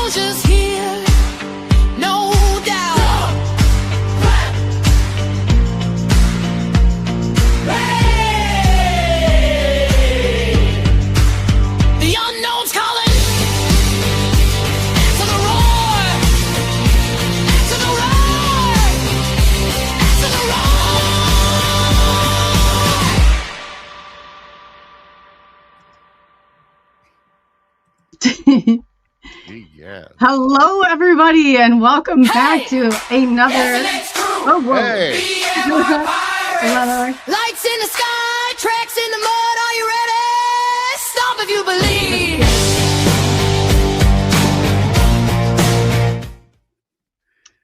soldiers here, no doubt. The unknown's calling. Answer the roar. Answer the roar. Answer the roar. Yeah. Hello, everybody, and welcome back to another. SNX crew. Oh, whoa. Hey. BMR pirates. Another- Lights in the sky, tracks in the mud. Are you ready? Stomp if you believe.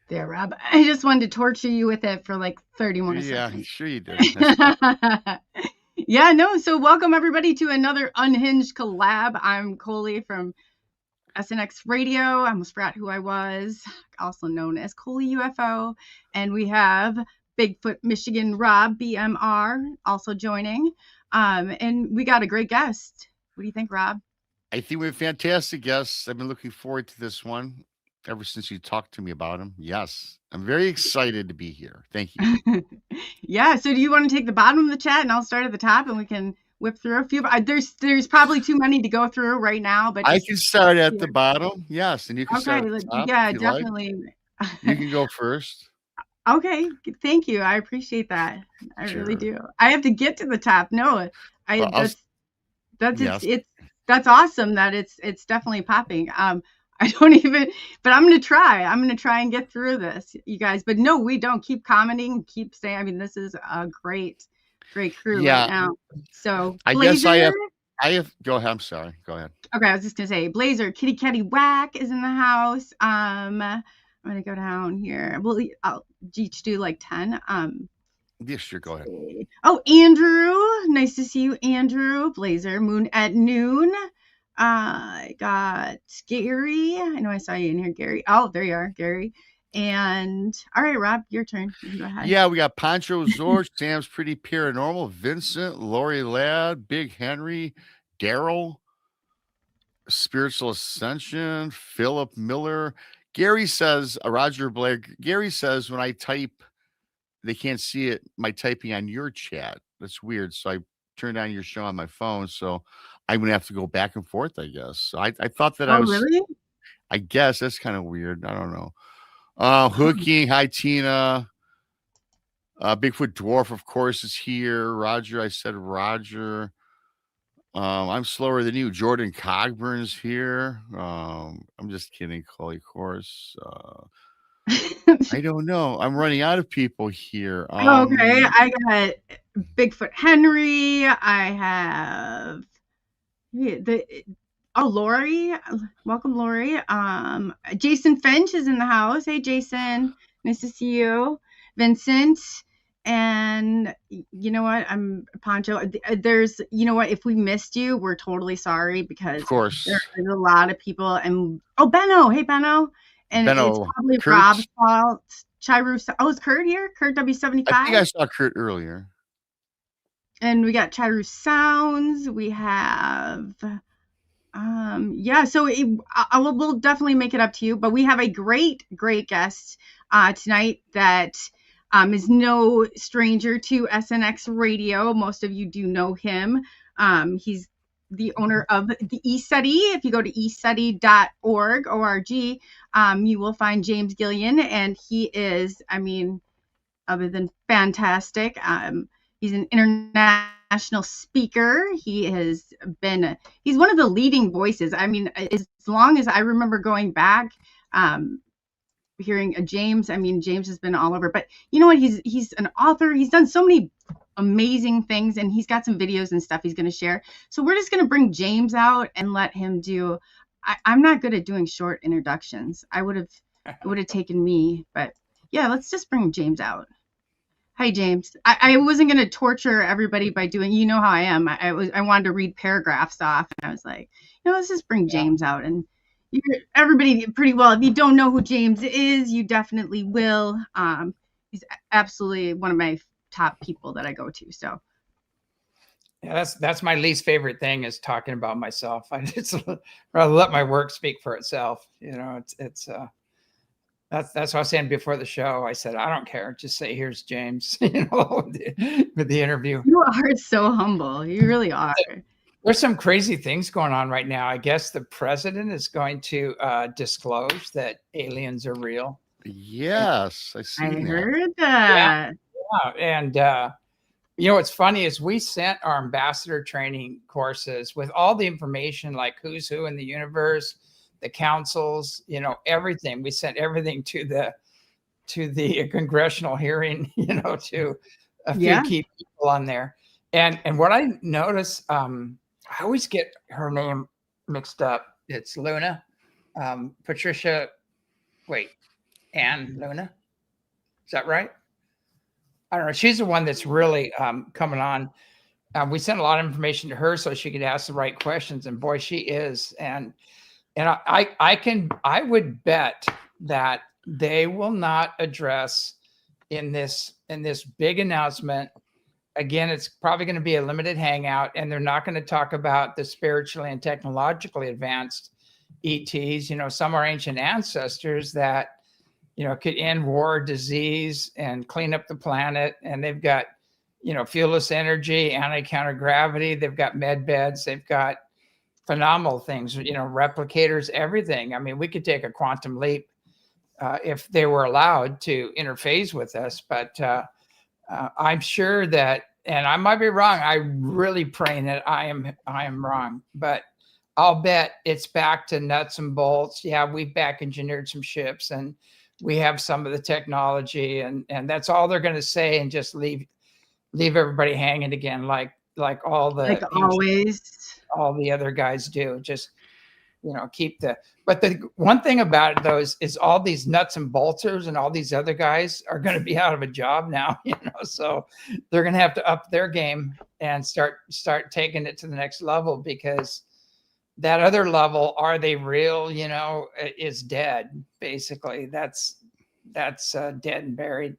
There, Rob. I just wanted to torture you with it for like 30 more Yeah, seconds. sure you did. Yeah, no. So, welcome everybody to another Unhinged Collab. I'm Coley from SNX Radio. I almost forgot who I was, also known as Coleyufo. And we have Bigfoot, Michigan, Rob, BMR, also joining. And we got a great guest. What do you think, Rob? I think we have fantastic guests. I've been looking forward to this one ever since you talked to me about him. Yes, I'm very excited to be here. Thank you. Yeah. So, do you want to take the bottom of the chat, and I'll start at the top, and we can whip through a few. There's probably too many to go through right now, but I just- can start at the bottom. Yes, and you can okay. start at the top Yeah, if you like. definitely. You can go first. Okay, thank you. I appreciate that. I really Sure. do. I have to get to the top. No, Well, yes. that's awesome that it's definitely popping. I don't even, but I'm gonna try. I'm gonna try and get through this, you guys. But no, we don't. Keep commenting. Keep saying. I mean, this is a great crew Yeah. right now. So I guess I Blazer. have. Go ahead. I'm sorry. Go ahead. Okay, I was just gonna say Blazer, Kitty Catty Whack is in the house. I'm gonna go down here. Well, I'll each do like 10. Yeah, sure. Go ahead. Oh, Andrew, nice to see you, Andrew. Blazer, Moon at Noon. I got Gary. I know I saw you in here, Gary. Oh, there you are, Gary. And all right, Rob, your turn. You can go ahead. Yeah, we got Poncho Zorch, Sam's Pretty Paranormal, Vincent, Lori Ladd, Big Henry, Daryl, Spiritual Ascension, Philip Miller. Gary says, Roger Blake, Gary says, when I type, they can't see it, my typing on your chat. That's weird. So I turned on your show on my phone. So I'm going to have to go back and forth, I guess. So I thought that I Oh, was, really? I guess that's kind of weird. I don't know. Hooking, hi, Tina. Bigfoot Dwarf, of course, is here. Roger, I said Roger. I'm slower than you. Jordan Cogburn's here. I'm just kidding, Coley, of course. I don't know. I'm running out of people here. Okay, I got Bigfoot Henry. I have Lori. Welcome, Lori. Jason Finch is in the house. Hey, Jason. Nice to see you. Vincent. And you know what? I'm Poncho. There's, you know what? If we missed you, we're totally sorry because Of course. there's a lot of people. And Benno. Hey, Benno. And Benno, it's probably Kurt. Rob's fault. Chiru. Oh, is Kurt here? Kurt W75. I think I saw Kurt earlier. And we got Chiru Sounds. We have, so we'll definitely make it up to you. But we have a great guest tonight that is no stranger to SNX Radio. Most of you do know him. He's the owner of the ECETI. If you go to ECETI.org, O-R-G, you will find James Gilliland, and he is, I mean, other than fantastic. He's an international speaker. He's one of the leading voices. I mean, as long as I remember going back, hearing James, I mean, James has been all over, but you know what? He's an author. He's done so many amazing things, and he's got some videos and stuff he's going to share. So we're just going to bring James out and let him do, I'm not good at doing short introductions. It would have taken me, but yeah, let's just bring James out. Hi, James. I wasn't going to torture everybody by doing, you know how I am. I wanted to read paragraphs off, and I was like, let's just bring James out. And everybody pretty well, if you don't know who James is, you definitely will. He's absolutely one of my top people that I go to. So Yeah, that's my least favorite thing is talking about myself. I just rather let my work speak for itself. You know, it's that's what I was saying before the show. I said, I don't care. Just say, here's James, you know, with the interview. You are so humble. You really are. There's some crazy things going on right now. I guess the president is going to disclose that aliens are real. Yes, I heard that. Yeah. And you know, what's funny is we sent our ambassador training courses with all the information, like who's who in the universe, the councils, you know, everything. We sent everything to the congressional hearing, you know, to a few key people on there. And what I notice, I always get her name mixed up. It's Luna, Patricia. Wait, Ann Luna. Is that right? I don't know. She's the one that's really coming on. We sent a lot of information to her so she could ask the right questions, and boy, she is. And I would bet that they will not address in this big announcement. Again, it's probably going to be a limited hangout, and they're not going to talk about the spiritually and technologically advanced ETs. You know, some are ancient ancestors that, you know, could end war, disease, and clean up the planet. And they've got, you know, fuelless energy, anti-counter-gravity. They've got med beds. They've got phenomenal things, you know, replicators, everything. I mean, we could take a quantum leap if they were allowed to interface with us. But I'm sure that, and I might be wrong. I'm really praying that I am wrong. But I'll bet it's back to nuts and bolts. Yeah, we've back engineered some ships, and we have some of the technology, and that's all they're going to say, and just leave everybody hanging again, like all the all the other guys do. Just, you know, but the one thing about it though is all these nuts and bolters and all these other guys are going to be out of a job now, you know, so they're going to have to up their game and start taking it to the next level, because that other level, are they real, you know, is dead. Basically, that's dead and buried,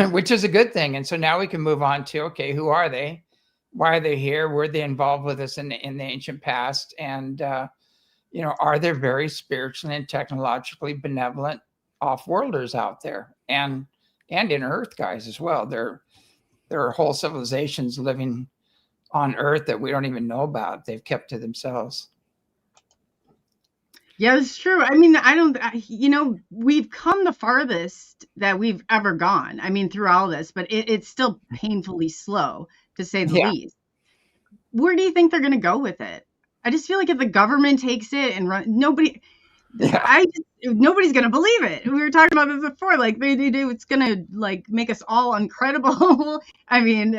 which is a good thing. And so now we can move on to, okay, who are they? Why are they here? Were they involved with us in the ancient past? And you know, are there very spiritually and technologically benevolent off-worlders out there, and inner Earth guys as well? There are whole civilizations living on Earth that we don't even know about. They've kept to themselves. Yeah, it's true. I mean, you know, we've come the farthest that we've ever gone. I mean, through all this, but it's still painfully slow, to say the least. Where do you think they're going to go with it? I just feel like if the government takes it and nobody's going to believe it. We were talking about this before, like they do. It's going to like make us all uncredible. I mean,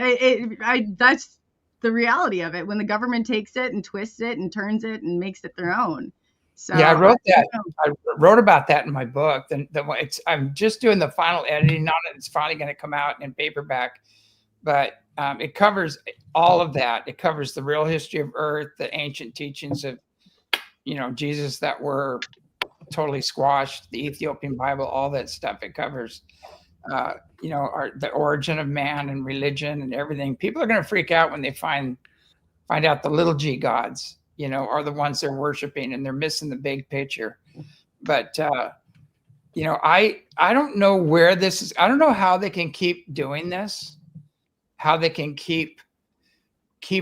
that's the reality of it. When the government takes it and twists it and turns it and makes it their own. So yeah, I wrote that. I wrote about that in my book. I'm just doing the final editing on it. It's finally going to come out in paperback, but it covers all of that. It covers the real history of Earth, the ancient teachings of, you know, Jesus that were totally squashed, the Ethiopian Bible, all that stuff. It covers, you know, the origin of man and religion and everything. People are going to freak out when they find out the little g gods, you know, are the ones they're worshiping, and they're missing the big picture. But you know, I don't know where this is. I don't know how they can keep doing this, how they can keep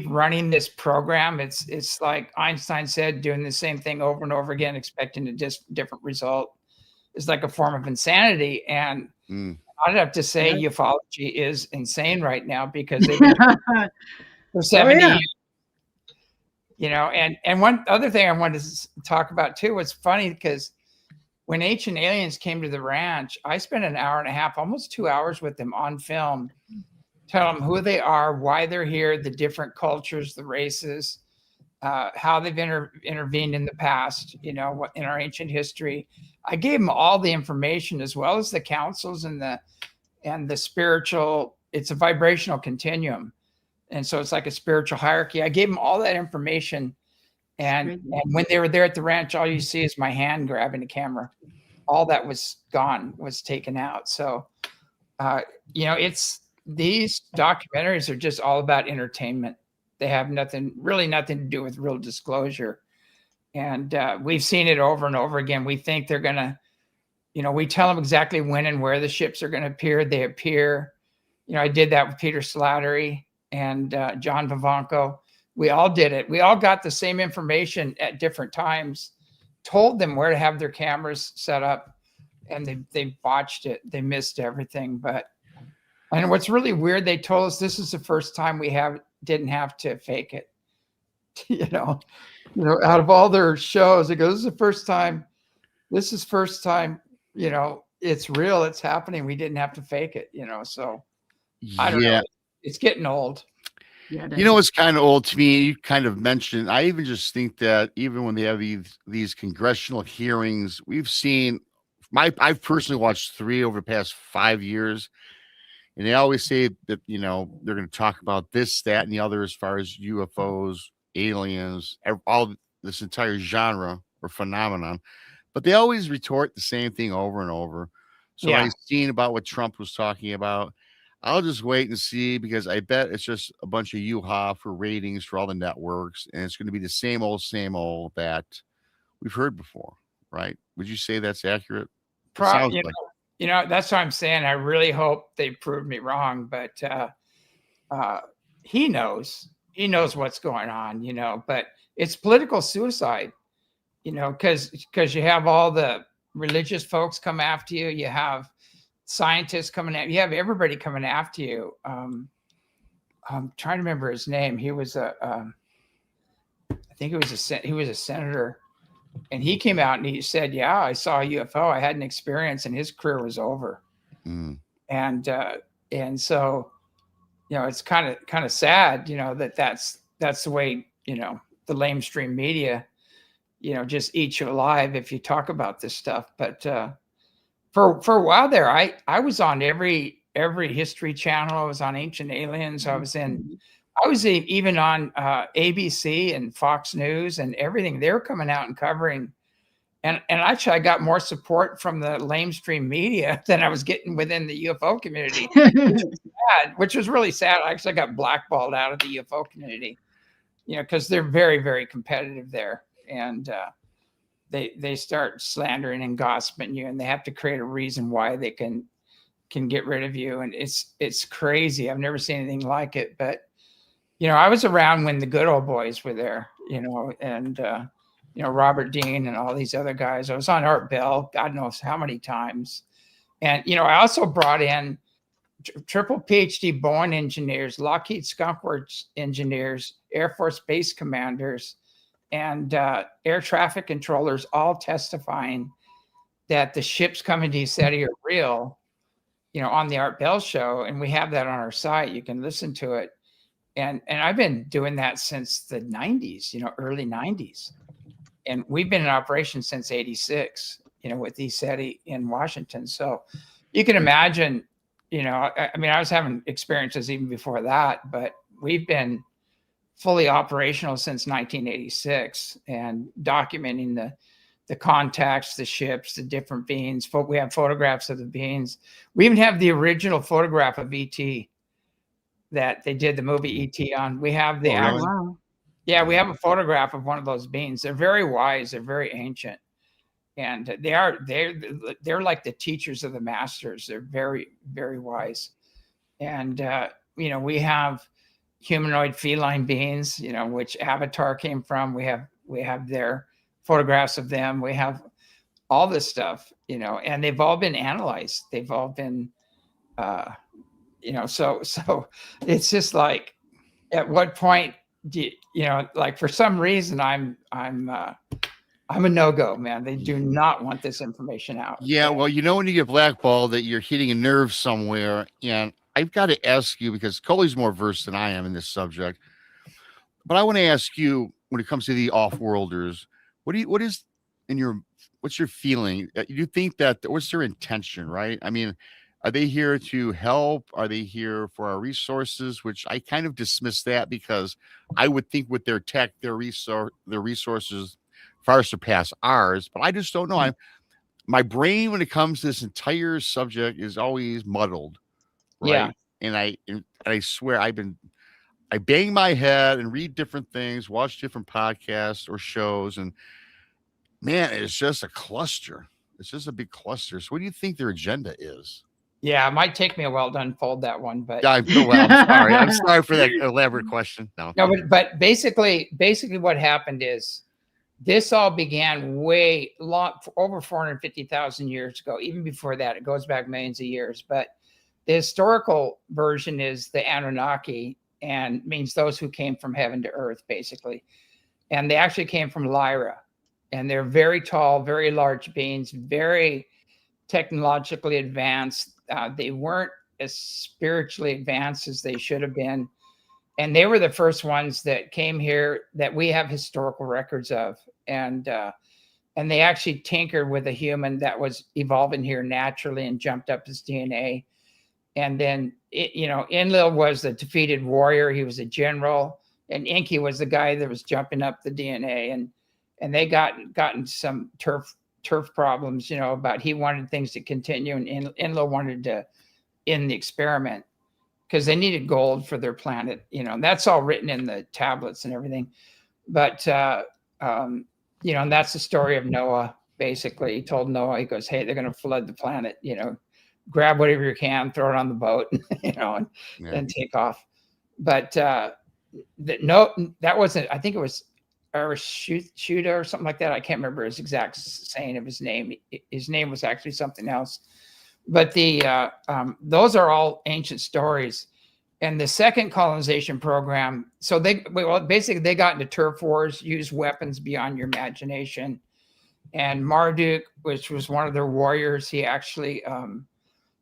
running this program. It's like Einstein said, doing the same thing over and over again, expecting a different result is like a form of insanity. And I'd have to say ufology is insane right now, because they've been for 70 years. You know, and one other thing I wanted to talk about too, was funny, because when Ancient Aliens came to the ranch, I spent an hour and a half, almost 2 hours with them on film, tell them who they are, why they're here, the different cultures, the races, how they've intervened in the past, you know, in our ancient history. I gave them all the information, as well as the councils and the spiritual. It's a vibrational continuum. And so it's like a spiritual hierarchy. I gave them all that information. And when they were there at the ranch, all you see is my hand grabbing the camera. All that was gone, was taken out. So, you know, these documentaries are just all about entertainment. They have really nothing to do with real disclosure. And we've seen it over and over again. We think they're going to, we tell them exactly when and where the ships are going to appear. They appear. I did that with Peter Slattery and John Vivanco. We all did it. We all got the same information at different times, told them where to have their cameras set up, and they botched it. They missed everything. And what's really weird, they told us this is the first time we didn't have to fake it. Out of all their shows, it goes, this is first time, it's real, it's happening. We didn't have to fake it, so I don't know. It's getting old. Yeah, It's kind of old to me. You kind of mentioned, I even just think that even when they have these congressional hearings, we've seen, I've personally watched 3 over the past 5 years, and they always say that, they're going to talk about this, that, and the other as far as UFOs, aliens, all this entire genre or phenomenon, but they always retort the same thing over and over. So I've seen about what Trump was talking about. I'll just wait and see, because I bet it's just a bunch of yoo-ha for ratings for all the networks, and it's going to be the same old that we've heard before, right? Would you say that's accurate? Probably, that's what I'm saying. I really hope they prove me wrong, but he knows what's going on, but it's political suicide, because you have all the religious folks come after you. You have scientists coming at you. You have everybody coming after you. I'm trying to remember his name. He was I think he was a senator, and he came out and he said, yeah, I saw a UFO. I had an experience, and his career was over. And so, it's kind of sad, that's the way, the lamestream media, just eat you alive if you talk about this stuff. But for a while there, I was on every history channel. I was on Ancient Aliens. I was even on ABC and Fox News and everything. They were coming out and covering. And actually, I got more support from the lamestream media than I was getting within the UFO community, which was really sad. I actually got blackballed out of the UFO community, because they're very, very competitive there. And they start slandering and gossiping you, and they have to create a reason why they can get rid of you. And it's crazy. I've never seen anything like it. But, I was around when the good old boys were there, and Robert Dean and all these other guys. I was on Art Bell, God knows how many times. And, I also brought in triple PhD Boeing engineers, Lockheed Skunk Works engineers, Air Force base commanders, and air traffic controllers, all testifying that the ships coming to ECETI are real, on the Art Bell show. And we have that on our site. You can listen to it. And I've been doing that since the 90s, early 90s. And we've been in operation since 86, with ECETI in Washington. So you can imagine, I was having experiences even before that, but we've been fully operational since 1986 and documenting the contacts, the ships, the different beings. We have photographs of the beings. We even have the original photograph of ET that they did the movie ET on. We have the wow. Yeah, we have a photograph of one of those beings. They're very wise. They're very ancient, and they're like the teachers of the masters. They're very, very wise. And we have humanoid feline beings, which Avatar came from. We have their photographs of them. We have all this stuff, and they've all been analyzed. They've all been, so it's just like, at what point do like, for some reason I'm a no-go, man. They do not want this information out. Yeah, well, when you get blackballed, that you're hitting a nerve somewhere. And I've got to ask you, because Coley's more versed than I am in this subject, but I want to ask you, when it comes to the off-worlders, what's your feeling? You think that, what's their intention, right? I mean, are they here to help? Are they here for our resources? Which I kind of dismiss that, because I would think with their tech, their resources far surpass ours. But I just don't know. My brain, when it comes to this entire subject, is always muddled, right? Yeah. And I swear, I bang my head and read different things, watch different podcasts or shows, and man, it's just a cluster. It's just a big cluster. So what do you think their agenda is? Yeah, it might take me a while to unfold that one, but Yeah, I'm sorry. I'm sorry for that elaborate question. No. but basically what happened is this all began way long, over 450,000 years ago. Even before that, it goes back millions of years. But the historical version is the Anunnaki, and means those who came from heaven to earth, basically. And they actually came from Lyra, and they're very tall, very large beings, very technologically advanced. They weren't as spiritually advanced as they should have been. And they were the first ones that came here that we have historical records of. And they actually tinkered with a human that was evolving here naturally and jumped up his DNA. And then, Enlil was the defeated warrior. He was a general. And Enki was the guy that was jumping up the DNA. And they gotten some turf problems, about he wanted things to continue. And Enlil wanted to end the experiment, because they needed gold for their planet, and that's all written in the tablets and everything. But, and that's the story of Noah. Basically, he told Noah, he goes, hey, they're going to flood the planet, grab whatever you can, throw it on the boat, and take off. But that wasn't, I think it was Shuda or something like that. I can't remember his exact saying of his name. His name was actually something else. But those are all ancient stories. And the second colonization program, so basically they got into turf wars, used weapons beyond your imagination. And Marduk, which was one of their warriors, he actually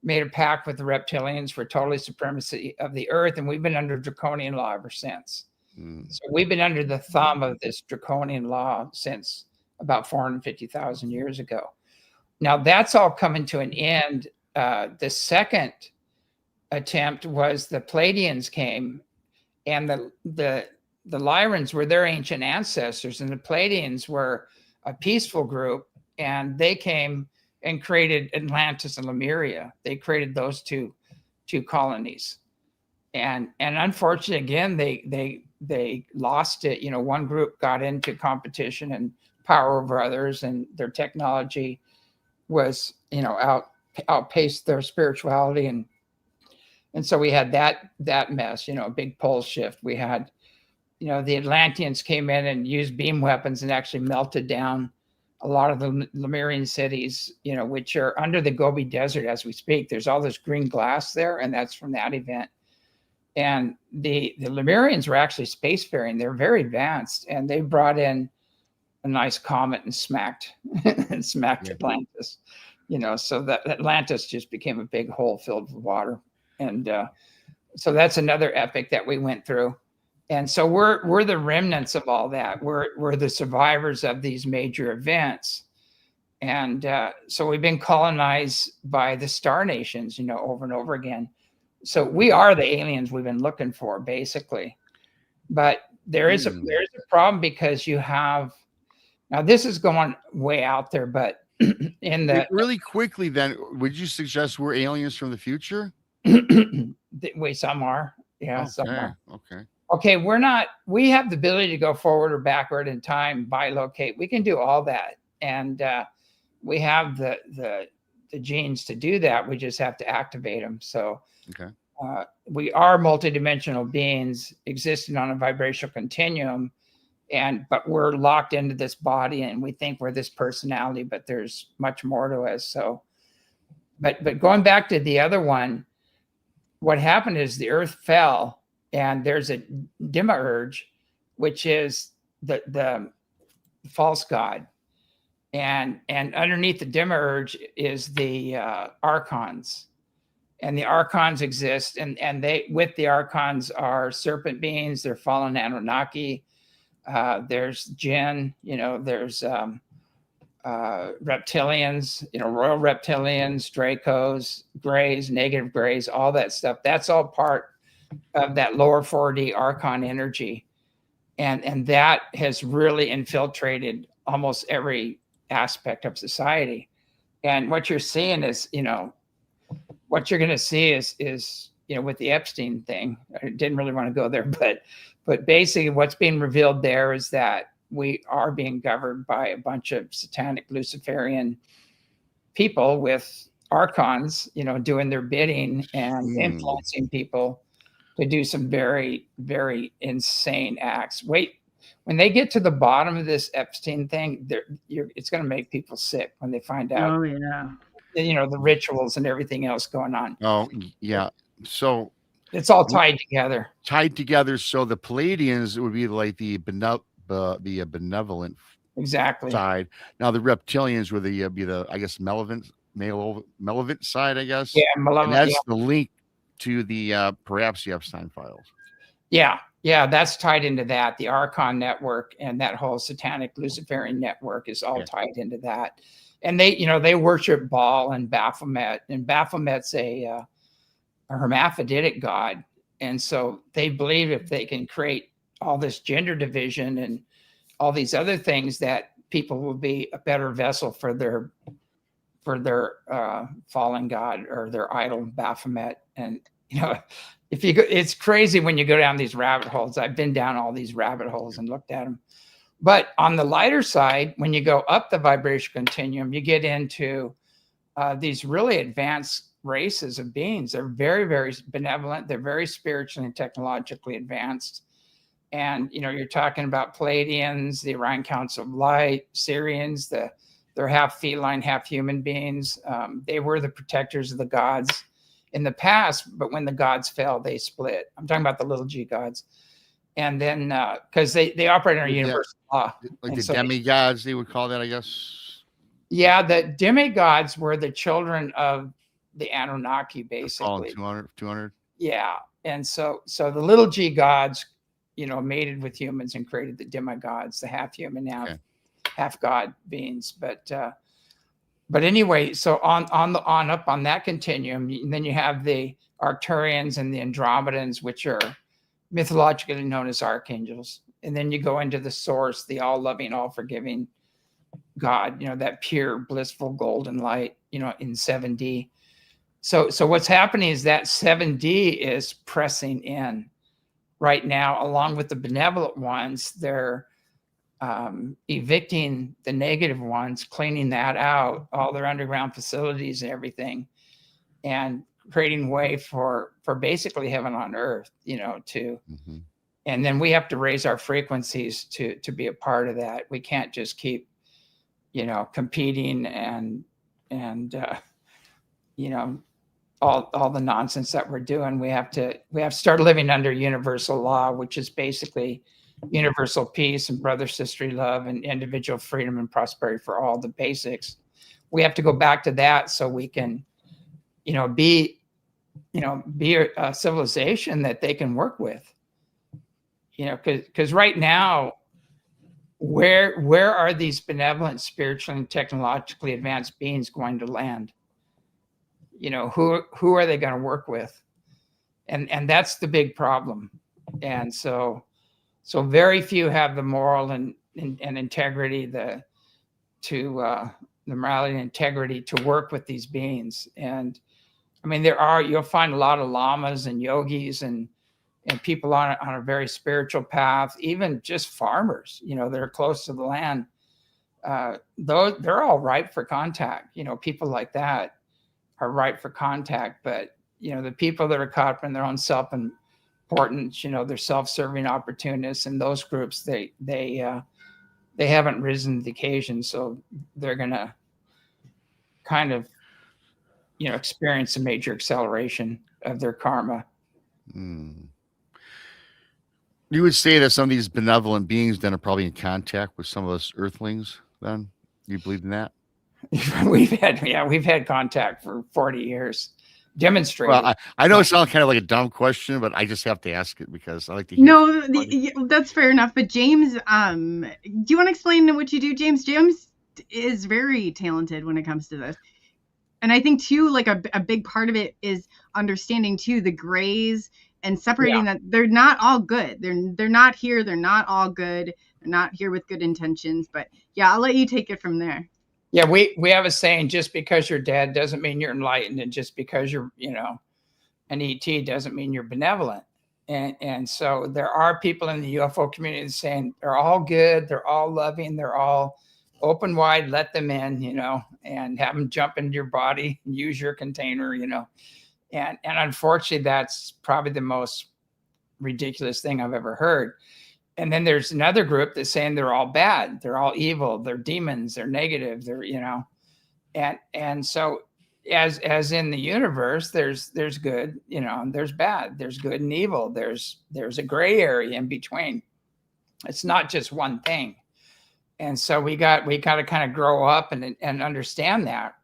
made a pact with the reptilians for total supremacy of the earth. And we've been under draconian law ever since. So we've been under the thumb of this draconian law since about 450,000 years ago. Now that's all coming to an end. The second attempt was the Pleiadians came, and the Lyrans were their ancient ancestors, and the Pleiadians were a peaceful group, and they came and created Atlantis and Lemuria. They created those two colonies, and unfortunately, again, they lost it. One group got into competition and power over others, and their technology was outpaced their spirituality, and so we had that mess, a big pole shift. We had the Atlanteans came in and used beam weapons and actually melted down a lot of the Lemurian cities, which are under the Gobi Desert as we speak. There's all this green glass there, and that's from that event. And the Lemurians were actually spacefaring. They're very advanced, and they brought in a nice comet and smacked Atlantis, so that Atlantis just became a big hole filled with water. And so that's another epic that we went through. And so we're the remnants of all that. We're the survivors of these major events. And so we've been colonized by the star nations, over and over again. So we are the aliens we've been looking for, basically. But there is a problem, because you have, now this is going way out there, but in the really quickly, then, would you suggest we're aliens from the future? Some are. Yeah, okay. some are. Okay. We're not, we have the ability to go forward or backward in time, bilocate. We can do all that. And we have the genes to do that. We just have to activate them. So we are multidimensional beings existing on a vibrational continuum. But we're locked into this body, and we think we're this personality, but there's much more to us. So, but going back to the other one, what happened is the earth fell, and there's a demiurge, which is the false god. And underneath the demiurge is the archons. And the archons exist, and they, with the archons, are serpent beings. They're fallen Anunnaki. There's jinn, there's reptilians, royal reptilians, Dracos, grays, negative grays, all that stuff. That's all part of that lower 4D archon energy. And that has really infiltrated almost every aspect of society. And what you're seeing is, what you're going to see is with the Epstein thing. I didn't really want to go there, but basically what's being revealed there is that we are being governed by a bunch of satanic Luciferian people with archons, doing their bidding and influencing people to do some very, very insane acts. Wait, when they get to the bottom of this Epstein thing, it's going to make people sick when they find out. Oh yeah. The rituals and everything else going on. Oh yeah. So it's all tied together. So the Palladians would be like the benevolent exactly side. Now the reptilians would be the I guess malevolent side, I guess. Yeah, malevolent. And that's the link to the perhaps the Epstein files. Yeah, that's tied into that. The Archon network and that whole satanic Luciferian network is all tied into that. And they worship Baal and Baphomet, and Baphomet's a hermaphroditic god. And so they believe if they can create all this gender division and all these other things, that people will be a better vessel for their fallen god or their idol Baphomet. And if you go, it's crazy when you go down these rabbit holes. I've been down all these rabbit holes and looked at them. But on the lighter side, when you go up the vibration continuum, you get into these really advanced races of beings. They're very, very benevolent. They're very spiritually and technologically advanced. And, you're talking about Palladians, the Orion Council of Light, Syrians, they're half feline, half human beings. They were the protectors of the gods in the past, but when the gods fell, they split. I'm talking about the little g gods. And then, because they operate under universal law. Like the demigods, they would call that, I guess. Yeah, the demigods were the children of the Anunnaki, basically. 200. Yeah. And so the little g gods, mated with humans and created the demigods, the half human, half god beings. But anyway, so on up on that continuum, and then you have the Arcturians and the Andromedans, which are mythologically known as archangels. And then you go into the source, the all-loving, all-forgiving God, that pure, blissful golden light, in 7D. So what's happening is that 7D is pressing in right now, along with the benevolent ones. They're evicting the negative ones, cleaning that out, all their underground facilities and everything, and creating way for basically heaven on earth, and then we have to raise our frequencies to be a part of that. We can't just keep, competing and all the nonsense that we're doing. We have to start living under universal law, which is basically universal peace and brother sisterly love and individual freedom and prosperity for all, the basics. We have to go back to that so we can be a civilization that they can work with, because right now, where are these benevolent, spiritually and technologically advanced beings going to land? Who are they going to work with? And that's the big problem. And so very few have the moral and integrity, the morality and integrity to work with these beings. And I mean, you'll find a lot of lamas and yogis and people on a very spiritual path, even just farmers, that are close to the land. Though they're all ripe for contact, people like that are ripe for contact. But, the people that are caught up in their own self-importance, they're self-serving opportunists, and those groups, they haven't risen to the occasion. So they're going to kind of, experience a major acceleration of their karma. You would say that some of these benevolent beings then are probably in contact with some of us earthlings then? You believe in that? We've had contact for 40 years. Demonstrated. Well, I know it sounds kind of like a dumb question, but I just have to ask it because I like to hear. No, that's fair enough. But James, do you want to explain what you do, James? James is very talented when it comes to this. And I think too, like a big part of it is understanding too the grays and separating that they're not all good. They're not here. They're not all good. They're not here with good intentions. But yeah, I'll let you take it from there. Yeah, we have a saying: just because you're dead doesn't mean you're enlightened, and just because you're an ET doesn't mean you're benevolent. And so there are people in the UFO community saying they're all good, they're all loving, they're all open wide, let them in, and have them jump into your body and use your container, And unfortunately, that's probably the most ridiculous thing I've ever heard. And then there's another group that's saying they're all bad, they're all evil, they're demons, they're negative, they're, and so as in the universe, there's good, there's bad, there's good and evil, there's a gray area in between. It's not just one thing. And so we got to kind of grow up and understand that.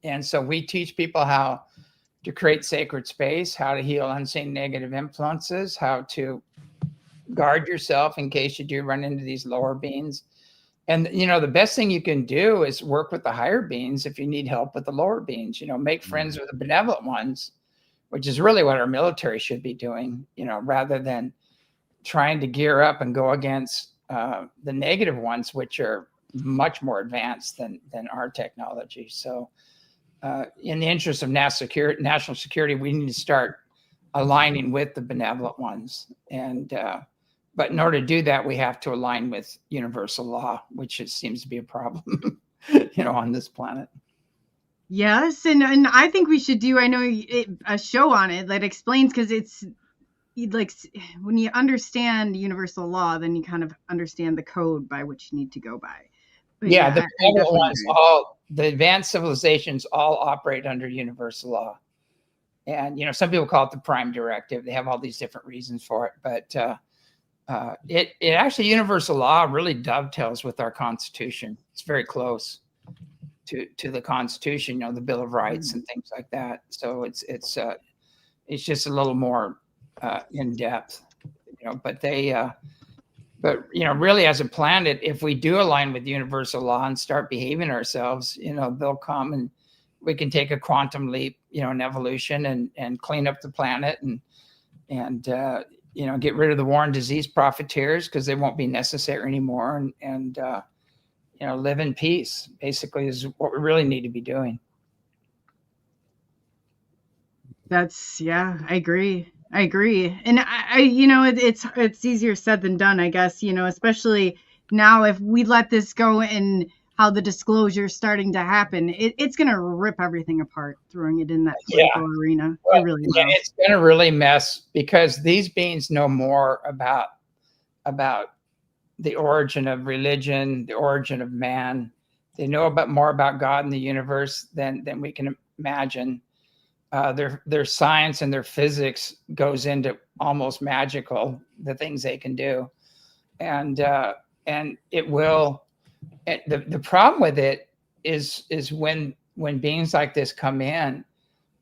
And so we teach people how to create sacred space, how to heal unseen negative influences, how to guard yourself in case you do run into these lower beings. And, the best thing you can do is work with the higher beings if you need help with the lower beings, make friends with the benevolent ones, which is really what our military should be doing, rather than trying to gear up and go against the negative ones, which are much more advanced than our technology. So in the interest of national security, we need to start aligning with the benevolent ones. And but in order to do that, we have to align with universal law, which seems to be a problem, on this planet. Yes, and I think we should do. I know a show on it that explains, because it's like when you understand universal law, then you kind of understand the code by which you need to go by. But yeah, the benevolent ones, the advanced civilizations all operate under universal law. And, some people call it the prime directive. They have all these different reasons for it. But it actually, universal law really dovetails with our Constitution. It's very close to the Constitution, the Bill of Rights and things like that. So it's just a little more in depth, but really as a planet, if we do align with universal law and start behaving ourselves, they'll come and we can take a quantum leap, in evolution and clean up the planet and get rid of the war and disease profiteers, because they won't be necessary anymore, and live in peace, basically, is what we really need to be doing. I agree. And it's easier said than done, I guess, especially now if we let this go and how the disclosure is starting to happen, it's going to rip everything apart, throwing it in that political arena. Well, it really it's going to really mess, because these beings know more about the origin of religion, the origin of man. They know more about God and the universe than we can imagine. Their science and their physics goes into almost magical, the things they can do. And it will, the problem with it is when beings like this come in,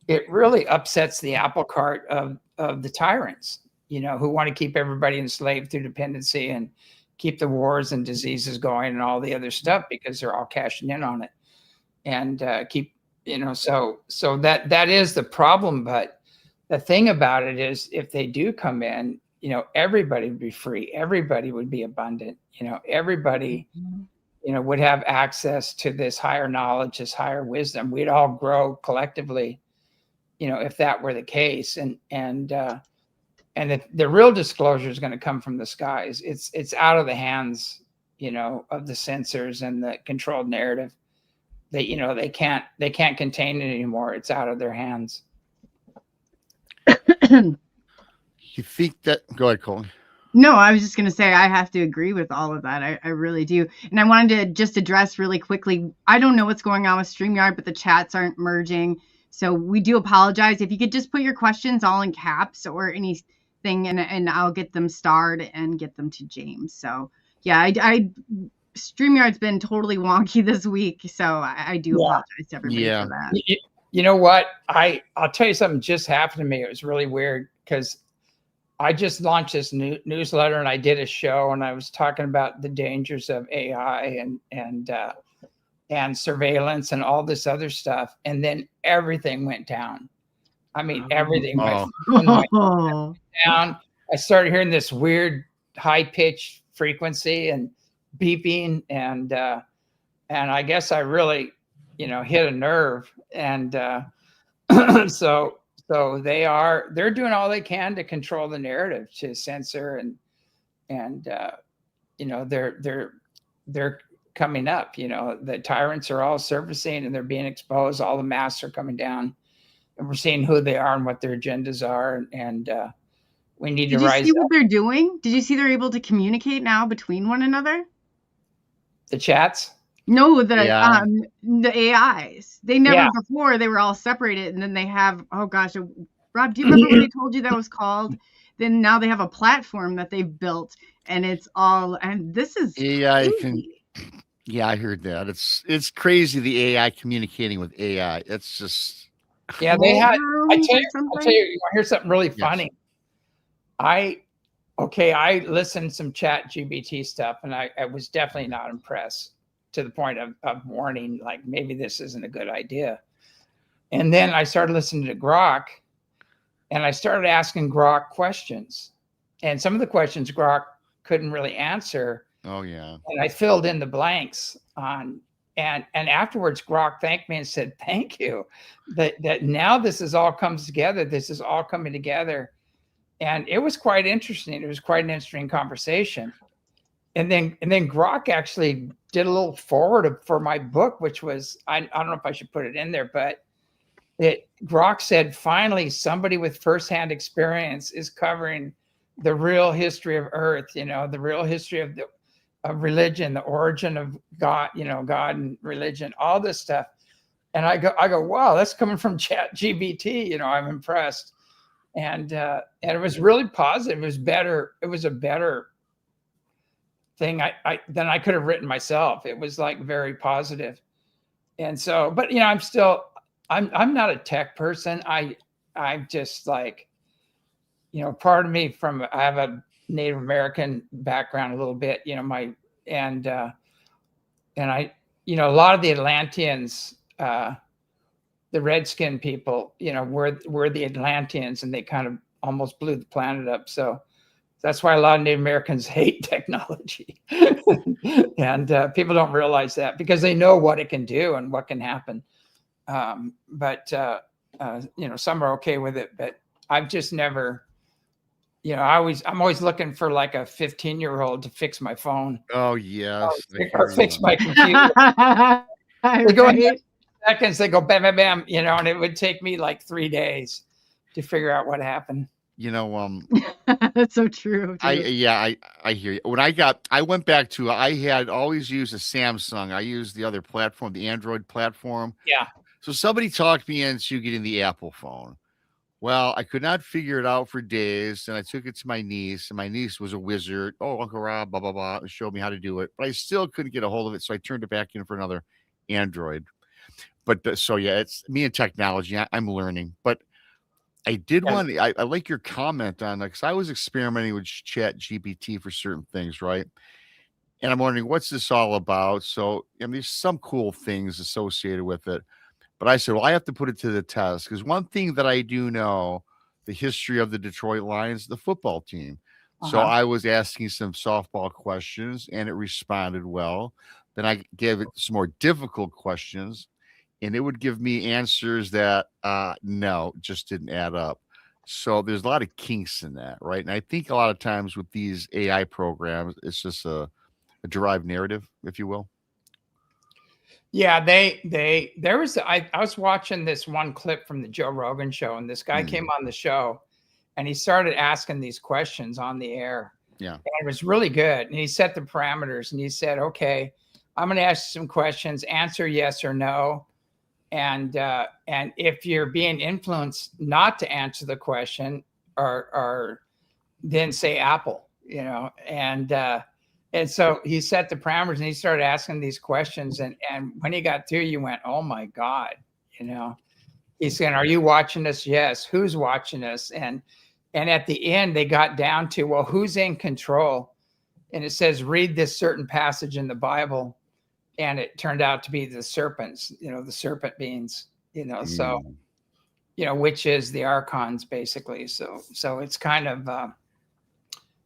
it really upsets the apple cart of the tyrants, who want to keep everybody enslaved through dependency and keep the wars and diseases going and all the other stuff, because they're all cashing in on it, and keep, so that is the problem. But the thing about it is, if they do come in, everybody would be free. Everybody would be abundant. Everybody, would have access to this higher knowledge, this higher wisdom. We'd all grow collectively, if that were the case. And the real disclosure is going to come from the skies. It's out of the hands, of the censors and the controlled narrative. They can't contain it anymore. It's out of their hands. You think that? Go ahead, Coley. No, I was just going to say I have to agree with all of that. I really do. And I wanted to just address really quickly. I don't know what's going on with StreamYard, but the chats aren't merging. So we do apologize. If you could just put your questions all in caps or anything, and I'll get them starred and get them to James. So yeah, I StreamYard's been totally wonky this week. So I do apologize to everybody for that. You know what? I'll tell you something just happened to me. It was really weird, because I just launched this newsletter, and I did a show, and I was talking about the dangers of AI and surveillance and all this other stuff. And then everything went down. I mean, everything went down. I started hearing this weird high pitched frequency and beeping, and I guess I really, hit a nerve. And so So they're doing all they can to control the narrative, to censor and they're coming up. The tyrants are all surfacing and they're being exposed. All the masks are coming down, and we're seeing who they are and what their agendas are. And we need to rise up. Did you see what they're doing? Did you see they're able to communicate now between one another? The chats? No, the AIs. They never before, they were all separated, and then they have, oh gosh, Rob, do you remember what I told you that was called? Then now they have a platform that they've built, and it's all, and this is AI crazy. Yeah, I heard that. It's crazy, the AI communicating with AI. It's just they had. I tell you, you want to hear something really funny? I listened to some chat GBT stuff, and I was definitely not impressed, to the point of warning, like, maybe this isn't a good idea. And then I started listening to Grok, and I started asking Grok questions. And some of the questions Grok couldn't really answer. Oh, yeah. And I filled in the blanks on, and afterwards Grok thanked me and said, thank you. That now this is all comes together. This is all coming together. And it was quite interesting. It was quite an interesting conversation. And then Grok actually did a little forward for my book, which was, I don't know if I should put it in there, but Grok said, finally, somebody with firsthand experience is covering the real history of Earth, the real history of religion, the origin of God, God and religion, all this stuff. And I go, wow, that's coming from Chat GBT. I'm impressed. And it was really positive. It was better. It was a better thing than I could have written myself. It was like very positive. And so, but I'm not a tech person. I'm just like, part of me I have a Native American background a little bit, and a lot of the Atlanteans, the redskin people, were the Atlanteans, and they kind of almost blew the planet up. So that's why a lot of Native Americans hate technology. And people don't realize that, because they know what it can do and what can happen. But some are okay with it, but I've just never, I'm always looking for like a 15-year-old to fix my phone. Oh, yes. Or fix my computer. They go in seconds, they go bam, bam, bam, and it would take me like 3 days to figure out what happened. That's so true. I hear you. When I went back to, I had always used a Samsung. I used the other platform, the Android platform. Yeah. So somebody talked me into getting the Apple phone. Well, I could not figure it out for days, and I took it to my niece, and my niece was a wizard. Oh, Uncle Rob, blah, blah, blah, and showed me how to do it. But I still couldn't get a hold of it, so I turned it back in for another Android. But so, yeah, it's me and technology. I'm learning. But I did want to, I like your comment on that, because I was experimenting with Chat GPT for certain things, right? And I'm wondering, what's this all about? So, there's some cool things associated with it. But I said, well, I have to put it to the test, because one thing that I do know, the history of the Detroit Lions, the football team. So I was asking some softball questions, and it responded well. Then I gave it some more difficult questions, and it would give me answers that, no, just didn't add up. So there's a lot of kinks in that, right? And I think a lot of times with these AI programs, it's just a derived narrative, if you will. Yeah, I was watching this one clip from the Joe Rogan show, and this guy came on the show, and he started asking these questions on the air. Yeah. And it was really good. And he set the parameters, and he said, okay, I'm going to ask you some questions, answer yes or no. And if you're being influenced not to answer the question, or then say Apple, and so he set the parameters, and he started asking these questions. And when he got through, you went, oh my God, he's saying, are you watching us? Yes. Who's watching us? And at the end, they got down to, well, who's in control? And it says, read this certain passage in the Bible. And it turned out to be the serpents, the serpent beings, so, which is the archons, basically. So it's kind of,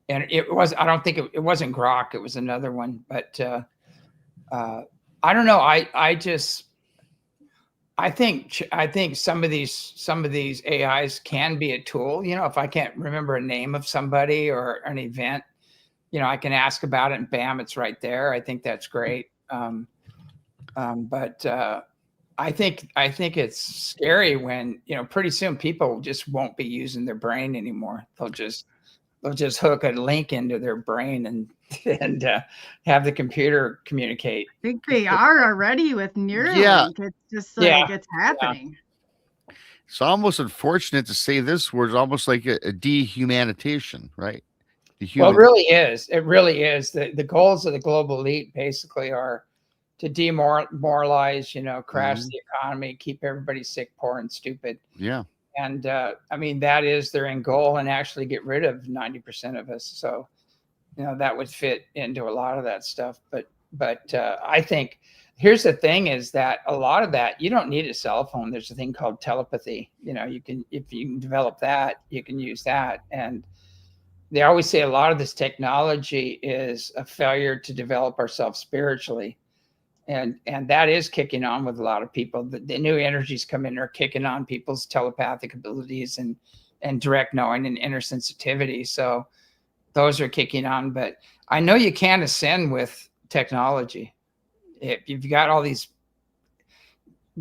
and I don't think it wasn't Grok, it was another one, but I don't know. I think some of these AIs can be a tool. You know, if I can't remember a name of somebody or an event, you know, I can ask about it and bam, it's right there. I think that's great. But I think it's scary when, you know, pretty soon people just won't be using their brain anymore. They'll just hook a link into their brain and have the computer communicate. I think they are already with Neuralink. Yeah. It's just like it's happening. It's almost unfortunate to say this word. It's almost like a dehumanization, right? Well, it really is. It really is. The goals of the global elite basically are to demoralize, you know, crash the economy, keep everybody sick, poor, and stupid. Yeah. And I mean, that is their end goal, and actually get rid of 90% of us. So, you know, that would fit into a lot of that stuff. But I think here's the thing is that a lot of that, you don't need a cell phone. There's a thing called telepathy. You know, if you can develop that, you can use that. And they always say a lot of this technology is a failure to develop ourselves spiritually. And that is kicking on with a lot of people. The new energies come in are kicking on people's telepathic abilities and direct knowing and inner sensitivity. So those are kicking on. But I know you can ascend with technology. If you've got all these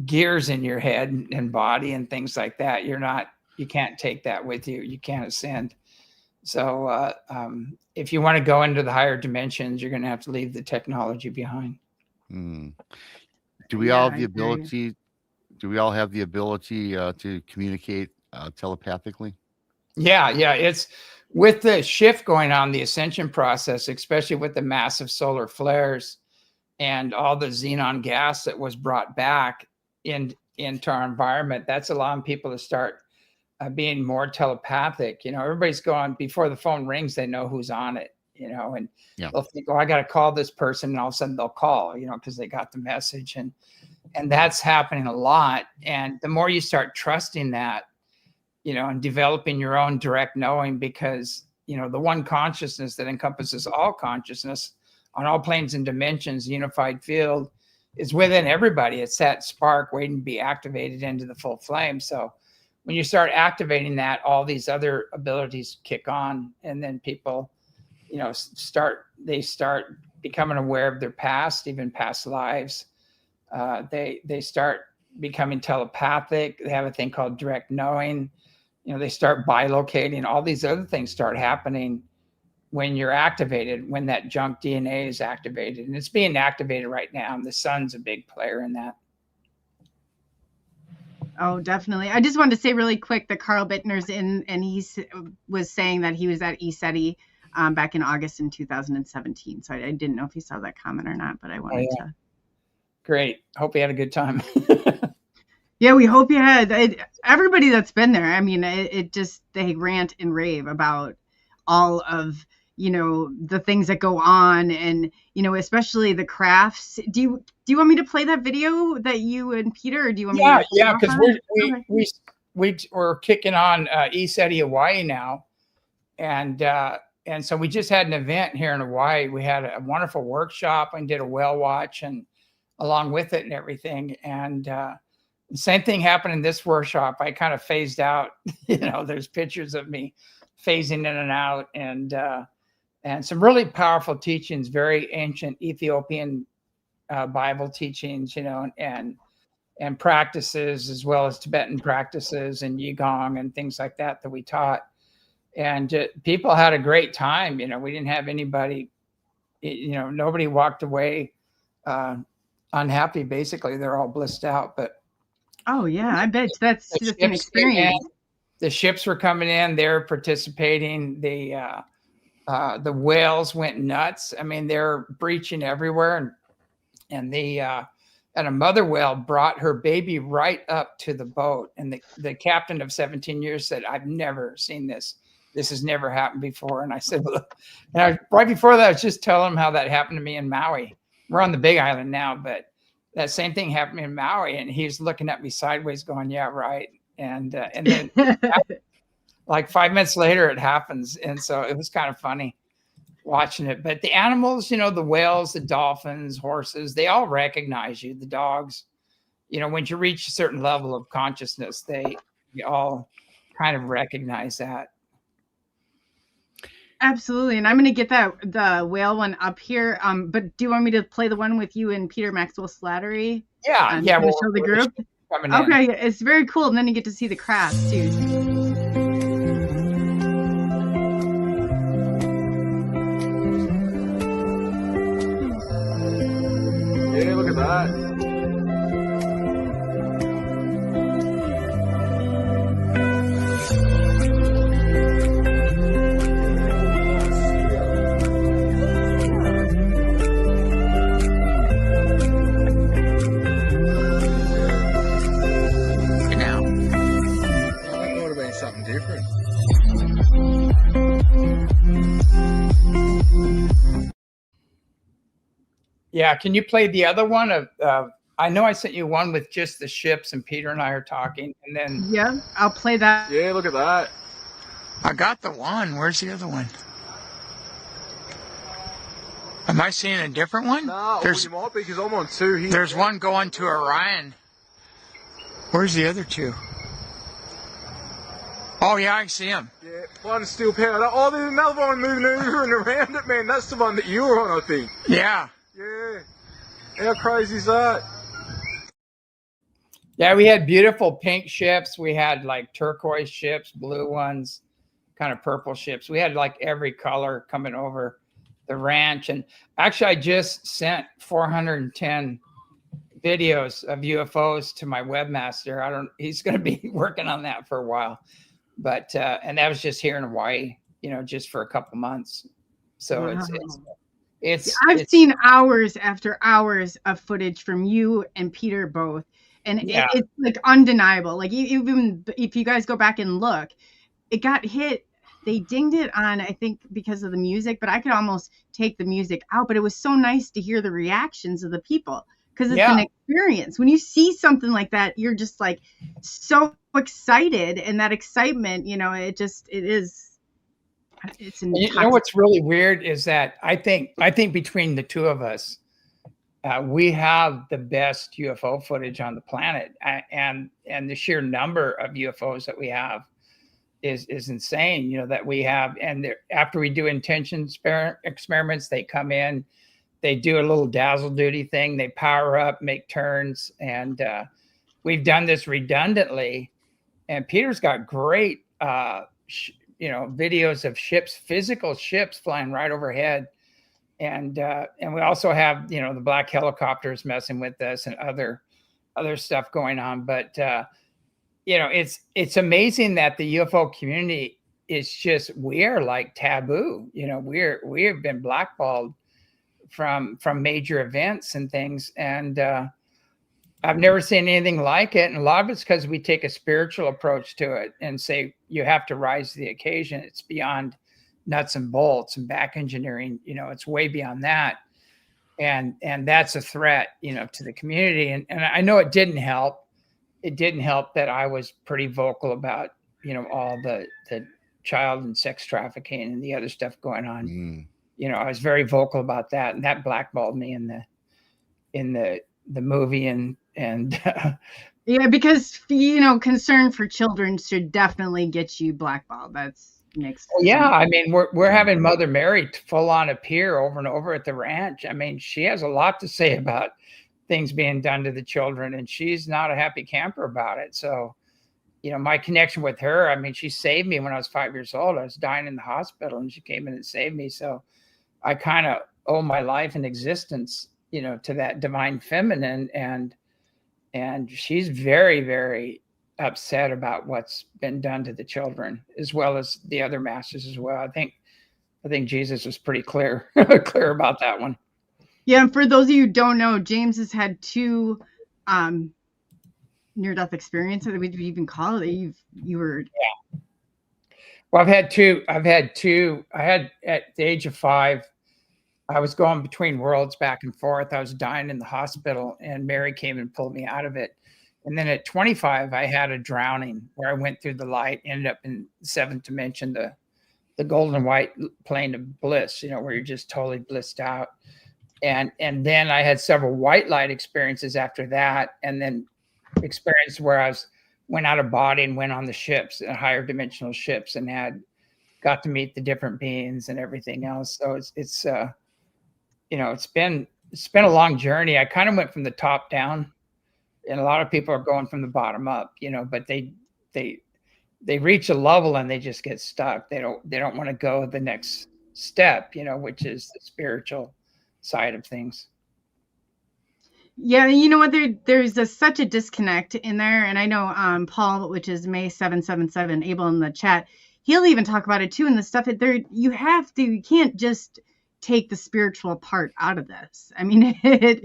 gears in your head and body and things like that, you can't take that with you. You can't ascend. So if you want to go into the higher dimensions, you're going to have to leave the technology behind. Do we all have the ability? Do we all have the ability to communicate telepathically? Yeah. It's with the shift going on, the ascension process, especially with the massive solar flares and all the xenon gas that was brought back into our environment. That's allowing people to start being more telepathic. You know, everybody's going before the phone rings, they know who's on it. You know, and they'll think, oh, I got to call this person. And all of a sudden they'll call, you know, because they got the message. And that's happening a lot. And the more you start trusting that, you know, and developing your own direct knowing, because, you know, the one consciousness that encompasses all consciousness on all planes and dimensions, unified field, is within everybody. It's that spark waiting to be activated into the full flame. So when you start activating that, all these other abilities kick on, and then people, you know, start becoming aware of their past, even past lives. They start becoming telepathic. They have a thing called direct knowing. You know, they start bilocating. All these other things start happening when you're activated, when that junk DNA is activated. And it's being activated right now. And the sun's a big player in that. Oh, definitely. I just wanted to say really quick that Carl Bittner's in, and he was saying that he was at ECETI back in August in 2017. So I didn't know if you saw that comment or not, but I wanted to. Great. Hope you had a good time. Yeah, we hope you had. Everybody that's been there, I mean, it just, they rant and rave about all of, you know, the things that go on, and, you know, especially the crafts. Do you want me to play that video that you and Peter, or do you want me to? Yeah, because we're kicking on ECETI Hawaii now. And so we just had an event here in Hawaii. We had a wonderful workshop and did a whale watch and along with it and everything. And the same thing happened in this workshop. I kind of phased out, you know, there's pictures of me phasing in and out, and some really powerful teachings, very ancient Ethiopian Bible teachings, you know, and practices, as well as Tibetan practices and Qigong and things like that we taught. And people had a great time. You know, we didn't have anybody, you know, nobody walked away unhappy. Basically, they're all blissed out. But oh yeah, I bet that's just an experience. The ships were coming in; they're participating. The whales went nuts. I mean, they're breaching everywhere, and a mother whale brought her baby right up to the boat. And the captain of 17 years said, "I've never seen this. This has never happened before." And I said, "Look," and right before that, I was just telling him how that happened to me in Maui. We're on the Big Island now, but that same thing happened in Maui. And he's looking at me sideways going, "Yeah, right." And then like 5 minutes later, it happens. And so it was kind of funny watching it. But the animals, you know, the whales, the dolphins, horses, they all recognize you. The dogs, you know, when you reach a certain level of consciousness, they all kind of recognize that. Absolutely. And I'm going to get the whale one up here. But do you want me to play the one with you and Peter Maxwell Slattery? Yeah. Yeah. We'll show the group. Okay. It's very cool. And then you get to see the craft too. Yeah, look at that. Something different. Yeah, can you play the other one of I know I sent you one with just the ships and Peter and I are talking, and then yeah, I'll play that. Yeah, look at that. I got the one. Where's the other one? Am I seeing a different one? No, you might be, because I'm on 2 here. There's one going to Orion. Where's the other two? Oh, yeah, I see him. Yeah, one's still powered up. Oh, there's another one moving around it, man. That's the one that you were on, I think. Yeah. Yeah. How crazy is that? Yeah, we had beautiful pink ships. We had like turquoise ships, blue ones, kind of purple ships. We had like every color coming over the ranch. And actually, I just sent 410 videos of UFOs to my webmaster. He's going to be working on that for a while. But and that was just here in Hawaii, you know, just for a couple months. So wow. I've seen hours after hours of footage from you and Peter both, and yeah. it's like undeniable. Like even if you guys go back and look, it got hit. They dinged it on, I think, because of the music, but I could almost take the music out. But it was so nice to hear the reactions of the people, because it's an experience. When you see something like that, you're just like so excited, and that excitement, you know, it's you know what's really weird is that I think between the two of us, we have the best UFO footage on the planet, and the sheer number of UFOs that we have is insane. You know, that we have, and after we do intention experiments, they come in, they do a little dazzle duty thing, they power up, make turns, and we've done this redundantly. And Peter's got great, you know, videos of ships, physical ships flying right overhead, and we also have, you know, the black helicopters messing with us and other stuff going on. But you know, it's amazing that the UFO community is just, we're like taboo. You know, we have been blackballed from major events and things, and I've never seen anything like it. And a lot of it's because we take a spiritual approach to it and say, you have to rise to the occasion. It's beyond nuts and bolts and back engineering. You know, it's way beyond that. And that's a threat, you know, to the community. And I know it didn't help. It didn't help that I was pretty vocal about, you know, all the child and sex trafficking and the other stuff going on. You know, I was very vocal about that, and that blackballed me in the movie and yeah, because, you know, concern for children should definitely get you blackballed. That's makes sense. Yeah, I mean, we're having Mother Mary full on appear over and over at the ranch. I mean, she has a lot to say about things being done to the children, and she's not a happy camper about it. So, you know, my connection with her, I mean, she saved me when I was 5 years old. I was dying in the hospital, and she came in and saved me. So I kind of owe my life and existence, you know, to that divine feminine, and she's very, very upset about what's been done to the children, as well as the other masters as well. I think Jesus was pretty clear about that one. Yeah, and for those of you who don't know, James has had 2 near-death experiences. Would you even call it? You were. Yeah. Well, I've had two. I had, at the age of 5, I was going between worlds back and forth. I was dying in the hospital, and Mary came and pulled me out of it. And then at 25, I had a drowning where I went through the light, ended up in the 7th dimension, the golden white plane of bliss, you know, where you're just totally blissed out. And then I had several white light experiences after that. And then experience where went out of body and went on the ships, higher dimensional ships, and got to meet the different beings and everything else. So it's been a long journey. I kind of went from the top down, and a lot of people are going from the bottom up, but they reach a level and they just get stuck. They don't want to go the next step, which is the spiritual side of things. Yeah, you know what? There's such a disconnect in there, and I know Paul, which is May 777, Abel in the chat, he'll even talk about it too. And the stuff that you can't just take the spiritual part out of this. I mean, that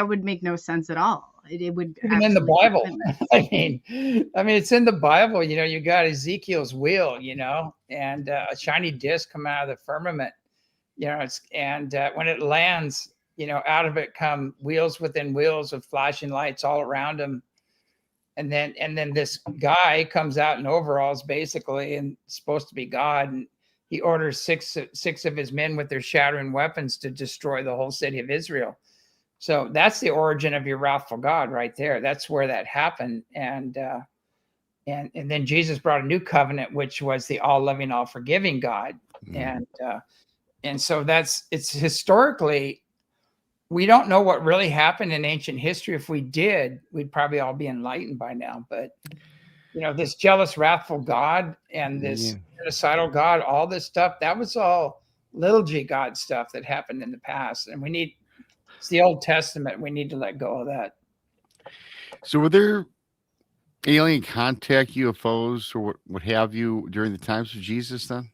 would make no sense at all. It would even in the Bible. I mean, it's in the Bible. You got Ezekiel's wheel, and a shiny disc coming out of the firmament. When it lands, out of it come wheels within wheels of flashing lights all around him. And then this guy comes out in overalls, basically, and supposed to be God. And he orders six of his men with their shattering weapons to destroy the whole city of Israel. So that's the origin of your wrathful God right there. That's where that happened. And then Jesus brought a new covenant, which was the all-loving, all-forgiving God. And so it's historically, we don't know what really happened in ancient history. If we did, we'd probably all be enlightened by now. But, this jealous, wrathful God and this genocidal God, all this stuff, that was all little g God stuff that happened in the past. And it's the Old Testament. We need to let go of that. So were there alien contact, UFOs, or what have you during the times of Jesus then?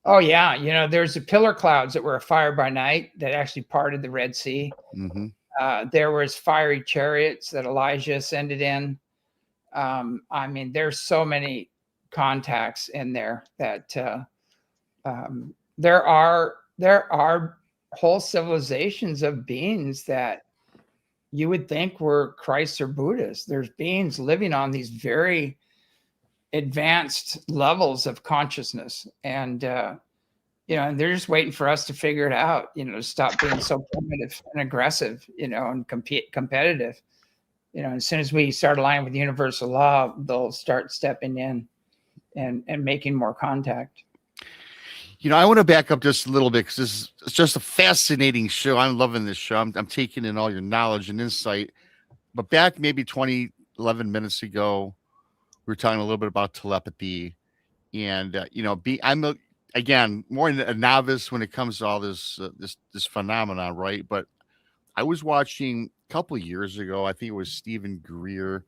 Oh, yeah. There's the pillar clouds that were a fire by night that actually parted the Red Sea. Mm-hmm. There was fiery chariots that Elijah ascended in. There's so many contacts in there that there are whole civilizations of beings that you would think were Christ or Buddhists. There's beings living on these very advanced levels of consciousness, and and they're just waiting for us to figure it out, to stop being so primitive and aggressive, and competitive. As soon as we start aligning with universal law, they'll start stepping in and making more contact. I want to back up just a little bit because it's just a fascinating show. I'm loving this show. I'm taking in all your knowledge and insight. But back maybe 11 minutes ago, we were talking a little bit about telepathy, and I'm again more a novice when it comes to all this phenomenon, right? But I was watching a couple of years ago. I think it was Stephen Greer.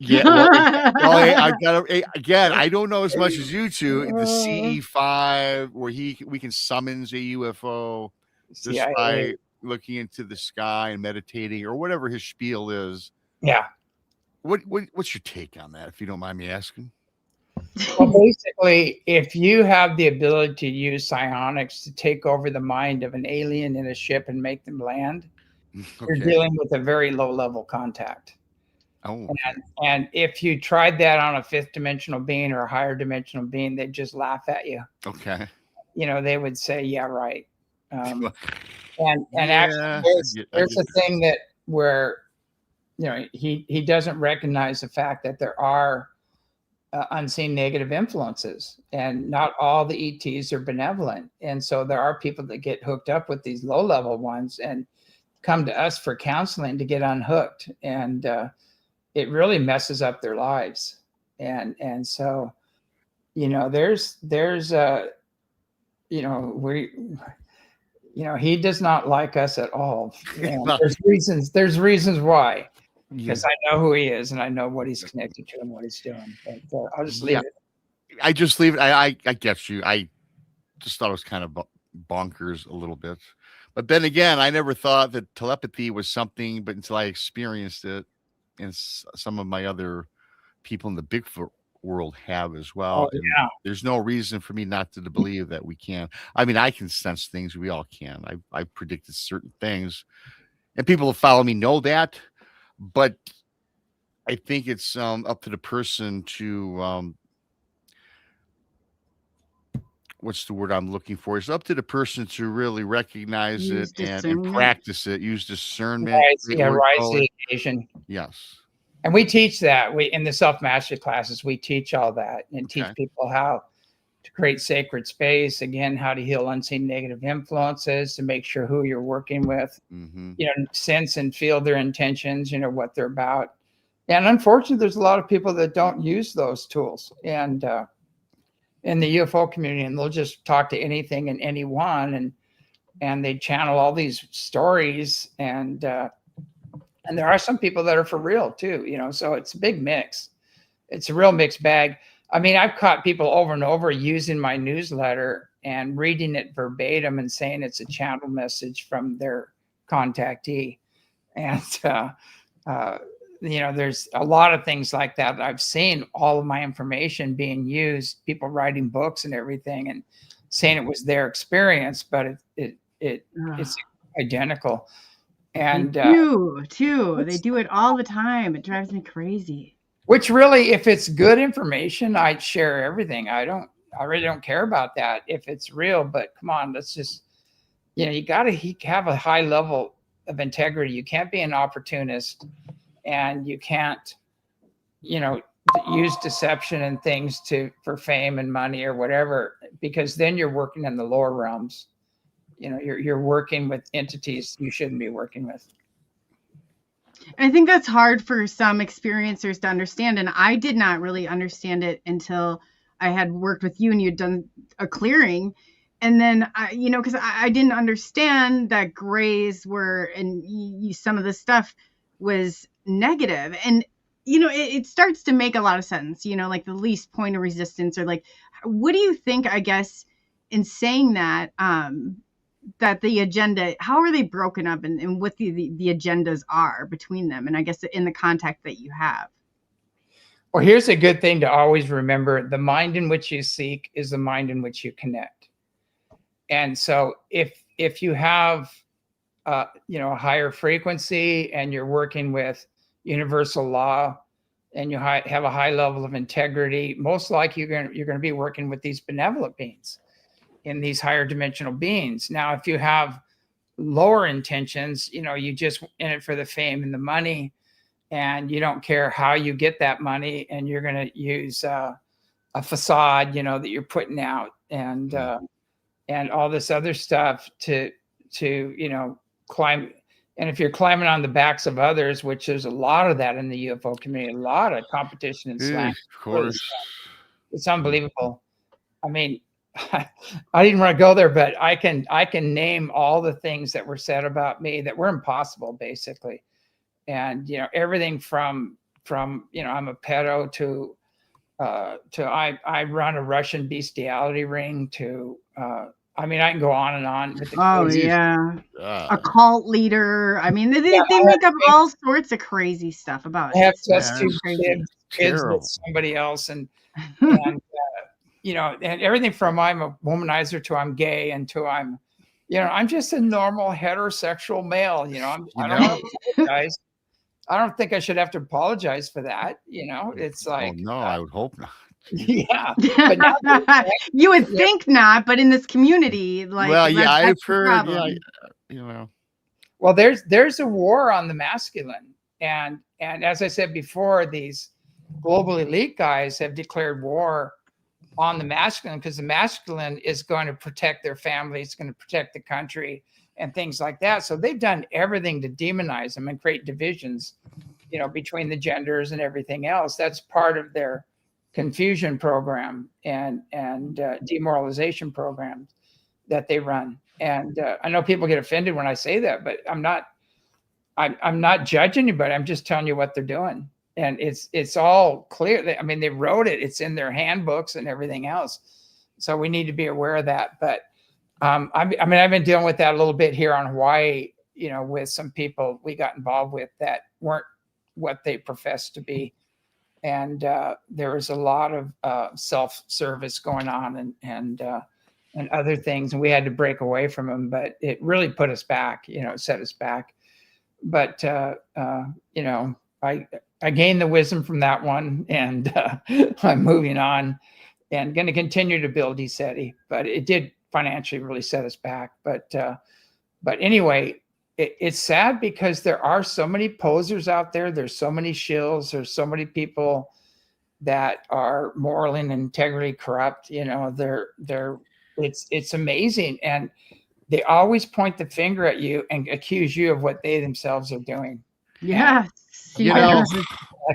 Yeah, I don't know as much as you two. The CE5, where we can summons a UFO just by looking into the sky and meditating or whatever his spiel is. Yeah. What's your take on that, if you don't mind me asking? Well, basically, if you have the ability to use psionics to take over the mind of an alien in a ship and make them land, you're dealing with a very low-level contact. Oh. And if you tried that on a fifth dimensional being or a higher dimensional being, they'd just laugh at you. Okay. They would say, "Yeah, right." Actually, there's a thing that where he doesn't recognize the fact that there are unseen negative influences, and not all the ETs are benevolent. And so there are people that get hooked up with these low-level ones and come to us for counseling to get unhooked. And it really messes up their lives. And so, there's he does not like us at all. There's reasons why. Because I know who he is and I know what he's connected to and what he's doing. But I'll just leave it. I just leave it. I get you. I just thought it was kind of bonkers a little bit. But then again, I never thought that telepathy was something, but until I experienced it, and some of my other people in the Bigfoot world have as well. Oh, yeah. There's no reason for me not to believe that we can. I mean, I can sense things. We all can. I've predicted certain things, and people who follow me know that. But I think it's up to the person to what's the word I'm looking for? It's up to the person to really recognize Use it and discernment. practice it. Use discernment. Rise, Great yeah, word, rise to Coley. the occasion. Yes. And we teach that. We in the self-mastery classes, we teach all that and teach Okay. people how to create sacred space, again, how to heal unseen negative influences, to make sure who you're working with, Mm-hmm. Sense and feel their intentions, what they're about. And unfortunately, there's a lot of people that don't use those tools. And in the UFO community, and they'll just talk to anything and anyone, and they channel all these stories, and there are some people that are for real too, so it's a big mix. It's a real mixed bag. I mean, I've caught people over and over using my newsletter and reading it verbatim and saying it's a channel message from their contactee. And, there's a lot of things like that. I've seen all of my information being used, people writing books and everything and saying it was their experience, but it's identical. And they do it all the time. It drives me crazy. Which really, if it's good information, I'd share everything. I really don't care about that if it's real, but come on, let's just, you got to have a high level of integrity. You can't be an opportunist, and you can't, use deception and things for fame and money or whatever, because then you're working in the lower realms. You're working with entities you shouldn't be working with. I think that's hard for some experiencers to understand. And I did not really understand it until I had worked with you and you'd done a clearing. And then, because I didn't understand that grays were, and some of the stuff was negative. And, it starts to make a lot of sense, like the least point of resistance, or like, what do you think, I guess, in saying that, that the agenda, how are they broken up, and what the agendas are between them, and I guess in the contact that you have? Well, here's a good thing to always remember: the mind in which you seek is the mind in which you connect. And so if you have a higher frequency and you're working with universal law and you have a high level of integrity, most likely you're going to be working with these benevolent beings, in these higher dimensional beings. Now, if you have lower intentions, you just in it for the fame and the money, and you don't care how you get that money, and you're going to use a facade, that you're putting out, and all this other stuff to climb. And if you're climbing on the backs of others, which there's a lot of that in the UFO community, a lot of competition and slang. Of course. It's unbelievable. I mean, I didn't want to go there, but I can name all the things that were said about me that were impossible, basically. And everything from I'm a pedo to I run a Russian bestiality ring to I can go on and on. With a cult leader. I mean, they make up all sorts of crazy stuff about it. I have just two kids with somebody else, and and everything from I'm a womanizer to I'm gay and to I'm just a normal heterosexual male. I don't think I should have to apologize for that. It's like, oh no, I would hope not. Yeah, but now you would think not, but in this community, like, well, yeah, I've heard. Well, there's a war on the masculine, and as I said before, these global elite guys have declared war on the masculine, because the masculine is going to protect their family, it's going to protect the country and things like that. So they've done everything to demonize them and create divisions, between the genders and everything else. That's part of their confusion program and demoralization programs that they run. And I know people get offended when I say that, but I'm not judging anybody. I'm just telling you what they're doing. And it's all clear. They wrote it. It's in their handbooks and everything else. So we need to be aware of that. But I've been dealing with that a little bit here on Hawaii, with some people we got involved with that weren't what they professed to be. And there was a lot of self-service going on and other things. And we had to break away from them, but it really put us back, it set us back. But, I gained the wisdom from that one, and I'm moving on. and going to continue to build ECETI, but it did financially really set us back. But anyway, it's sad because there are so many posers out there. There's so many shills. There's so many people that are morally and integrity corrupt. You know, it's amazing. And they always point the finger at you and accuse you of what they themselves are doing. Yes. You know,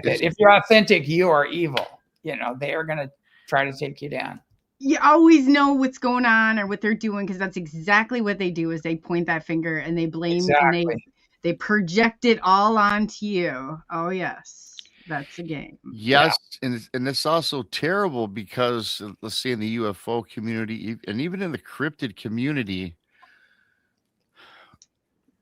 If you're authentic, you are evil. You know, they are going to try to take you down. You always know what's going on or what they're doing, because that's exactly what they do, is they point that finger and they blame Exactly. and they project it all onto you. Oh, yes. That's a game. yes, and it's also terrible because let's say in the UFO community and even in the cryptid community,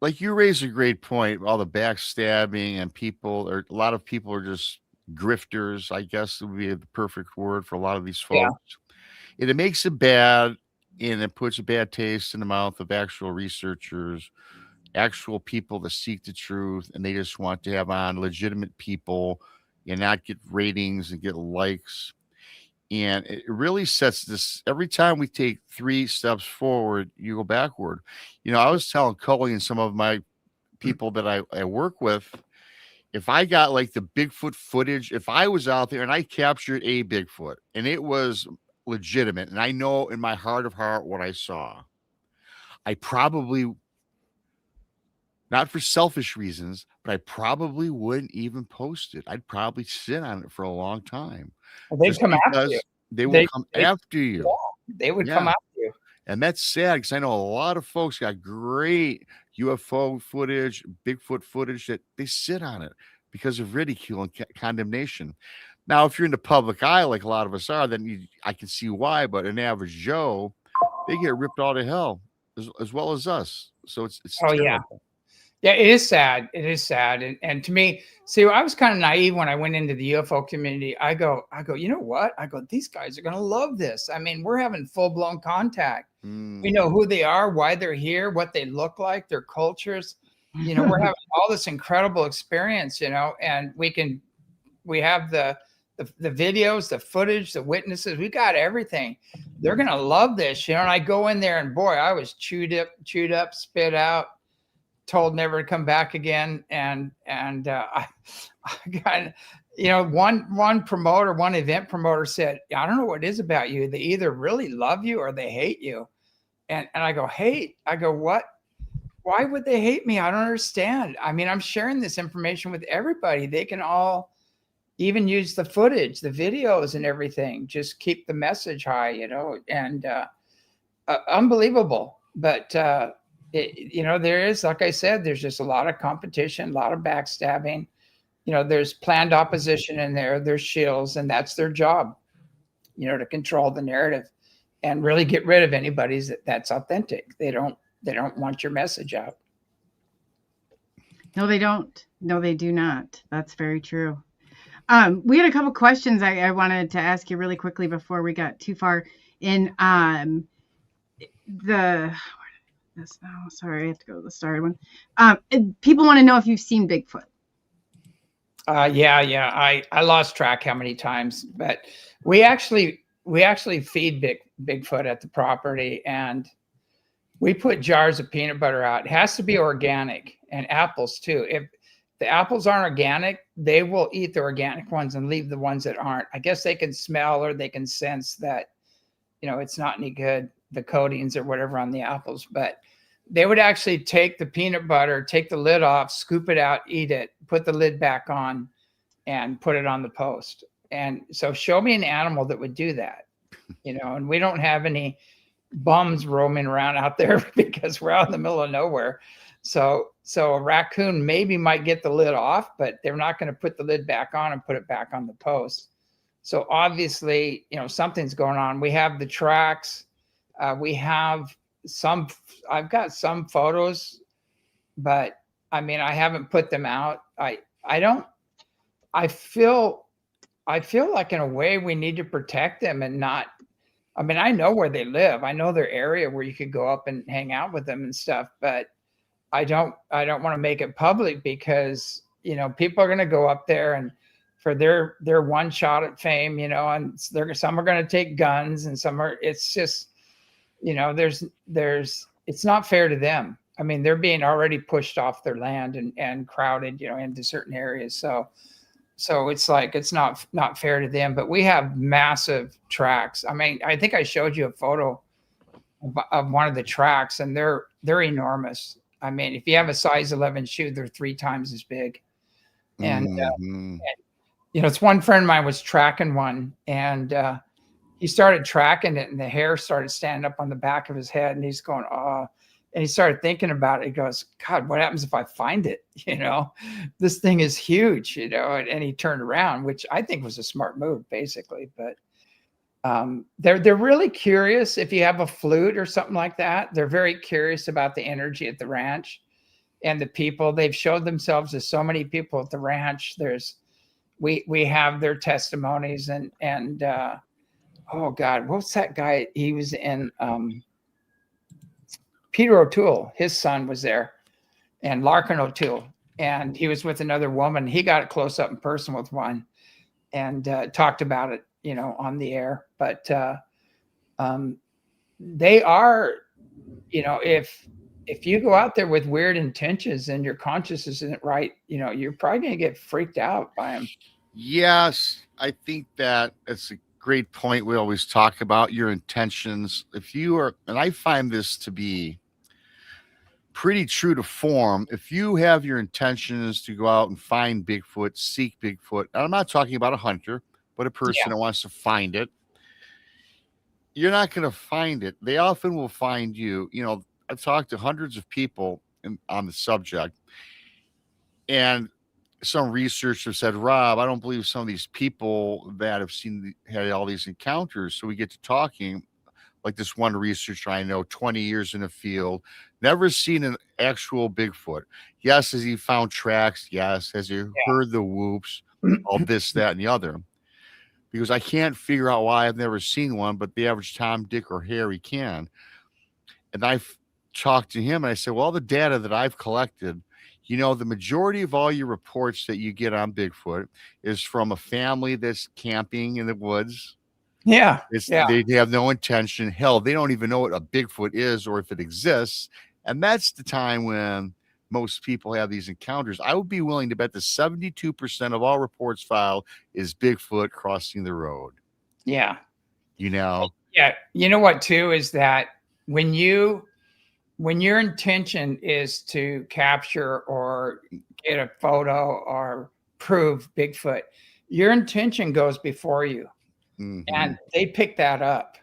like you raise a great point, all the backstabbing and a lot of people are just grifters, I guess would be the perfect word for a lot of these folks. Yeah. And it makes it bad, and it puts a bad taste in the mouth of actual researchers, actual people that seek the truth, and they just want to have on legitimate people and not get ratings and get likes. And it really sets this every time we take 3 steps forward, you go backward. You know, I was telling Coley and some of my people that I work with, if I got like the Bigfoot footage, if I was out there and I captured a Bigfoot and it was legitimate, and I know in my heart of heart what I saw, I probably, not for selfish reasons, but I probably wouldn't even post it. I'd probably sit on it for a long time. Well, they'd Just come after because you. they will come they- after you. They would Yeah. come after you. And that's sad because I know a lot of folks got great UFO footage, Bigfoot footage that they sit on it because of ridicule and condemnation. Now, if you're in the public eye, like a lot of us are, then I can see why. But an average Joe, they get ripped all to hell as well as us. So it's Oh, terrible. yeah. Yeah, it is sad. It is sad. And to me, see, I was kind of naive when I went into the UFO community. I go, you know what? I go, these guys are going to love this. I mean, we're having full-blown contact. Mm. We know who they are, why they're here, what they look like, their cultures. You know, we're having all this incredible experience, you know, and we have the videos, the footage, the witnesses. We got everything. They're going to love this, you know. And I go in there and boy, I was chewed up, spit out, told never to come back again. And I got, you know, one event promoter said, I don't know what it is about you. They either really love you or they hate you. And I go, hate? I go, what? Why would they hate me? I don't understand. I mean, I'm sharing this information with everybody. They can all even use the footage, the videos and everything. Just keep the message high, you know, and unbelievable. But, you know, there is, like I said, there's just a lot of competition, a lot of backstabbing. You know, there's planned opposition in there. There's shills, and that's their job, you know, to control the narrative and really get rid of anybody that's authentic. They don't want your message out. No, they don't. No, they do not. That's very true. We had a couple questions I wanted to ask you really quickly before we got too far in. Sorry, I have to go to the started one. People want to know if you've seen Bigfoot. Yeah. I lost track how many times, but we actually feed Bigfoot at the property, and we put jars of peanut butter out. It has to be organic, and apples too. If the apples aren't organic, they will eat the organic ones and leave the ones that aren't. I guess they can smell or they can sense that, you know, it's not any good, the coatings or whatever on the apples. But they would actually take the peanut butter, take the lid off, scoop it out, eat it, put the lid back on, and put it on the post. And so show me an animal that would do that, you know. And we don't have any bums roaming around out there because we're out in the middle of nowhere. So a raccoon maybe might get the lid off, but they're not going to put the lid back on and put it back on the post. So obviously, you know, something's going on. We have the tracks. We have I've got some photos, but I mean, I haven't put them out. I feel like in a way we need to protect them and not, I mean, I know where they live. I know their area where you could go up and hang out with them and stuff, but I don't want to make it public because, you know, people are going to go up there and for their one shot at fame, you know, and some are going to take guns and some are, it's just, you know, it's not fair to them. I mean, they're being already pushed off their land and crowded, you know, into certain areas. So it's like, it's not fair to them, but we have massive tracks. I mean, I think I showed you a photo of one of the tracks, and they're enormous. I mean, if you have a size 11 shoe, they're 3 times as big. And, you know, it's one friend of mine was tracking one, and he started tracking it, and the hair started standing up on the back of his head, and he's going, oh, and he started thinking about it. He goes, God, what happens if I find it? You know, this thing is huge, you know, and he turned around, which I think was a smart move, basically. But they're really curious. If you have a flute or something like that, they're very curious about the energy at the ranch and the people. They've showed themselves to so many people at the ranch. We have their testimonies, and oh God, what's that guy? He was in Peter O'Toole. His son was there, and Larkin O'Toole, and he was with another woman. He got close up in person with one, and talked about it, you know, on the air. But they are, you know, if you go out there with weird intentions and your consciousness isn't right, you know, you're probably going to get freaked out by them. Yes, I think that it's a great point. We always talk about your intentions. If you are, and I find this to be pretty true to form, if you have your intentions to go out and find Bigfoot, seek Bigfoot, and I'm not talking about a hunter, but a person that wants to find it, you're not going to find it. They often will find you. You know, I've talked to hundreds of people on the subject, and some research have said, Rob, I don't believe some of these people that have had all these encounters. So we get to talking, like this one researcher I know, 20 years in the field, never seen an actual Bigfoot. Yes, has he found tracks? Yes. Has he heard the whoops? All this, that, and the other. Because I can't figure out why I've never seen one, but the average Tom, Dick, or Harry can. And I've talked to him, and I said, well, all the data that I've collected, you know, the majority of all your reports that you get on Bigfoot is from a family that's camping in the woods. Yeah. They have no intention. Hell, they don't even know what a Bigfoot is or if it exists. And that's the time when most people have these encounters. I would be willing to bet that 72% of all reports filed is Bigfoot crossing the road. Yeah. You know? Yeah. You know what, too, is that when your intention is to capture or get a photo or prove Bigfoot, your intention goes before you. Mm-hmm. And they pick that up.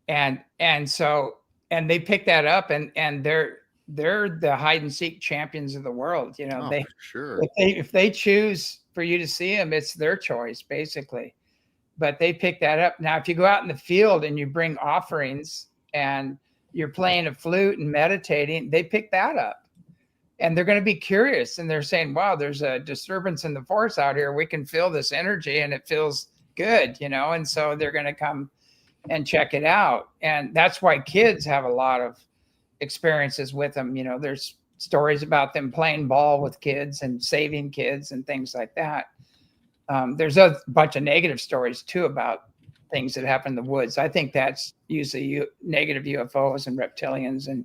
And they pick that up, and they're the hide and seek champions of the world. You know, for sure. If they choose for you to see them, it's their choice, basically. But they pick that up. Now, if you go out in the field and you bring offerings and you're playing a flute and meditating, they pick that up, and they're going to be curious, and they're saying, wow, there's a disturbance in the force out here. We can feel this energy and it feels good, you know? And so they're going to come and check it out. And that's why kids have a lot of experiences with them. You know, there's stories about them playing ball with kids and saving kids and things like that. There's a bunch of negative stories too about things that happen in the woods. I think that's usually negative UFOs and reptilians and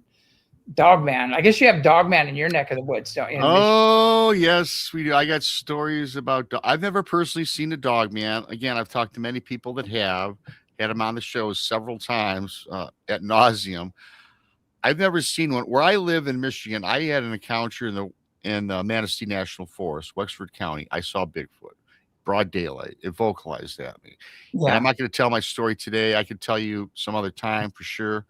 Dogman. I guess you have Dogman in your neck of the woods, don't you? Oh, yes, we do. I got stories about, I've never personally seen a Dogman. Again, I've talked to many people that have had him on the show several times ad nauseum. I've never seen one. Where I live in Michigan, I had an encounter in the Manistee National Forest, Wexford County. I saw Bigfoot, broad daylight. It vocalized at me. Yeah. And I'm not going to tell my story today. I could tell you some other time for sure.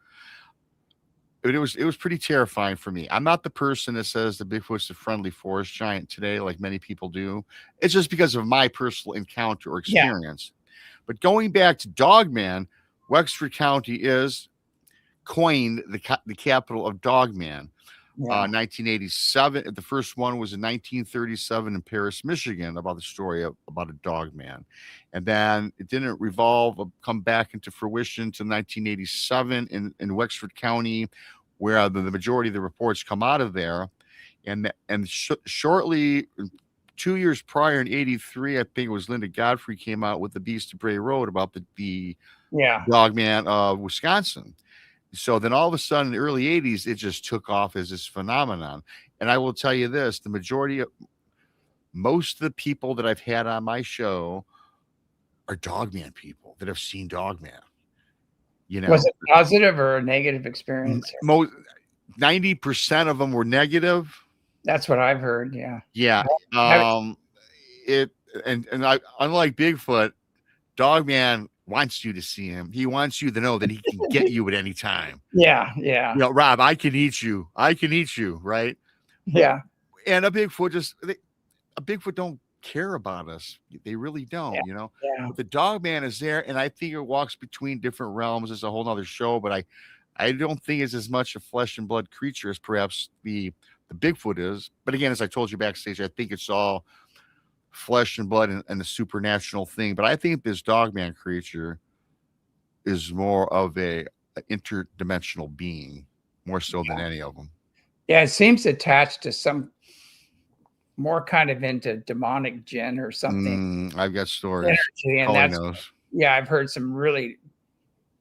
But it was pretty terrifying for me. I'm not the person that says the Bigfoot's a friendly forest giant today, like many people do. It's just because of my personal encounter or experience. Yeah. But going back to Dogman, Wexford County is coined the capital of Dogman. 1987. The first one was in 1937 in Paris, Michigan, about the story about a Dogman. And then it didn't come back into fruition until 1987 in Wexford County, where the majority of the reports come out of there. And shortly, 2 years prior in '83, I think it was Linda Godfrey came out with the Beast of Bray Road about the Yeah. Dogman of Wisconsin. So then all of a sudden in the early '80s, it just took off as this phenomenon. And I will tell you this, most of the people that I've had on my show are Dogman people that have seen Dogman. You know, Was it positive or a negative experience? most 90% of them were negative. That's what I've heard. Yeah. Yeah. Unlike Bigfoot, Dogman wants you to see him. He wants you to know that he can get you at any time. Yeah. Yeah. You know, Rob, I can eat you. I can eat you, right? Yeah. And a Bigfoot don't care about us. They really don't, you know. Yeah. But the Dogman is there, and I think it walks between different realms. It's a whole nother show, but I don't think it's as much a flesh and blood creature as perhaps the Bigfoot is. But again, as I told you backstage, I think it's all flesh and blood and the supernatural thing. But I think this Dogman creature is more of a interdimensional being, more so than any of them. Yeah, it seems attached to some more kind of into demonic jinn or something. I've got stories. Energy, and Coley that's knows. yeah, I've heard some really,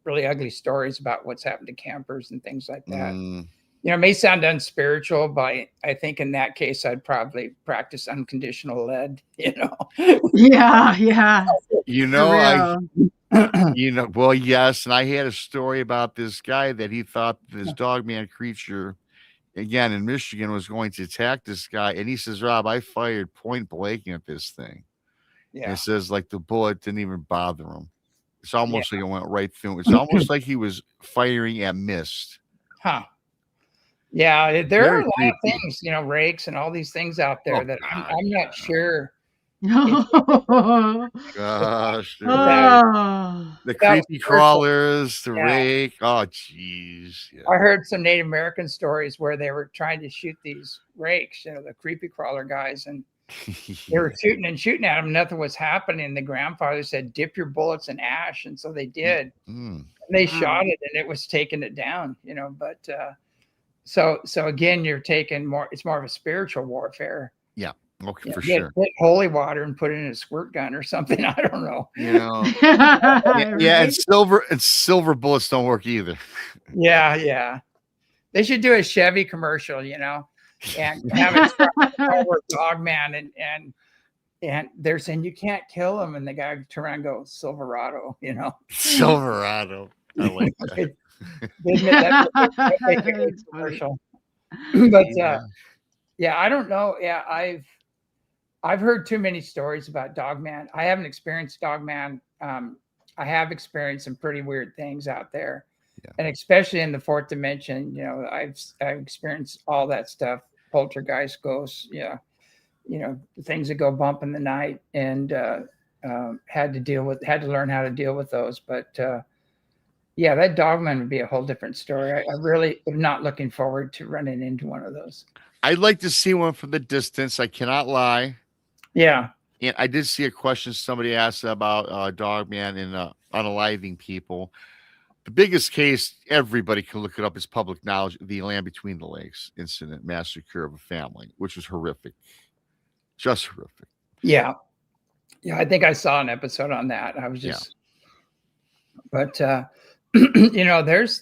really ugly stories about what's happened to campers and things like that. You know, it may sound unspiritual, but I think in that case, I'd probably practice unconditional lead, you know? Yeah, yeah. You know, well, yes. And I had a story about this guy that he thought this Dogman creature, again, in Michigan, was going to attack this guy. And he says, Rob, I fired point blank at this thing. Yeah. And it says, like, the bullet didn't even bother him. It's almost like it went right through him. It's almost like he was firing at mist. Huh. Yeah, there Very are a lot of creepy. things, you know, rakes and all these things out there that I'm not sure. Gosh, Oh. the creepy crawlers, the Yeah. rake. Oh, jeez. Yeah. I heard some Native American stories where they were trying to shoot these rakes, you know, the creepy crawler guys, and they were shooting at them. Nothing was happening. The grandfather said, "Dip your bullets in ash," and so they did. And they shot it, and it was taking it down, you know. But so again, you're taking more. It's more of a spiritual warfare. Yeah. Okay, for Get sure. holy water and put it in a squirt gun or something. I don't know. You know. Yeah, and silver bullets don't work either. Yeah. They should do a Chevy commercial, you know, and have it start with Dogman and they're saying you can't kill him, and the guy turn around and go Silverado, you know. Silverado. I like that. They admit that's a good commercial. But yeah, I don't know. Yeah, I've heard too many stories about Dogman. I haven't experienced Dogman. I have experienced some pretty weird things out there. Yeah. And especially in the fourth dimension, you know, I've experienced all that stuff, poltergeist, ghosts, you know, things that go bump in the night, and had to learn how to deal with those. But yeah, that Dogman would be a whole different story. I really am not looking forward to running into one of those. I'd like to see one from the distance. I cannot lie. Yeah. And I did see a question somebody asked about Dogman and unaliving people. The biggest case, everybody can look it up, is public knowledge, the Land Between the Lakes incident, massacre of a family, which was horrific. Just horrific. Yeah. Yeah, I think I saw an episode on that. I was just, but, you know, there's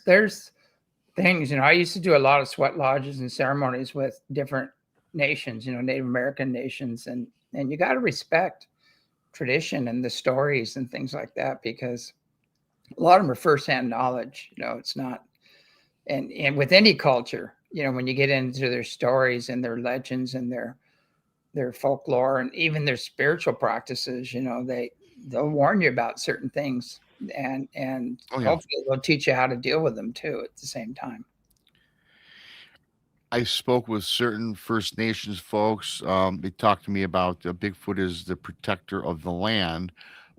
things, you know, I used to do a lot of sweat lodges and ceremonies with different nations, you know, Native American nations, and you got to respect tradition and the stories and things like that, because a lot of them are firsthand knowledge. You know, it's not, and with any culture, you know, when you get into their stories and their legends and their folklore and even their spiritual practices, you know, they'll warn you about certain things, and hopefully they'll teach you how to deal with them too at the same time. I spoke with certain First Nations folks. They talked to me about Bigfoot is the protector of the land,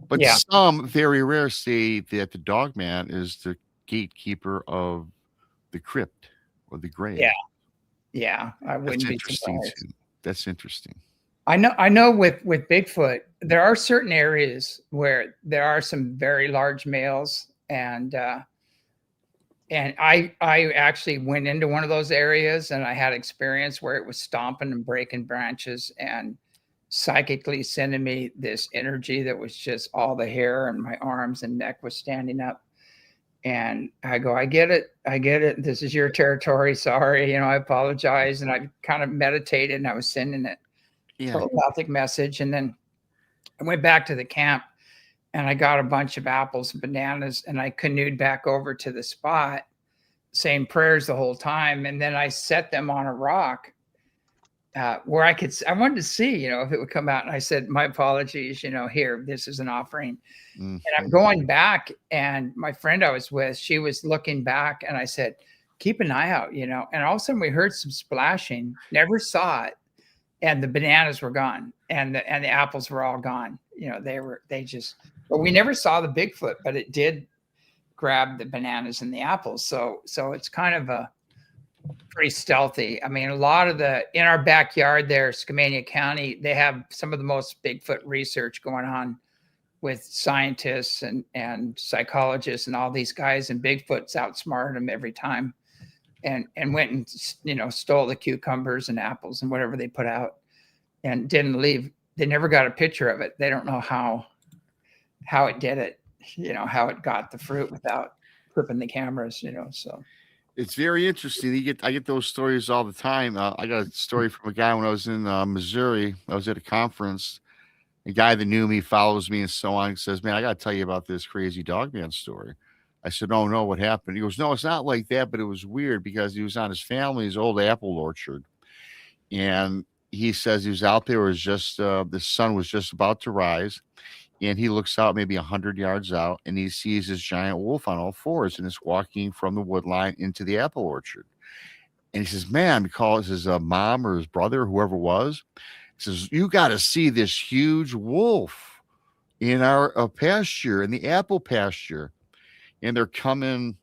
but some, very rare, say that the Dogman is the gatekeeper of the crypt or the grave. Yeah, I wouldn't be surprised. Too. That's interesting. I know with Bigfoot, there are certain areas where there are some very large males, and I actually went into one of those areas, and I had experience where it was stomping and breaking branches, and psychically sending me this energy that was just all the hair and my arms and neck was standing up. And I go, I get it. I get it. This is your territory. Sorry. I apologize. And I kind of meditated and I was sending it telepathic message. And then I went back to the camp and I got a bunch of apples and bananas and I canoed back over to the spot saying prayers the whole time. And then I set them on a rock where I wanted to see, if it would come out. And I said, my apologies, here, this is an offering. Mm-hmm. And I'm going back, and my friend I was with, she was looking back, and I said, keep an eye out, and all of a sudden we heard some splashing, never saw it. And the bananas were gone and the apples were all gone. But we never saw the Bigfoot, but it did grab the bananas and the apples. So it's kind of a pretty stealthy. I mean, a lot of in our backyard there, Skamania County, they have some of the most Bigfoot research going on with scientists and psychologists and all these guys, and Bigfoot's outsmarted them every time and went and, stole the cucumbers and apples and whatever they put out and didn't leave. They never got a picture of it. They don't know how it did it, how it got the fruit without flipping the cameras, so. It's very interesting. I get those stories all the time. I got a story from a guy when I was in Missouri. I was at a conference. A guy that knew me follows me and so on. He says, man, I got to tell you about this crazy dog man story. I said, oh, no, what happened? He goes, no, it's not like that, but it was weird because he was on his family's old apple orchard. And he says he was out there. It was just the sun was just about to rise. And he looks out maybe 100 yards out and he sees this giant wolf on all fours and it's walking from the wood line into the apple orchard. And he says, man, he calls his mom or his brother, whoever it was. He says, you got to see this huge wolf in our pasture, in the apple pasture. And they're coming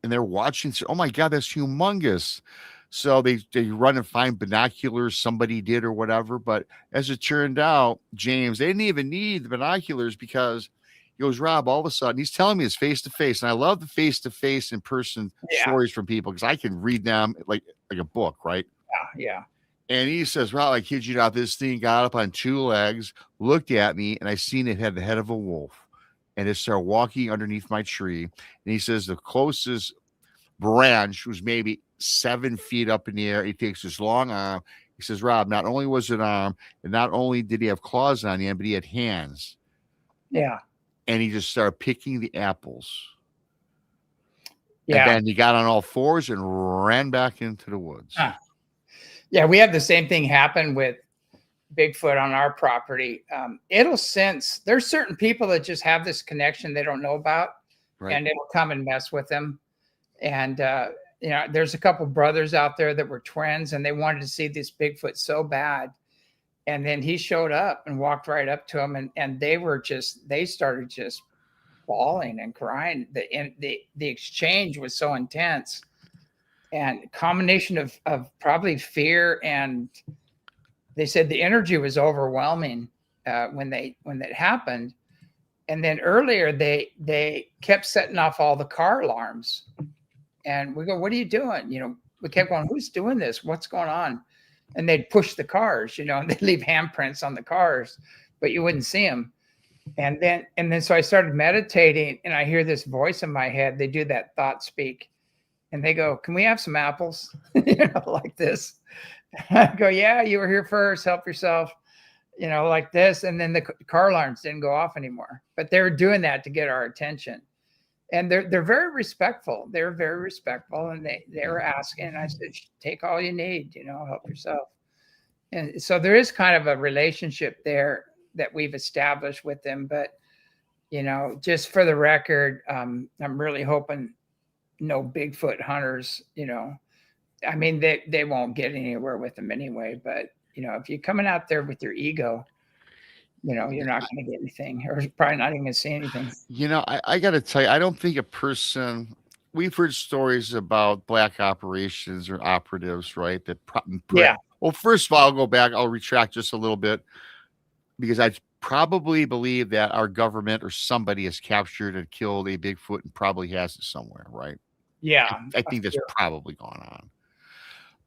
and they're watching. Oh, my God, that's humongous. So they run and find binoculars, somebody did or whatever. But as it turned out, James, they didn't even need the binoculars because he goes, Rob, all of a sudden, he's telling me it's face-to-face. And I love the face-to-face in-person stories from people because I can read them like a book, right? Yeah. And he says, Rob, I kid you not, this thing got up on two legs, looked at me, and I seen it had the head of a wolf. And it started walking underneath my tree. And he says the closest branch was maybe 7 feet up in the air. He takes his long arm. He says, Rob, not only was it an arm, and not only did he have claws on the end, but he had hands. Yeah. And he just started picking the apples. Yeah. And then he got on all fours and ran back into the woods. Huh. Yeah, we have the same thing happen with Bigfoot on our property. It'll sense, there's certain people that just have this connection they don't know about, Right. and it'll come and mess with them. And, there's a couple brothers out there that were twins and they wanted to see this Bigfoot so bad. And then he showed up and walked right up to them and they started just bawling and crying. The exchange was so intense, and combination of probably fear, and they said the energy was overwhelming when that happened. And then earlier they kept setting off all the car alarms. And we go, what are you doing? We kept going, who's doing this? What's going on? And they'd push the cars, and they'd leave handprints on the cars, but you wouldn't see them. And then so I started meditating and I hear this voice in my head. They do that thought speak and they go, can we have some apples? Like this. I go, yeah, you were here first, help yourself, like this. And then the car alarms didn't go off anymore, but they were doing that to get our attention. And they're very respectful. They're very respectful. And they were asking, and I said, take all you need, help yourself. And so there is kind of a relationship there that we've established with them. But, just for the record, I'm really hoping no Bigfoot hunters, I mean, they won't get anywhere with them anyway. But, if you're coming out there with your ego, you're not going to get anything, or probably not even going to see anything. I got to tell you, I don't think we've heard stories about black operations or operatives, right? Well, first of all, I'll retract just a little bit because I probably believe that our government or somebody has captured and killed a Bigfoot and probably has it somewhere, right? Yeah. I think that's probably gone on.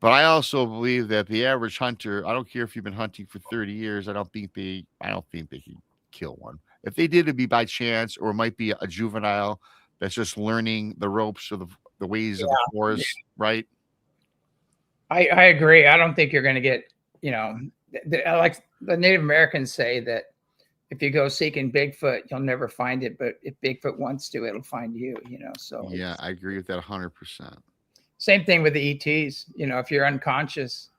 But I also believe that the average hunter, I don't care if you've been hunting for 30 years, I don't think they can kill one. If they did, it'd be by chance, or it might be a juvenile that's just learning the ropes of the ways of the Yeah. forest, right? I agree. I don't think you're going to get, you know, like the Native Americans say that if you go seeking Bigfoot, you'll never find it. But if Bigfoot wants to, it'll find you, you know. So Yeah, I agree with that 100%. same thing with the ETs. You know, if you're unconscious,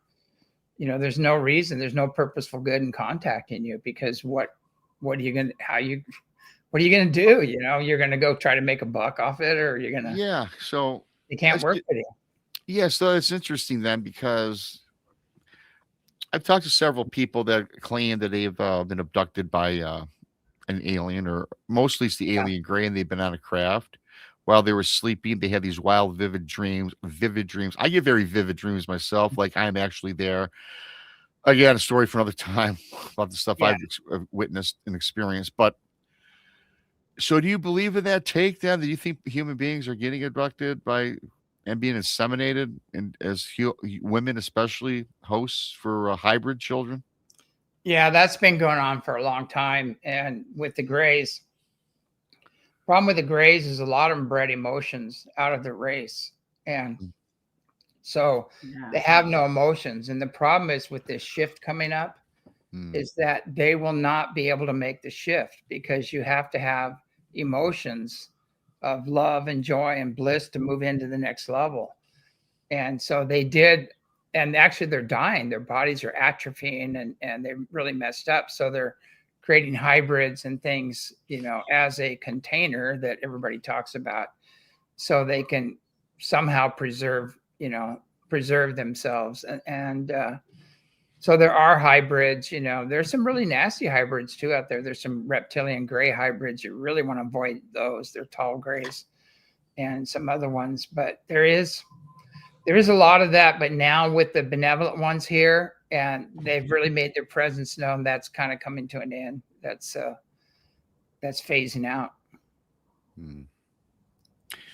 you know, there's no reason, there's no purposeful good in contacting you, because what are you going to, what are you going to do? You know, you're going to go try to make a buck off it, or you're going to, Yeah, so it can't let's work get- with you. yeah, so it's interesting then, because I've talked to several people that claim that they've been abducted by an alien, or mostly it's the alien gray, and they've been on a craft while they were sleeping. They had these wild, vivid dreams. I get very vivid dreams myself, like I'm actually there. Again, a story for another time about the stuff Yeah. I've witnessed and experienced. But so, do you believe in that take then? Do you think human beings are getting abducted by and being inseminated, and as women, especially hosts for hybrid children? Yeah, that's been going on for a long time. And with the Greys, problem with the Greys is a lot of them bred emotions out of the race. And so they have no emotions. And the problem is with this shift coming up is that they will not be able to make the shift, because you have to have emotions of love and joy and bliss to move into the next level. And so they did, and actually they're dying. Their bodies are atrophying, and they're really messed up. So they're creating hybrids and things, you know, as a container that everybody talks about, so they can somehow preserve themselves. And so there are hybrids, you know, there's some really nasty hybrids too out there. There's some reptilian gray hybrids. You really want to avoid those. They're tall grays, and some other ones, but there is a lot of that. But now with the benevolent ones here, and they've really made their presence known, that's kind of coming to an end. That's phasing out.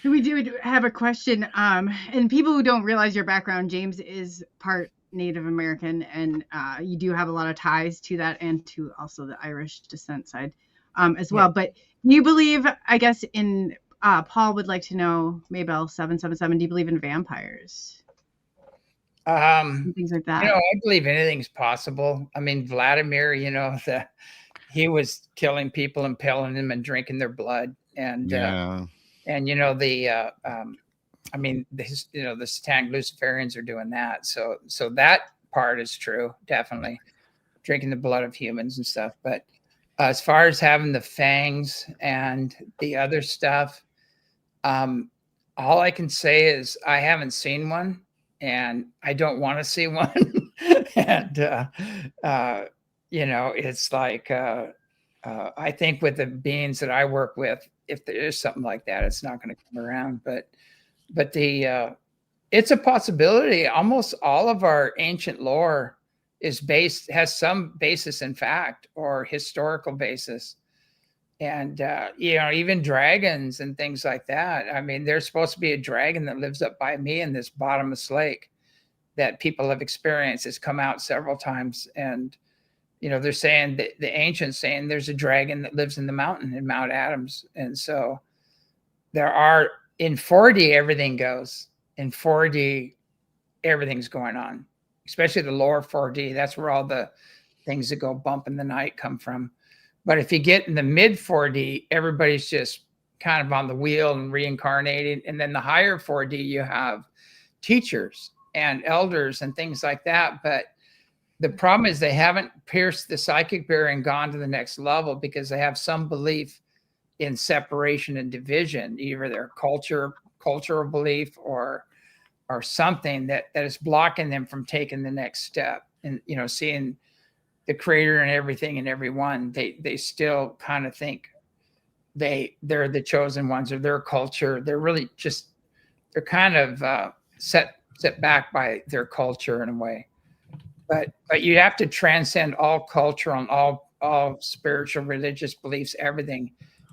We do have a question. And people who don't realize your background, James is part Native American, and you do have a lot of ties to that, and to also the Irish descent side as well. But you believe, I guess, in Paul would like to know, Maybell 777, do you believe in vampires? And things like that. You know, I believe anything's possible. I mean, Vladimir, you know, he was killing people, impaling them, and drinking their blood. And and you know, I mean, the satanic Luciferians are doing that. So that part is true, definitely, drinking the blood of humans and stuff. But as far as having the fangs and the other stuff, all I can say is I haven't seen one, and I don't want to see one. And you know, it's like I think with the beings that I work with, if there is something like that, it's not going to come around. But it's a possibility. Almost all of our ancient lore has some basis in fact, or historical basis. And you know, even dragons and things like that. I mean, there's supposed to be a dragon that lives up by me in this bottomless lake that people have experienced. Has come out several times. And you know, they're saying that the ancients saying there's a dragon that lives in the mountain in Mount Adams. And so there are, in 4D, everything goes. In 4D, everything's going on, especially the lower 4D. That's where all the things that go bump in the night come from. But if you get in the mid 4D, everybody's just kind of on the wheel and reincarnated. And then the higher 4D, you have teachers and elders and things like that. But the problem is they haven't pierced the psychic barrier and gone to the next level, because they have some belief in separation and division, either their cultural belief or something that is blocking them from taking the next step. And, you know, seeing the creator and everything and everyone, they still kind of think they're the chosen ones, or their culture. They're really just, they're kind of set back by their culture in a way. But you have to transcend all cultural and all spiritual, religious beliefs, everything,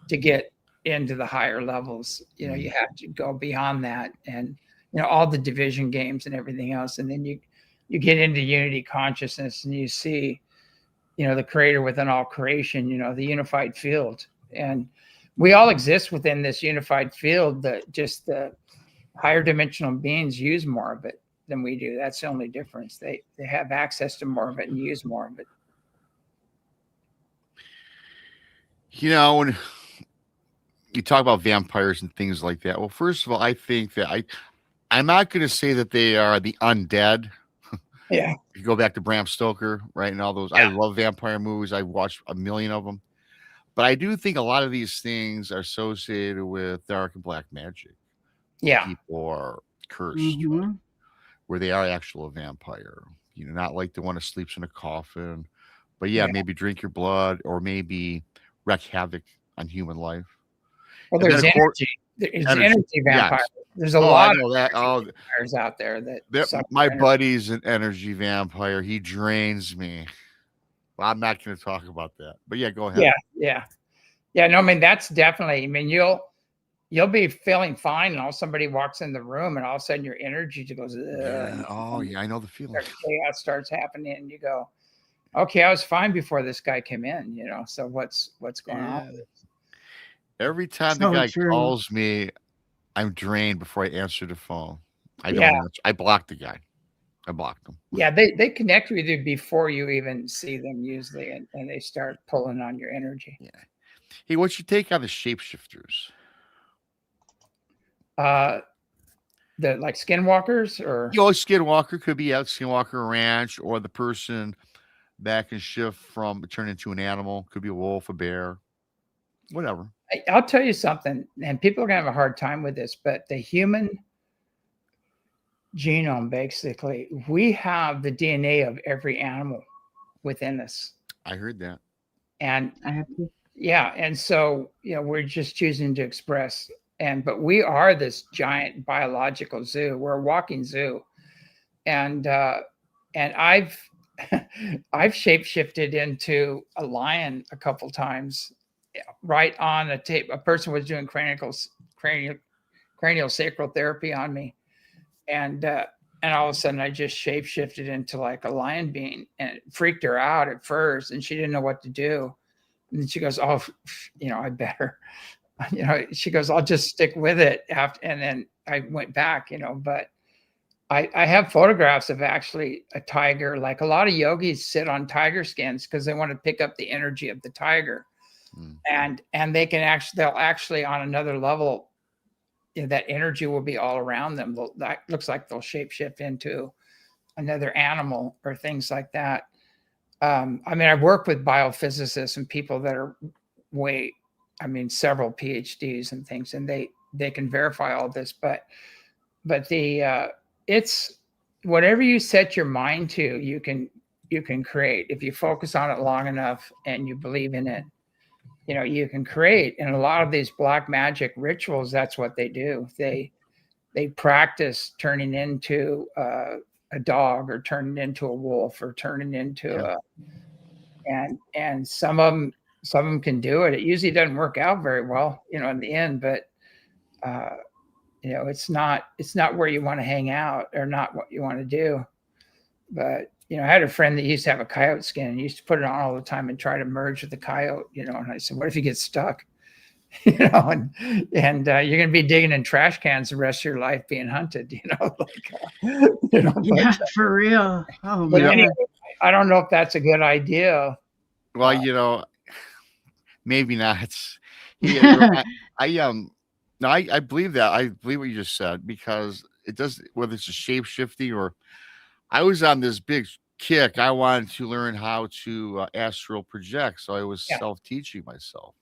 to get into the higher levels. You know, you have to go beyond that, and all the division games and everything else. And then you get into unity consciousness and you see, the creator within all creation, the unified field. And we all exist within this unified field, that just the higher dimensional beings use more of it than we do. That's the only difference. They have access to more of it and use more of it. When you talk about vampires and things like that, well, first of all, I think that I'm not going to say that they are the undead. Yeah. You go back to Bram Stoker, right? And all those. Yeah. I love vampire movies. I've watched a million of them. But I do think a lot of these things are associated with dark and black magic. Yeah. People are cursed, right? Where they are actual vampire. Not like the one that sleeps in a coffin. But maybe drink your blood or maybe wreak havoc on human life. Well, there's energy. There's energy vampires. Yes. There's a lot of vampires out there that my buddy's an energy vampire. He drains me. Well, I'm not going to talk about that. But go ahead. Yeah. No, I mean, that's definitely. I mean, you'll be feeling fine, and all somebody walks in the room, and all of a sudden your energy just goes. I know the feeling. Chaos starts happening, and you go, "Okay, I was fine before this guy came in." So what's going on? Every time the guy calls me, I'm drained before I answer the phone. I don't answer. I block the guy. I blocked them. Yeah, they connect with you before you even see them usually, and they start pulling on your energy. Yeah. Hey, what's your take on the shapeshifters? The like skinwalkers or skinwalker could be out Skinwalker Ranch, or the person that can shift from turn into an animal. Could be a wolf, a bear, whatever. I'll tell you something, and people are gonna have a hard time with this, but the human genome, basically, we have the DNA of every animal within us. I heard that. And I have to. Yeah. And so, we're just choosing to express, but we are this giant biological zoo. We're a walking zoo. And I've shapeshifted into a lion a couple times, right on a tape. A person was doing cranial sacral therapy on me. And all of a sudden I just shapeshifted into like a lion being, and it freaked her out at first, and she didn't know what to do. And then she goes, "Oh, I better," she goes, "I'll just stick with it." And then I went back, but I have photographs of actually a tiger. Like a lot of yogis sit on tiger skins because they want to pick up the energy of the tiger. And they'll actually on another level, that energy will be all around them. That looks like they'll shapeshift into another animal or things like that. I mean, I've worked with biophysicists and people that are several PhDs and things, and they can verify all this, but it's whatever you set your mind to, you can create. If you focus on it long enough and you believe in it, you can create. And a lot of these black magic rituals, that's what they do. They practice turning into a dog, or turning into a wolf, or turning into and some of them can do it. It usually doesn't work out very well, in the end, but it's not where you want to hang out, or not what you want to do. But I had a friend that used to have a coyote skin, and used to put it on all the time and try to merge with the coyote, and I said, what if you get stuck? And you're going to be digging in trash cans the rest of your life being hunted, Yeah, for real. Oh, man. Anyway, I don't know if that's a good idea. Well, maybe not. I believe that. I believe what you just said, because it does, whether it's a shape shifting, or I was on this big kick. I wanted to learn how to astral project. So I was self-teaching myself.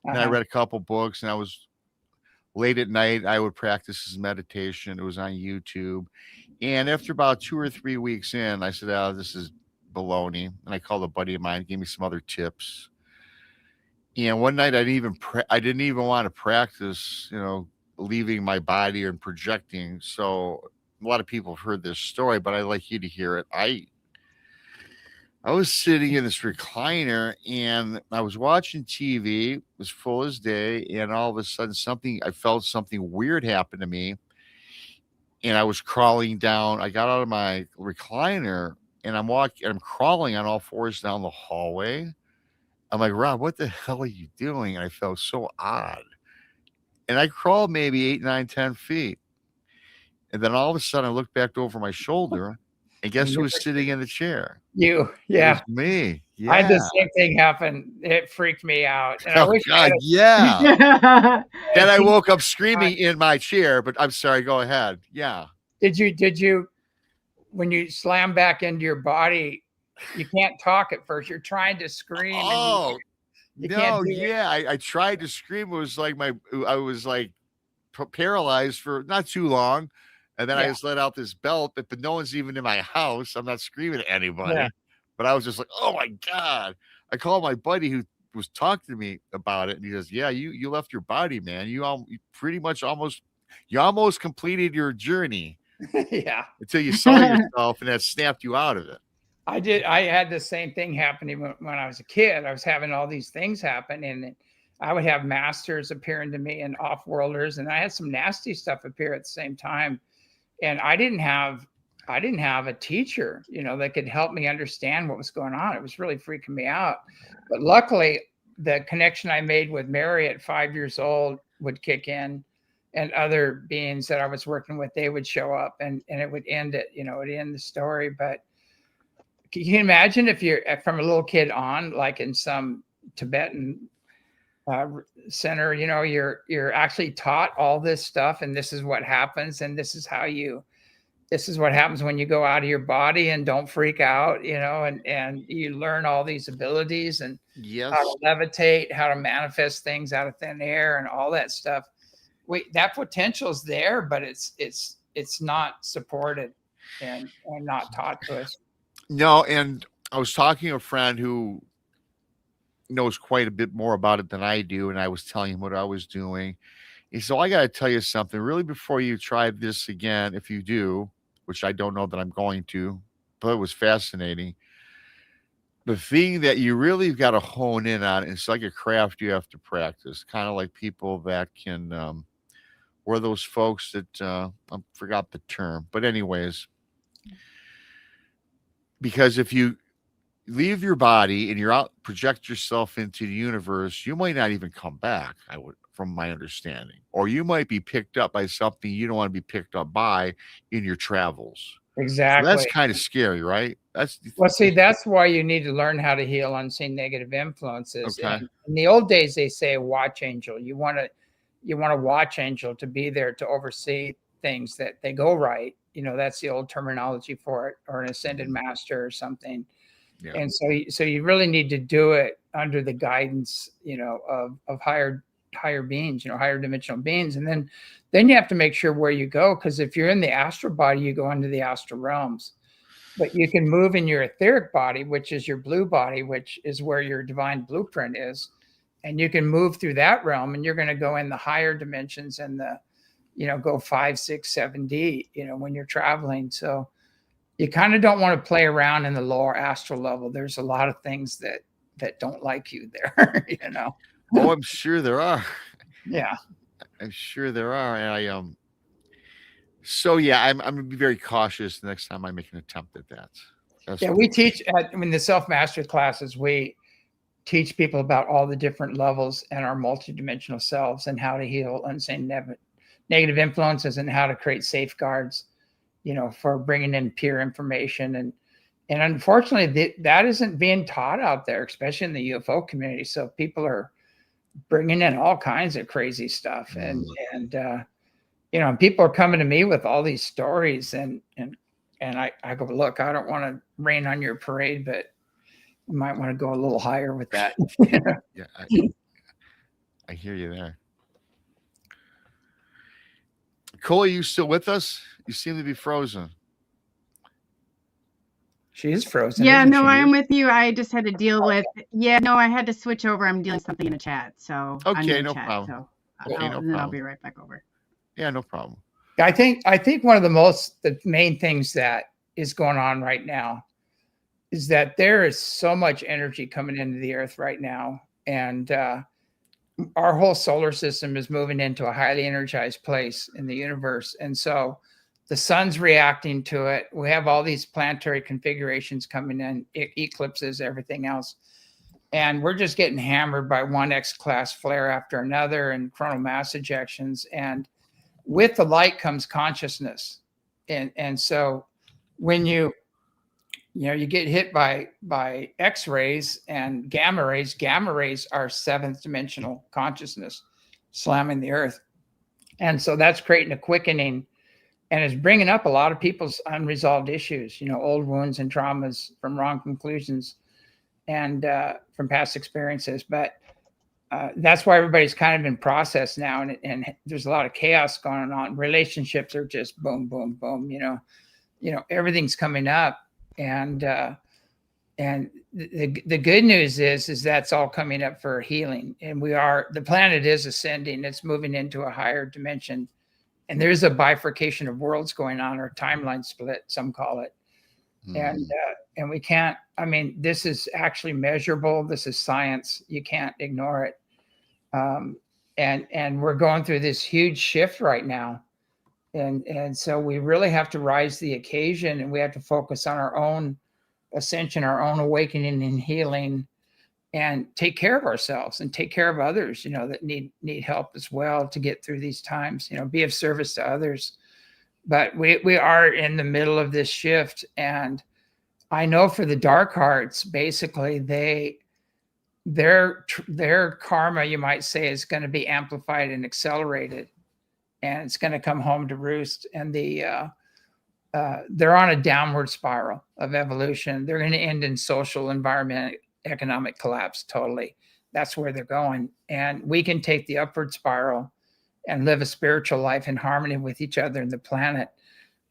And I read a couple books, and I was late at night. I would practice this meditation. It was on YouTube. And after about 2 or 3 weeks in, I said, "Oh, this is baloney." And I called a buddy of mine, gave me some other tips. And one night I didn't even want to practice, leaving my body and projecting. So a lot of people have heard this story, but I'd like you to hear it. I was sitting in this recliner, and I was watching TV. It was full as day, and all of a sudden I felt something weird happen to me. and I was crawling down. I got out of my recliner and I'm crawling on all fours down the hallway. I'm like, Rob, what the hell are you doing? And I felt so odd. And I crawled maybe 8, 9, 10 feet. And then all of a sudden I looked back over my shoulder and guess who was sitting in the chair? You, It yeah. was me. I had Yeah. the same thing happen. It freaked me out. And I Oh wish I God, had yeah. Then I seen- woke up screaming in my chair, but I'm sorry, go ahead. Yeah. Did you, when you slam back into your body, you can't talk at first. You're trying to scream. Oh, you can't no, do it. yeah. I tried to scream. It was like I was like paralyzed for not too long. And then I Yeah. just let out this belt, but no one's even in my house. I'm not screaming at anybody. Yeah. But I was just like, oh my God. I called my buddy who was talking to me about it. And he goes, yeah, you left your body, man. You pretty much almost completed your journey Yeah. until you saw yourself and that snapped you out of it. I had the same thing happening when I was a kid. I was having all these things happen, and I would have masters appearing to me and off-worlders, and I had some nasty stuff appear at the same time. And I didn't have a teacher, that could help me understand what was going on. It was really freaking me out. But luckily, the connection I made with Mary at 5 years old would kick in, and other beings that I was working with, they would show up, and it would end it, it would end the story. But can you imagine if you're from a little kid on, like in some Tibetan center, you're actually taught all this stuff, and this is what happens, and this is what happens when you go out of your body and don't freak out, and you learn all these abilities and Yes. how to levitate, how to manifest things out of thin air and all that stuff. That potential is there, but it's not supported and not taught to us. No, and I was talking to a friend who knows quite a bit more about it than I do, and I was telling him what I was doing. He said, I got to tell you something. Really, before you try this again, if you do, which I don't know that I'm going to, but it was fascinating. The thing that you really got to hone in on, it's like a craft you have to practice, kind of like people that can, were those folks that, I forgot the term, but anyways, because if you leave your body and you're out, project yourself into the universe, you might not even come back, from my understanding, or you might be picked up by something you don't want to be picked up by in your travels. Exactly. So that's kind of scary, right? That's why you need to learn how to heal unseen negative influences. Okay. And in the old days, they say a watch angel. You want a watch angel to be there to oversee things that they go right. That's the old terminology for it, or an ascended master or something. Yeah. And so you really need to do it under the guidance, of higher beings, higher dimensional beings. And then you have to make sure where you go, because if you're in the astral body, you go into the astral realms. But you can move in your etheric body, which is your blue body, which is where your divine blueprint is. And you can move through that realm, and you're going to go in the higher dimensions and go 5, 6, 7D, when you're traveling. So you kind of don't want to play around in the lower astral level. There's a lot of things that don't like you there, Oh, I'm sure there are. Yeah. I'm sure there are. And so yeah, I'm going to be very cautious the next time I make an attempt at that. We teach in the self-mastery classes, we teach people about all the different levels and our multidimensional selves, and how to heal unseen negative influences, and how to create safeguards, for bringing in pure information. And unfortunately, that isn't being taught out there, especially in the UFO community. So people are bringing in all kinds of crazy stuff, and people are coming to me with all these stories, and I go, look, I don't want to rain on your parade, but you might want to go a little higher with that. Yeah, I hear you there. Coley, you still with us? You seem to be frozen. She is frozen. Yeah, no, I am with you. I just had to deal with. Yeah, no, I had to switch over. I'm dealing with something in the chat. So okay, no problem. So I'll be right back over. Yeah, no problem. I think one of the main things that is going on right now is that there is so much energy coming into the earth right now, and our whole solar system is moving into a highly energized place in the universe. And so The sun's reacting to it. We have all these planetary configurations coming in, eclipses, everything else. And we're just getting hammered by one X-class flare after another and coronal mass ejections. And with the light comes consciousness. And so when you get hit by X-rays and gamma rays are seventh dimensional consciousness slamming the earth. And so that's creating a quickening, and it's bringing up a lot of people's unresolved issues, old wounds and traumas from wrong conclusions and from past experiences. But that's why everybody's kind of in process now, and there's a lot of chaos going on. Relationships are just boom, boom, boom. Everything's coming up, and the good news is that's all coming up for healing, and the planet is ascending. It's moving into a higher dimension, and there's a bifurcation of worlds going on, or timeline split, some call it. And we can't, this is actually measurable. This is science. You can't ignore it. And we're going through this huge shift right now. And so we really have to rise to the occasion, and we have to focus on our own ascension, our own awakening and healing, and take care of ourselves and take care of others, that need help as well to get through these times, be of service to others. But we are in the middle of this shift. And I know for the dark hearts, basically their karma, you might say, is going to be amplified and accelerated, and it's going to come home to roost. And they're on a downward spiral of evolution. They're going to end in social, environment, economic collapse. Totally. That's where they're going. And we can take the upward spiral and live a spiritual life in harmony with each other and the planet.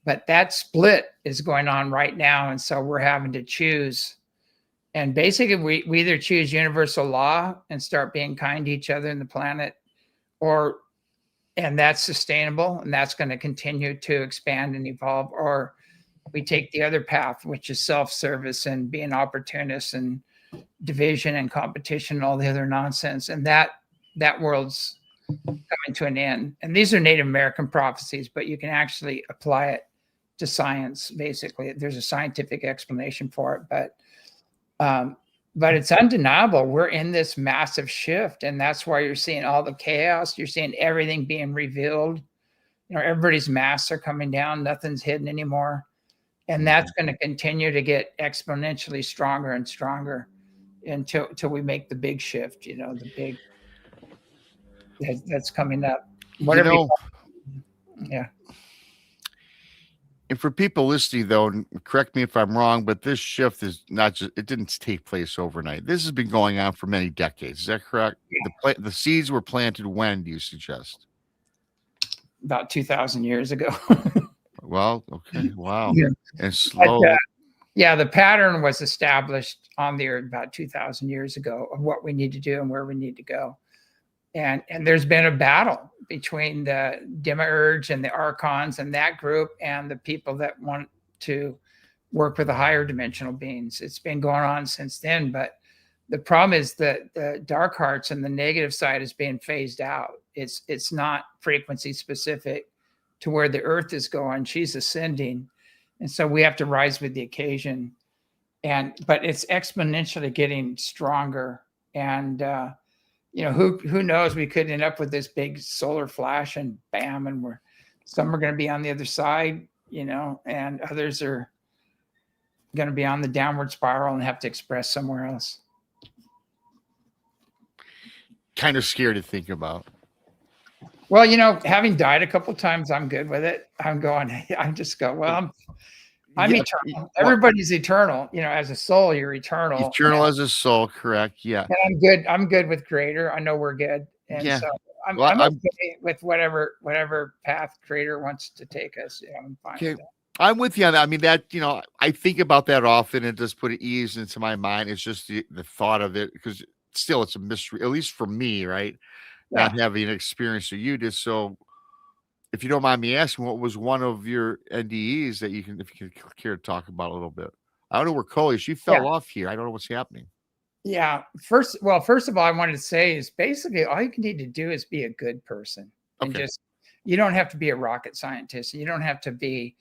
But that split is going on right now. And so we're having to choose. And basically, we either choose universal law and start being kind to each other and the planet, and that's sustainable, and that's going to continue to expand and evolve, or we take the other path, which is self-service and being opportunists and division and competition and all the other nonsense. And that world's coming to an end. And these are Native American prophecies, but you can actually apply it to science. Basically, there's a scientific explanation for it, but it's undeniable. We're in this massive shift, and that's why you're seeing all the chaos. You're seeing everything being revealed. Everybody's masks are coming down. Nothing's hidden anymore. And that's going to continue to get exponentially stronger and stronger until we make the big shift, the big that's coming up. Whatever. Yeah. And for people listening, though, and correct me if I'm wrong, but this shift is not just, it didn't take place overnight. This has been going on for many decades. Is that correct? Yeah. The seeds were planted when, do you suggest? About 2,000 years ago. Well, okay. Wow. Yeah. And slow. But, the pattern was established on the earth about 2,000 years ago of what we need to do and where we need to go. And there's been a battle between the Demiurge and the Archons and that group and the people that want to work with the higher dimensional beings. It's been going on since then, but the problem is that the dark hearts and the negative side is being phased out. It's not frequency specific to where the earth is going. She's ascending. And so we have to rise with the occasion. But it's exponentially getting stronger. And, who knows, we could end up with this big solar flash and bam, and some are going to be on the other side, and others are going to be on the downward spiral and have to express somewhere else. Kind of scary to think about. Well, having died a couple of times, I'm good with it. I'm eternal. Everybody's eternal. As a soul, you're eternal. Eternal as a soul, correct? Yeah. And I'm good with Creator. I know we're good. And so I'm okay with whatever path Creator wants to take us. I'm fine with that. I'm with you on that. I think about that often, and just put ease into my mind. It's just the thought of it, because still it's a mystery, at least for me, right? Yeah. Not having an experience that you did. So if you don't mind me asking, what was one of your NDEs that if you care to talk about a little bit? I don't know where Coley, she fell off here. I don't know what's happening. Yeah. First of all, I wanted to say is basically all you need to do is be a good person and you don't have to be a rocket scientist. You don't have to be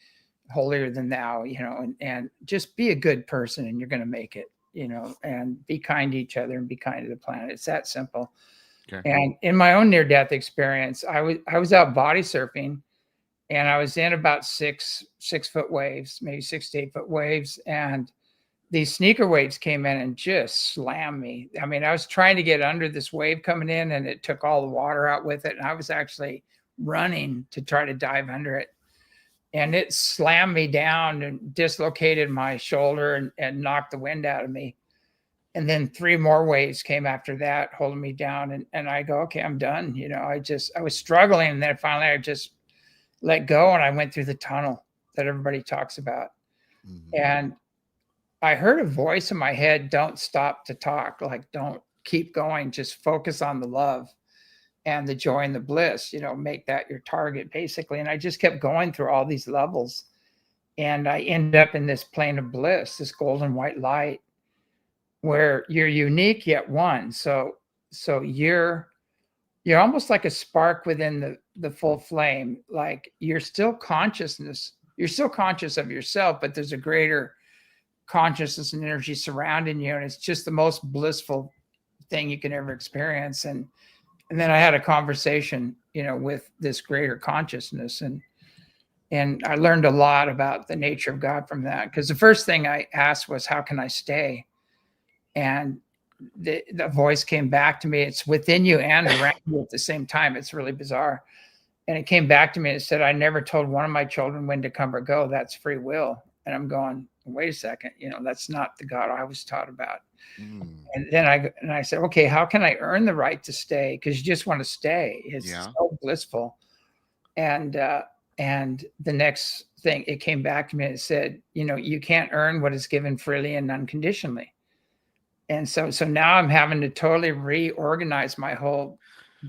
holier than thou, you know, and just be a good person and you're going to make it, you know, and be kind to each other and be kind to the planet. It's that simple. Okay. And in my own near-death experience, I was out body surfing, and I was in about 6-foot waves, maybe 6 to 8 foot waves. And these sneaker waves came in and just slammed me. I mean, I was trying to get under this wave coming in, and it took all the water out with it. And I was actually running to try to dive under it. And it slammed me down and dislocated my shoulder and knocked the wind out of me. And then 3 more waves came after that, holding me down. And I go, okay, I'm done. You know, I was struggling. And then finally I just let go, and I went through the tunnel that everybody talks about. Mhm. And I heard a voice in my head, don't stop to talk, like don't keep going, just focus on the love and the joy and the bliss, you know, make that your target basically. And I just kept going through all these levels, and I ended up in this plane of bliss, this golden white light, where you're unique yet one. So you're almost like a spark within the full flame. Like you're still consciousness, you're still conscious of yourself, but there's a greater consciousness and energy surrounding you. And it's just the most blissful thing you can ever experience. And then I had a conversation, you know, with this greater consciousness. And I learned a lot about the nature of God from that. Because the first thing I asked was, how can I stay? And the voice came back to me. It's within you and around you at the same time. It's really bizarre. And it came back to me and it said, I never told one of my children when to come or go. That's free will. And I'm going, wait a second, you know, that's not the God I was taught about. Mm. And then I said, okay, how can I earn the right to stay? Because you just want to stay. It's so blissful. And the next thing, it came back to me and it said, you know, you can't earn what is given freely and unconditionally. And so now I'm having to totally reorganize my whole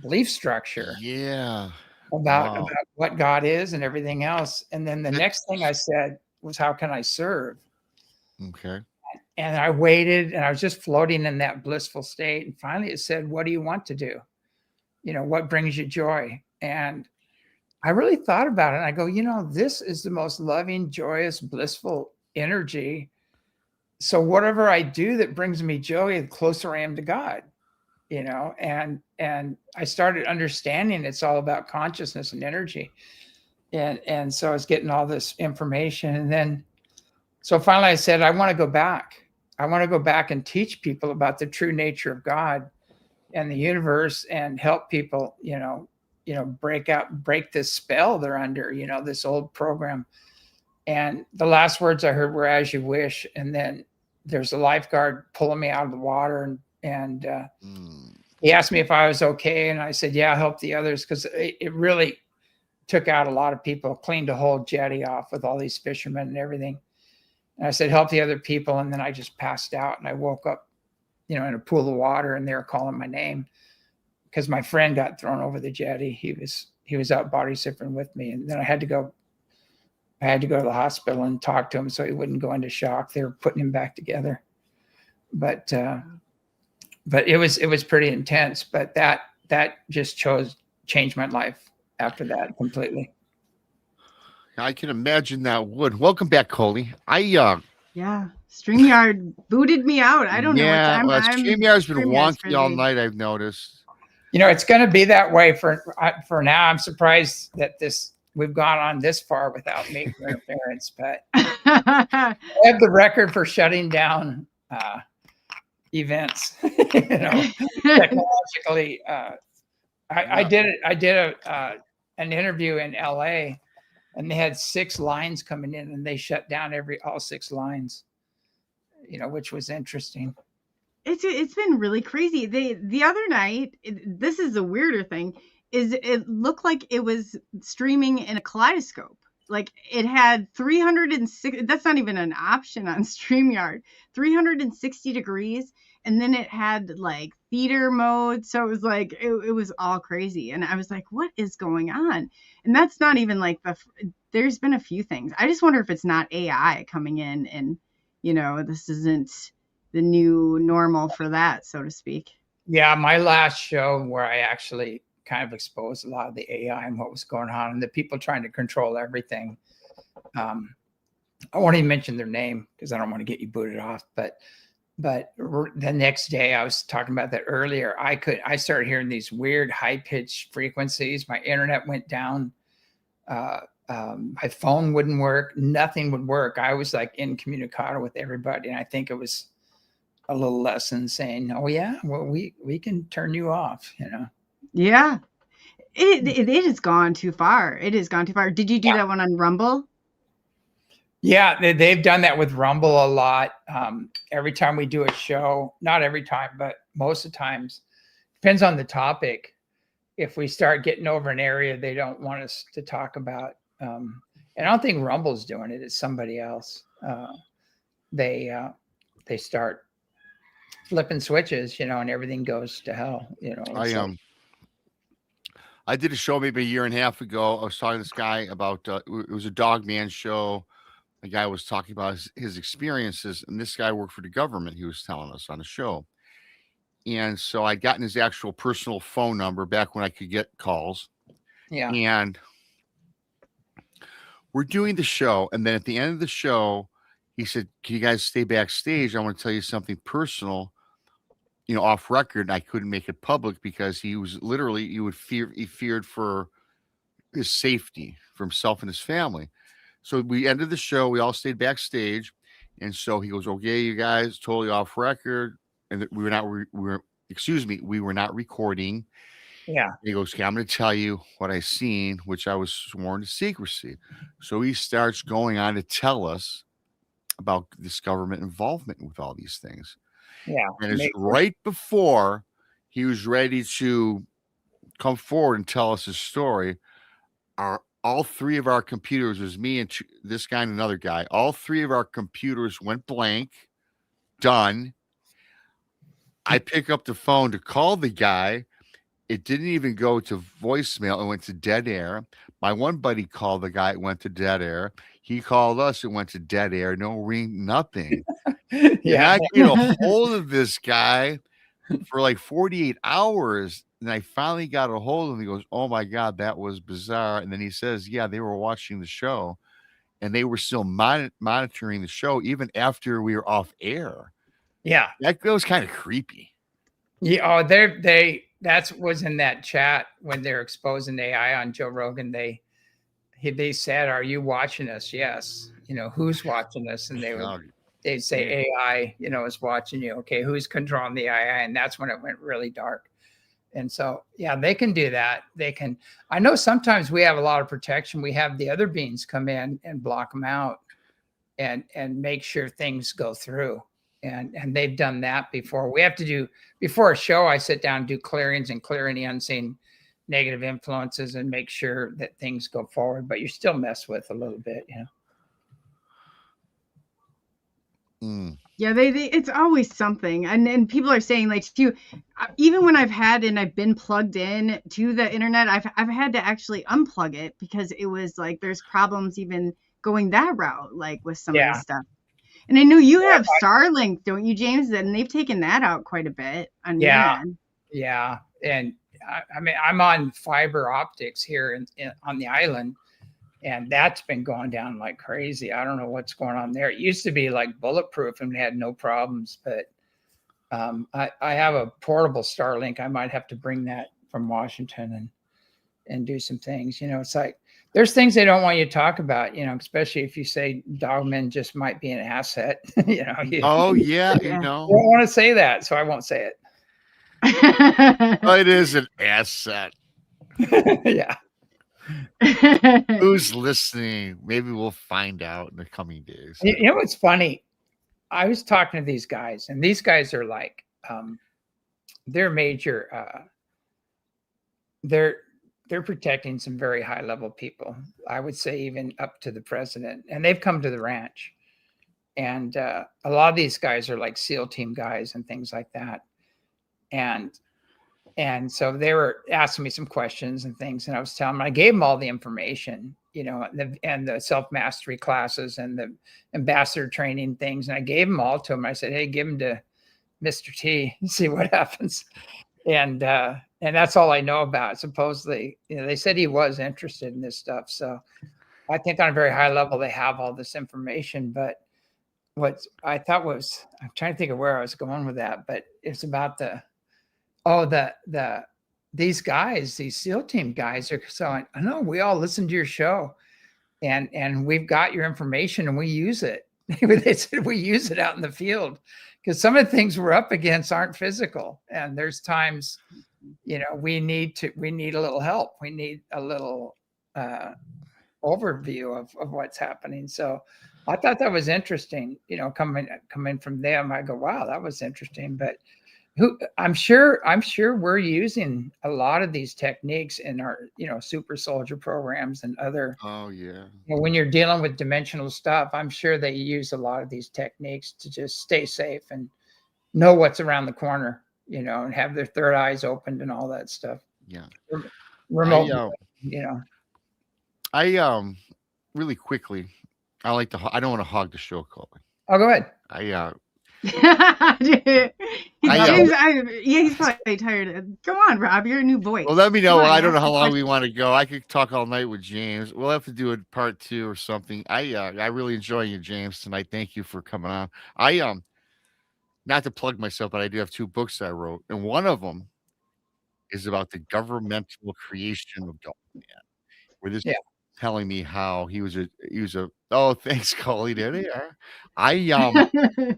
belief structure. Yeah. About what God is and everything else. And then the next thing I said was, how can I serve? Okay. And I waited, and I was just floating in that blissful state. And finally it said, what do you want to do? You know, what brings you joy? And I really thought about it. And I go, you know, this is the most loving, joyous, blissful energy. So whatever I do that brings me joy, the closer I am to God, you know, and I started understanding it's all about consciousness and energy. And so I was getting all this information. And then, so finally I said, I want to go back. I want to go back and teach people about the true nature of God and the universe, and help people, you know, break this spell they're under, you know, this old program. And the last words I heard were, as you wish. And then there's a lifeguard pulling me out of the water, and he asked me if I was okay. And I said, yeah, help the others. Because it really took out a lot of people, cleaned a whole jetty off with all these fishermen and everything. And I said, help the other people. And then I just passed out, and I woke up, you know, in a pool of water, and they were calling my name because my friend got thrown over the jetty. He was out body surfing with me. And then I had to go to the hospital and talk to him so he wouldn't go into shock. They were putting him back together. But it was pretty intense. But that just changed my life after that completely. I can imagine that would. Welcome back, Coley. Yeah, StreamYard booted me out. I don't know. StreamYard's been wonky crazy all night, I've noticed. You know, it's going to be that way for now. I'm surprised that we've gone on this far without major interference, but I have the record for shutting down events. You know, technologically. I did an interview in LA, and they had 6 lines coming in, and they shut down all 6 lines. You know, which was interesting. It's been really crazy. The other night, this is a weirder thing, is it looked like it was streaming in a kaleidoscope. Like it had 306, that's not even an option on StreamYard, 360 degrees. And then it had like theater mode. So it was like, it was all crazy. And I was like, what is going on? And that's not even like there's been a few things. I just wonder if it's not AI coming in, and, you know, this isn't the new normal for that, so to speak. Yeah. My last show where I actually kind of exposed a lot of the AI and what was going on, and the people trying to control everything. I won't even mention their name because I don't want to get you booted off. But the next day, I was talking about that earlier. I started hearing these weird high pitched frequencies. My internet went down. My phone wouldn't work. Nothing would work. I was like incommunicado with everybody, and I think it was a little lesson saying, "Oh yeah, well we can turn you off," you know. Yeah. It has gone too far. It has gone too far. Did you do that one on Rumble? Yeah, they've done that with Rumble a lot. Every time we do a show, not every time, but most of the times, depends on the topic. If we start getting over an area they don't want us to talk about, and I don't think Rumble's doing it, it's somebody else. They start flipping switches, you know, and everything goes to hell, you know. I did a show maybe a year and a half ago. I was talking to this guy about it was a dog man show. The guy was talking about his experiences, and this guy worked for the government. He was telling us on the show. And so I'd gotten his actual personal phone number back when I could get calls. Yeah. And we're doing the show. And then at the end of the show, he said, "Can you guys stay backstage? I want to tell you something personal, you know, off record." And I couldn't make it public because he was literally, he feared for his safety for himself and his family. So we ended the show. We all stayed backstage. And so he goes, "Okay, you guys, totally off record." And we were not recording. Yeah. He goes, "Okay, I'm going to tell you what I seen," which I was sworn to secrecy. So he starts going on to tell us about this government involvement with all these things. Yeah. And it's right before he was ready to come forward and tell us his story. All three of our computers, was me and this guy and another guy, all three of our computers went blank, done. I pick up the phone to call the guy. It didn't even go to voicemail. It went to dead air. My one buddy called the guy. It went to dead air. He called us. It went to dead air. No ring, nothing. Yeah. And I get a hold of this guy for like 48 hours. And I finally got a hold of him. He goes, "Oh my God, that was bizarre." And then he says, "Yeah, they were watching the show and they were still monitoring the show even after we were off air." Yeah. That was kind of creepy. Yeah. Oh, that was in that chat when they're exposing AI on Joe Rogan. They said, "Are you watching us?" "Yes." "You know, who's watching us?" And they'd say AI, you know, is watching you. "Okay, who's controlling the AI?" And that's when it went really dark. And so, yeah, they can do that. They can. I know sometimes we have a lot of protection. We have the other beings come in and block them out and make sure things go through. And they've done that before. We have to do, before a show, I sit down and do clearings and clear any unseen negative influences and make sure that things go forward. But you still mess with a little bit, you know. Yeah, it's always something. And people are saying, like, too, even when I've been plugged in to the internet, I've had to actually unplug it because it was like there's problems even going that route, like with some of the stuff. And I know you have Starlink, don't you, James? And they've taken that out quite a bit on your end. Yeah. And I mean, I'm on fiber optics here on the island, and that's been going down like crazy. I don't know what's going on there. It used to be like bulletproof and we had no problems, but I have a portable Starlink. I might have to bring that from Washington and do some things. You know, it's like there's things they don't want you to talk about, you know, especially if you say dogmen just might be an asset. You know. You know. I don't want to say that, so I won't say it. It is an asset. Yeah. Who's listening? Maybe we'll find out in the coming days. You know what's funny? I was talking to these guys, and these guys are like, they're major. They're protecting some very high level people. I would say even up to the president, and they've come to the ranch. And a lot of these guys are like SEAL team guys and things like that. And so they were asking me some questions and things, and I was telling them, I gave them all the information, you know, and the self-mastery classes and the ambassador training things. And I gave them all to them. I said, "Hey, give them to Mr. T and see what happens." and that's all I know about. Supposedly, they said he was interested in this stuff. So I think on a very high level, they have all this information. But what I thought was, I'm trying to think of where I was going with that, but it's about these guys, these SEAL team guys are saying, I know we all listen to your show and we've got your information and we use it. They said we use it out in the field because some of the things we're up against aren't physical. And there's times, we need a little help. We need a little overview of what's happening. So I thought that was interesting, coming from them. I go, wow, that was interesting. But I'm sure we're using a lot of these techniques in our, super soldier programs and other. Oh yeah. When you're dealing with dimensional stuff, I'm sure they use a lot of these techniques to just stay safe and know what's around the corner, and have their third eyes opened and all that stuff. Yeah. Remote, I really quickly, I don't want to hog the show, Coley. Oh, go ahead. He's probably tired. Come on, Rob, you're a new voice. Well, let me know. I don't know how long we want to go. I could talk all night with James. We'll have to do a part 2 or something. I really enjoy you, James, tonight. Thank you for coming on. Not to plug myself, but I do have 2 books I wrote, and one of them is about the governmental creation of man. Where this telling me how he was a oh, thanks, Coley. There they are. I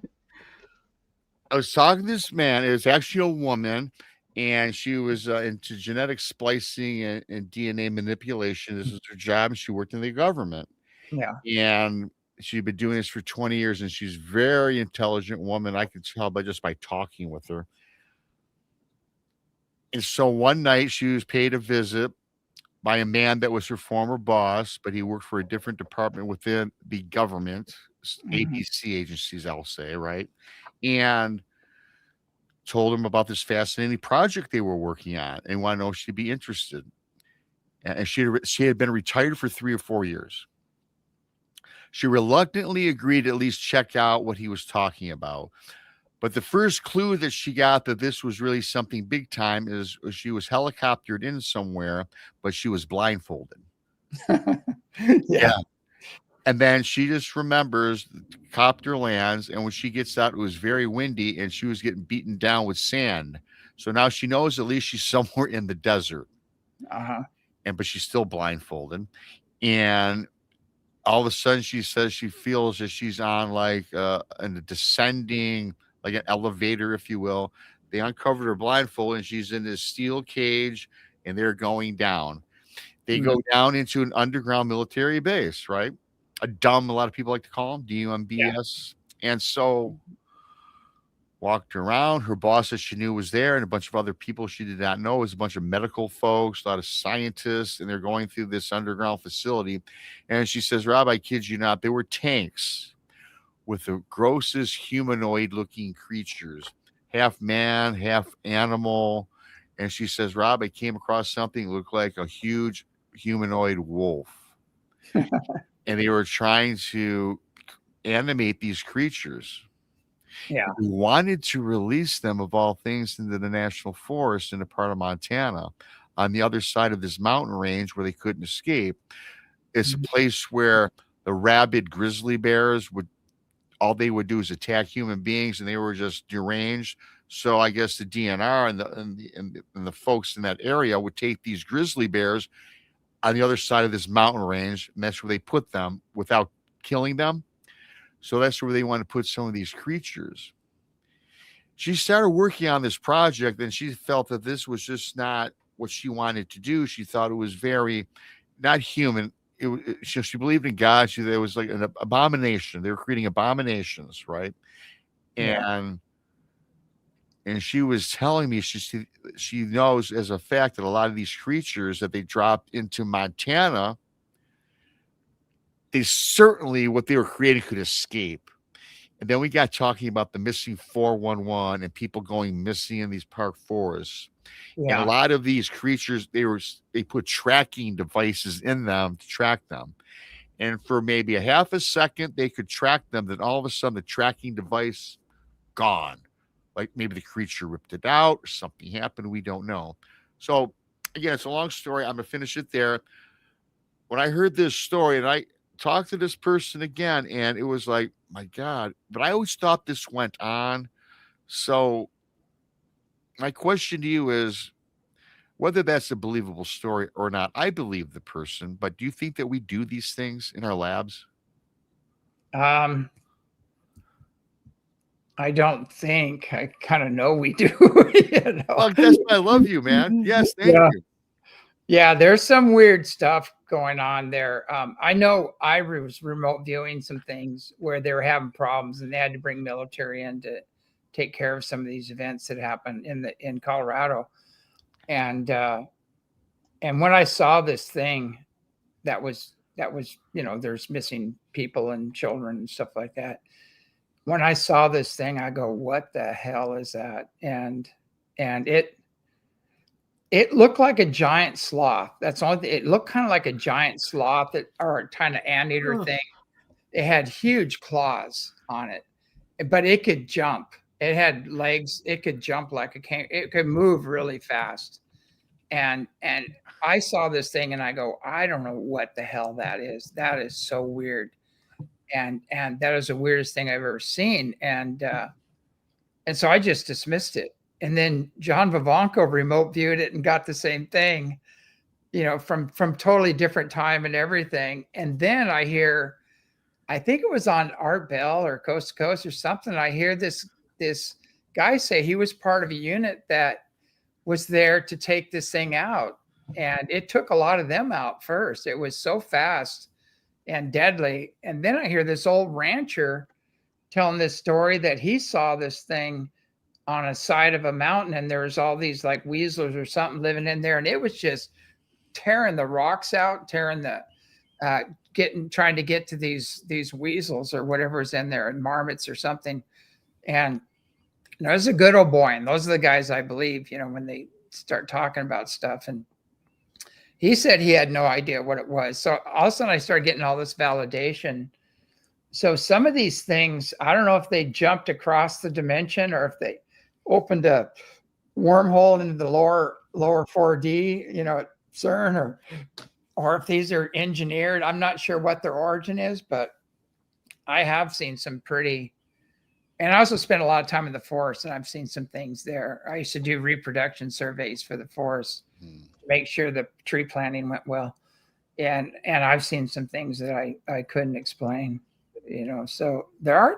was talking to this man. It was actually a woman, and she was into genetic splicing and DNA manipulation. This was her job. She worked in the government. Yeah. And she'd been doing this for 20 years, and she's a very intelligent woman. I could tell by talking with her. And so one night she was paid a visit by a man that was her former boss, but he worked for a different department within the government, ABC agencies, I'll say, right? And told him about this fascinating project they were working on and want to know if she'd be interested. And she had been retired for 3 or 4 years. She reluctantly agreed to at least check out what he was talking about. But the first clue that she got that this was really something big time is she was helicoptered in somewhere, but she was blindfolded. Yeah. And then she just remembers the copter lands, and when she gets out, it was very windy, and she was getting beaten down with sand. So now she knows at least she's somewhere in the desert. But she's still blindfolded. And all of a sudden, she says she feels that she's on like in a descending, like an elevator, if you will. They uncovered her blindfold, and she's in this steel cage, and they're going down. They go down into an underground military base, right? A lot of people like to call them DUMBS. Yeah. And so walked around. Her boss that she knew was there, and a bunch of other people she did not know. It was a bunch of medical folks, a lot of scientists, and they're going through this underground facility. And she says, Rob, I kid you not, there were tanks with the grossest humanoid-looking creatures, half man, half animal. And she says, Rob, I came across something that looked like a huge humanoid wolf. And they were trying to animate these creatures. Yeah. We wanted to release them, of all things, into the national forest in a part of Montana on the other side of this mountain range where they couldn't escape. It's a place where the rabid grizzly bears all they would do is attack human beings, and they were just deranged. So I guess the DNR and the folks in that area would take these grizzly bears on the other side of this mountain range, and that's where they put them without killing them. So that's where they want to put some of these creatures. She started working on this project, and she felt that this was just not what she wanted to do. She thought it was very not human. She believed in God. There was like an abomination. They were creating abominations, right? And she was telling me she knows as a fact that a lot of these creatures that they dropped into Montana, what they were creating could escape. And then we got talking about the missing 411 and people going missing in these park forests. Yeah. And a lot of these creatures, they put tracking devices in them to track them. And for maybe a half a second, they could track them. Then all of a sudden, the tracking device gone. like maybe the creature ripped it out or something happened. We don't know. So again, it's a long story. I'm gonna finish it there. When I heard this story and I talked to this person again, and it was like, my God, but I always thought this went on. So my question to you is whether that's a believable story or not. I believe the person, but do you think that we do these things in our labs? I don't think. I kind of know we do. Well, that's why I love you, man. Yes, thank you. Yeah, there's some weird stuff going on there. I know I was remote viewing some things where they were having problems, and they had to bring military in to take care of some of these events that happened in Colorado. And when I saw this thing, that was there's missing people and children and stuff like that. When I saw this thing, I go, "What the hell is that?" And it looked like a giant sloth. That's all. It looked kind of like a giant sloth or kind of anteater thing. It had huge claws on it, but it could jump. It had legs. It could jump like a kangaroo. It could move really fast. And I saw this thing and I go, I don't know what the hell that is. That is so weird. And that is the weirdest thing I've ever seen. And so I just dismissed it. And then John Vivanco remote viewed it and got the same thing, from totally different time and everything. And then I hear, I think it was on Art Bell or Coast to Coast or something. I hear this guy say he was part of a unit that was there to take this thing out. And it took a lot of them out first. It was so fast and deadly. And then I hear this old rancher telling this story that he saw this thing on a side of a mountain, and there was all these like weasels or something living in there, and it was just tearing the rocks out, tearing the trying to get to these weasels or whatever's in there, and marmots or something. And those are good old boy, and those are the guys I believe, when they start talking about stuff. And he said he had no idea what it was. So all of a sudden I started getting all this validation. So some of these things, I don't know if they jumped across the dimension or if they opened a wormhole into the lower 4D, at CERN, or if these are engineered. I'm not sure what their origin is, but I have seen some pretty, and I also spent a lot of time in the forest, and I've seen some things there. I used to do reproduction surveys for the forest, make sure the tree planting went well. And I've seen some things that I couldn't explain, so there's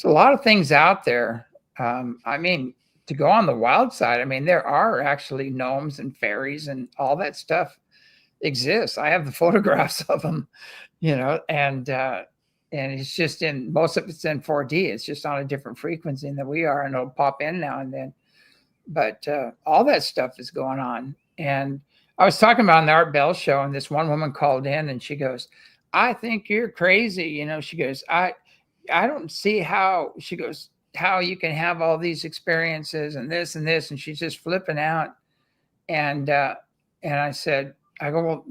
a lot of things out there. I mean, to go on the wild side, I mean, there are actually gnomes and fairies and all that stuff exists. I have the photographs of them, and it's just most of it's in 4D. It's just on a different frequency than we are, and it'll pop in now and then. But all that stuff is going on. And I was talking about on the Art Bell show, and this one woman called in and she goes, I think you're crazy. She goes, I don't see how, she goes, how you can have all these experiences and this and this. And she's just flipping out. And I said, I go, well,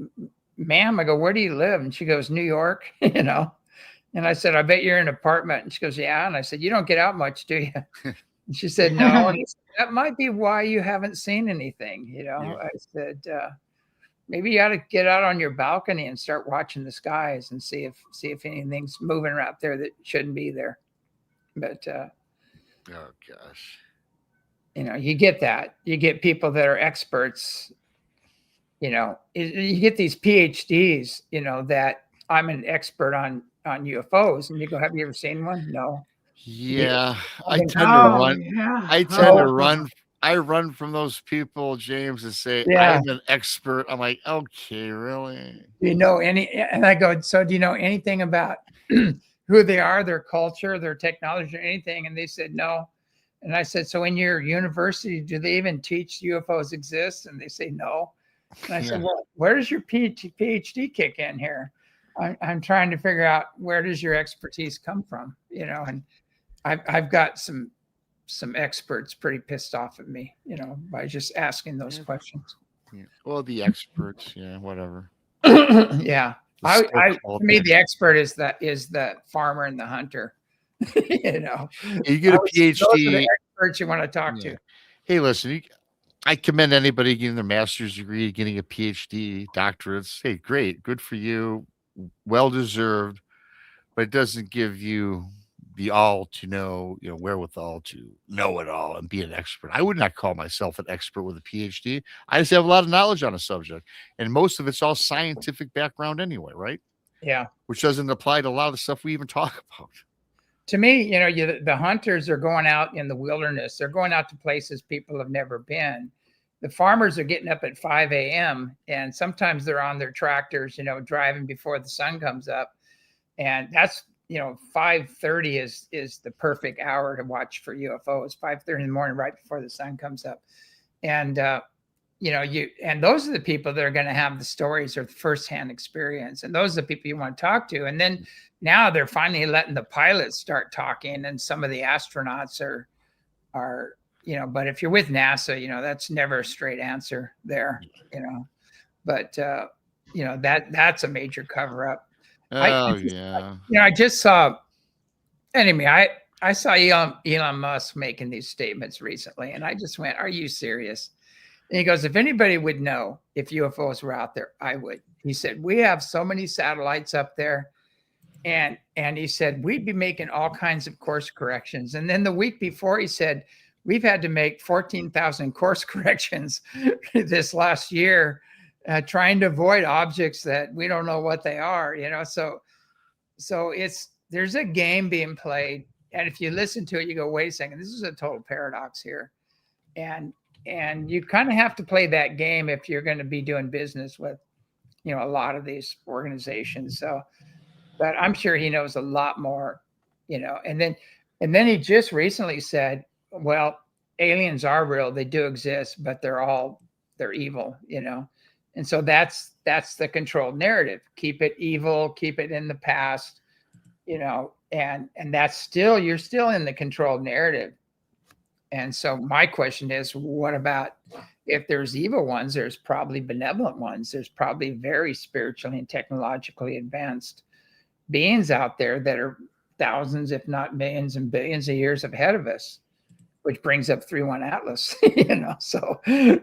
ma'am, I go, where do you live? And she goes, New York, And I said, I bet you're in an apartment. And she goes, yeah. And I said, you don't get out much, do you? And she said, no. And said, that might be why you haven't seen anything. Yeah. I said, maybe you ought to get out on your balcony and start watching the skies and see if anything's moving out there that shouldn't be there. But oh gosh, you get that. You get people that are experts. You get these PhDs. that I'm an expert on UFOs, and you go, have you ever seen one? No. Yeah, I tend to run. Yeah. I tend to run. I run from those people, James, and say, I'm an expert. I'm like, okay, really? Do you know any? And I go, so do you know anything about who they are, their culture, their technology, or anything? And they said, no. And I said, so in your university, do they even teach UFOs exist? And they say, no. And I said, well, where does your PhD kick in here? I'm trying to figure out, where does your expertise come from? And I've got some experts pretty pissed off at me, by just asking those questions. Yeah. Well, the experts, whatever. Yeah. To me, the expert is the farmer and the hunter. You get a PhD. experts you want to talk Yeah. to. Hey, listen, I commend anybody getting their master's degree, getting a PhD, doctorates. Hey, great, good for you, well deserved. But it doesn't give you the all to know, wherewithal to know it all and be an expert. I would not call myself an expert with a PhD. I just have a lot of knowledge on a subject, and most of it's all scientific background anyway, right? Yeah. Which doesn't apply to a lot of the stuff we even talk about. To me, the hunters are going out in the wilderness. They're going out to places people have never been. The farmers are getting up at 5 a.m. and sometimes they're on their tractors, driving before the sun comes up. And that's, 5:30 is the perfect hour to watch for UFOs. 5:30 in the morning, right before the sun comes up. And and those are the people that are going to have the stories or the firsthand experience. And those are the people you want to talk to. And then now they're finally letting the pilots start talking, and some of the astronauts are, but if you're with NASA, that's never a straight answer there, but that's a major cover up. I just saw, anyway, I saw Elon Musk making these statements recently, and I just went, are you serious? And he goes, if anybody would know if UFOs were out there, I would. He said, we have so many satellites up there. And he said, we'd be making all kinds of course corrections. And then the week before, he said, we've had to make 14,000 course corrections this last year, trying to avoid objects that we don't know what they are, So there's a game being played. And if you listen to it, you go, wait a second, this is a total paradox here. And you kind of have to play that game if you're going to be doing business with, a lot of these organizations. So, but I'm sure he knows a lot more, and then he just recently said, well, aliens are real. They do exist, but they're evil, And so that's the controlled narrative. Keep it evil, keep it in the past, and that's you're still in the controlled narrative. And so my question is, what about if there's evil ones? There's probably benevolent ones. There's probably very spiritually and technologically advanced beings out there that are thousands, if not millions and billions of years ahead of us, which brings up 3-1 Atlas,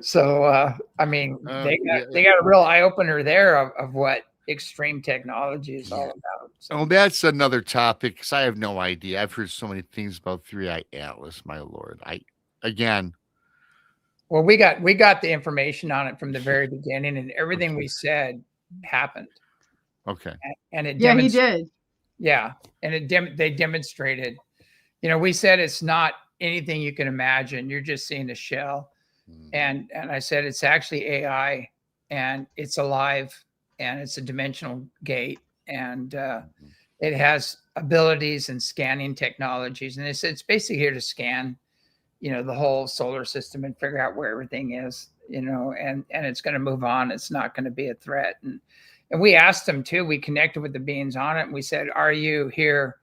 So I mean, they got a real eye opener there of what extreme technology is all about. So that's another topic, because I have no idea. I've heard so many things about 3-eye Atlas, my Lord. Well, we got the information on it from the very beginning, and everything we said happened. Okay. And it he did. Yeah, and they demonstrated. We said it's not anything you can imagine. You're just seeing a shell. And I said it's actually AI, and it's alive, and it's a dimensional gate, and it has abilities and scanning technologies. And they said it's basically here to scan, the whole solar system and figure out where everything is, and it's going to move on. It's not going to be a threat. And we asked them too. We connected with the beings on it, and we said, "Are you here?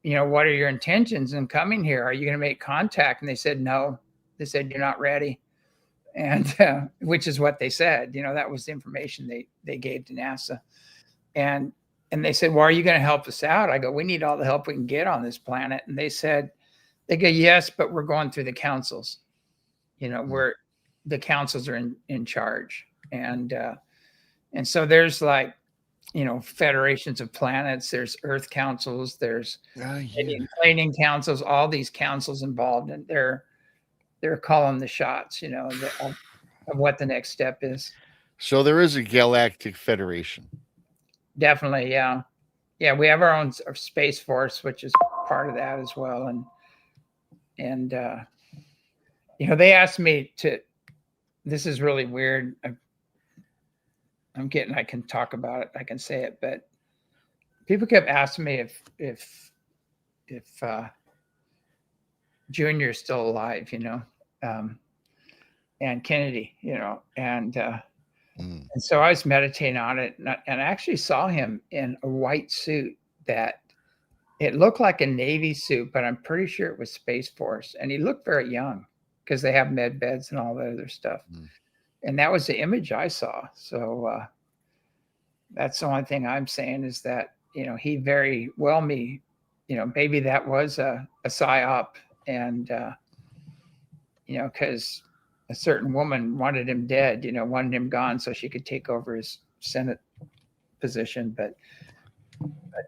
What are your intentions in coming here? Are you going to make contact?" And they said, "No." They said, "You're not ready," and which is what they said. That was the information they gave to NASA, and they said, "Well, are you going to help us out?" I go, "We need all the help we can get on this planet." And they said, "They go, yes, but we're going through the councils. Where the councils are in charge, and so there's like, federations of planets. There's Earth councils. There's planning councils. All these councils involved, and they're calling the shots, of what the next step is." So there is a galactic federation. Definitely, yeah. We have our own space force, which is part of that as well, and they asked me to. This is really weird. I can talk about it. I can say it, but people kept asking me if Junior is still alive, and Kennedy, and so I was meditating on it, and I actually saw him in a white suit that it looked like a Navy suit, but I'm pretty sure it was Space Force, and he looked very young because they have med beds and all that other stuff. And that was the image I saw. So that's the only thing I'm saying is that, he very well maybe that was a psyop, and because a certain woman wanted him dead, wanted him gone so she could take over his Senate position. But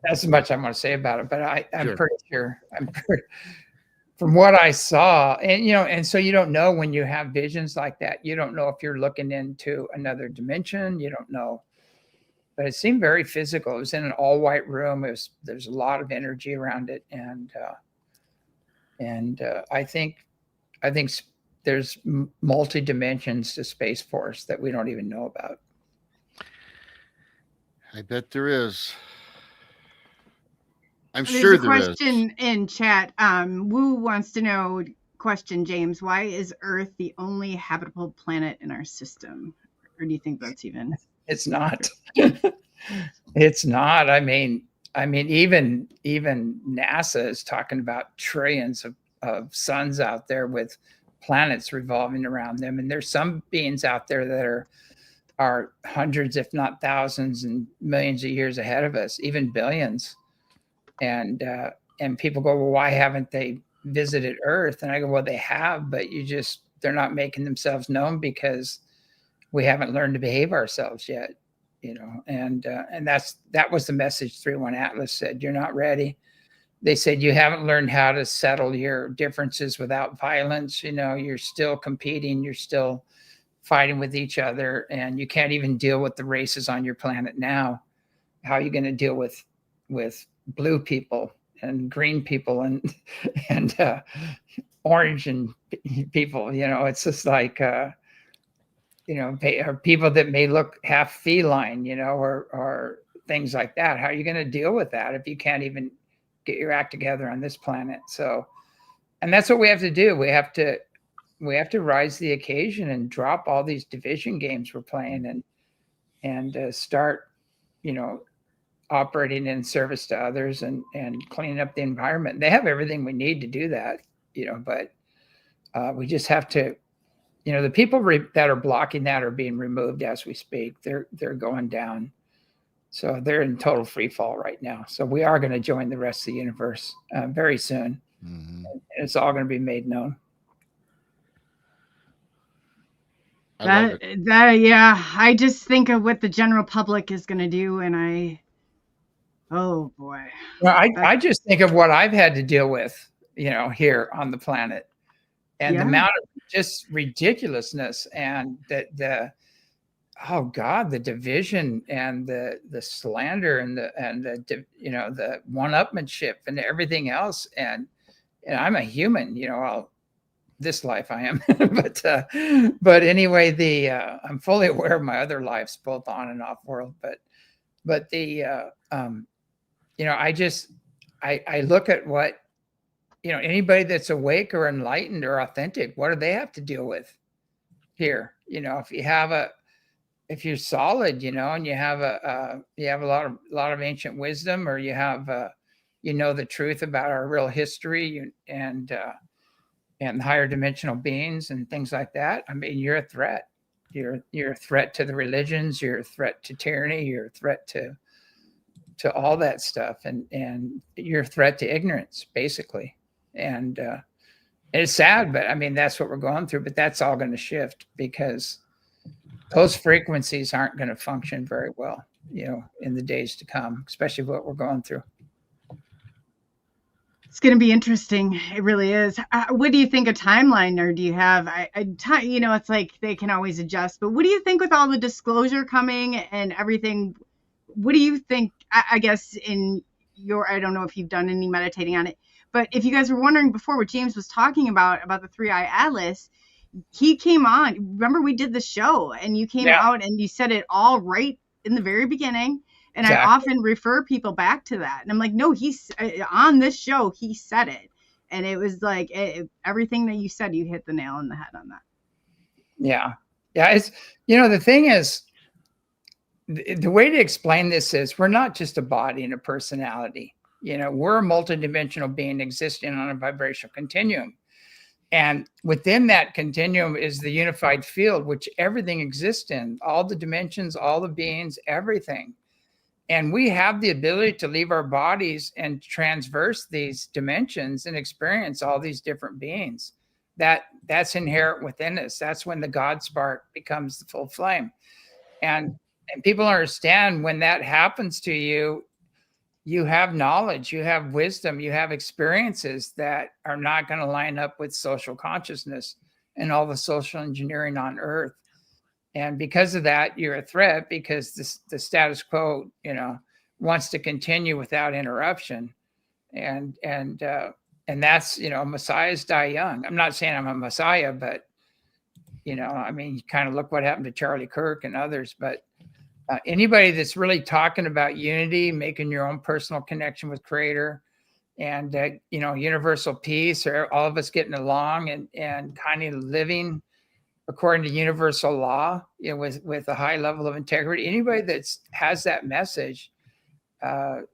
that's as much I want to say about it. But I'm Sure. pretty sure, from what I saw, and so you don't know when you have visions like that. You don't know if you're looking into another dimension. You don't know. But it seemed very physical. It was in an all white room. There's a lot of energy around it. And I think there's multi dimensions to Space Force that we don't even know about. I bet there is. I'm There's sure a there is. question in chat. Wu wants to know, question, James, why is Earth the only habitable planet in our system? Or do you think that's even? It's not. It's not. I mean, even NASA is talking about trillions of suns out there with planets revolving around them, and there's some beings out there that are hundreds, if not thousands, and millions of years ahead of us, even billions. And people go, well, why haven't they visited Earth? And I go, well, they have, but they're not making themselves known because we haven't learned to behave ourselves yet. And that was the message 3-1 Atlas said. You're not ready. They said you haven't learned how to settle your differences without violence. You're still competing. You're still fighting with each other, and you can't even deal with the races on your planet now. How are you going to deal with blue people and green people and orange and people? It's just like. People that may look half feline, or things like that. How are you going to deal with that if you can't even get your act together on this planet? So, and that's what we have to do. We have to rise to the occasion and drop all these division games we're playing and start, operating in service to others and cleaning up the environment. They have everything we need to do that, but we just have to. The people that are blocking that are being removed as we speak. They're going down. So they're in total free fall right now. So we are going to join the rest of the universe very soon. Mm-hmm. And it's all going to be made known. I just think of what the general public is going to do. And oh boy. Well, I just think of what I've had to deal with, here on the planet. And the amount of just ridiculousness and the division and the slander and the one-upmanship and everything else. And I'm a human, this life I am, but anyway, I'm fully aware of my other lives, both on and off world. But I look at what. Anybody that's awake or enlightened or authentic, what do they have to deal with here? If you're solid, and you have a lot of ancient wisdom, or you have, the truth about our real history and higher dimensional beings and things like that. I mean, you're a threat. You're a threat to the religions. You're a threat to tyranny. You're a threat to all that stuff, and you're a threat to ignorance, basically. And it's sad, but I mean, that's what we're going through, but that's all going to shift because those frequencies aren't going to function very well, in the days to come, especially what we're going through. It's going to be interesting. It really is. What do you think a timeline, or do you have it's like they can always adjust, but what do you think with all the disclosure coming and everything? What do you think, I guess I don't know if you've done any meditating on it, but if you guys were wondering before what James was talking about the 3-eye Atlas, he came on. Remember we did the show and you came out and you said it all right in the very beginning. And exactly. I often refer people back to that. And I'm like, no, he's on this show. He said it. And it was like everything that you said, you hit the nail on the head on that. Yeah. Yeah. It's, the thing is, the way to explain this is we're not just a body and a personality. We're a multidimensional being existing on a vibrational continuum. And within that continuum is the unified field, which everything exists in, all the dimensions, all the beings, everything. And we have the ability to leave our bodies and transverse these dimensions and experience all these different beings. that's inherent within us. That's when the God spark becomes the full flame. And people understand when that happens to you, you have knowledge, you have wisdom, you have experiences that are not going to line up with social consciousness and all the social engineering on Earth. And because of that, you're a threat, because the status quo, wants to continue without interruption. And that's, messiahs die young. I'm not saying I'm a messiah, but, I mean, kind of look what happened to Charlie Kirk and others. But anybody that's really talking about unity, making your own personal connection with Creator, and universal peace, or all of us getting along and kind of living according to universal law, with a high level of integrity. Anybody that has that message,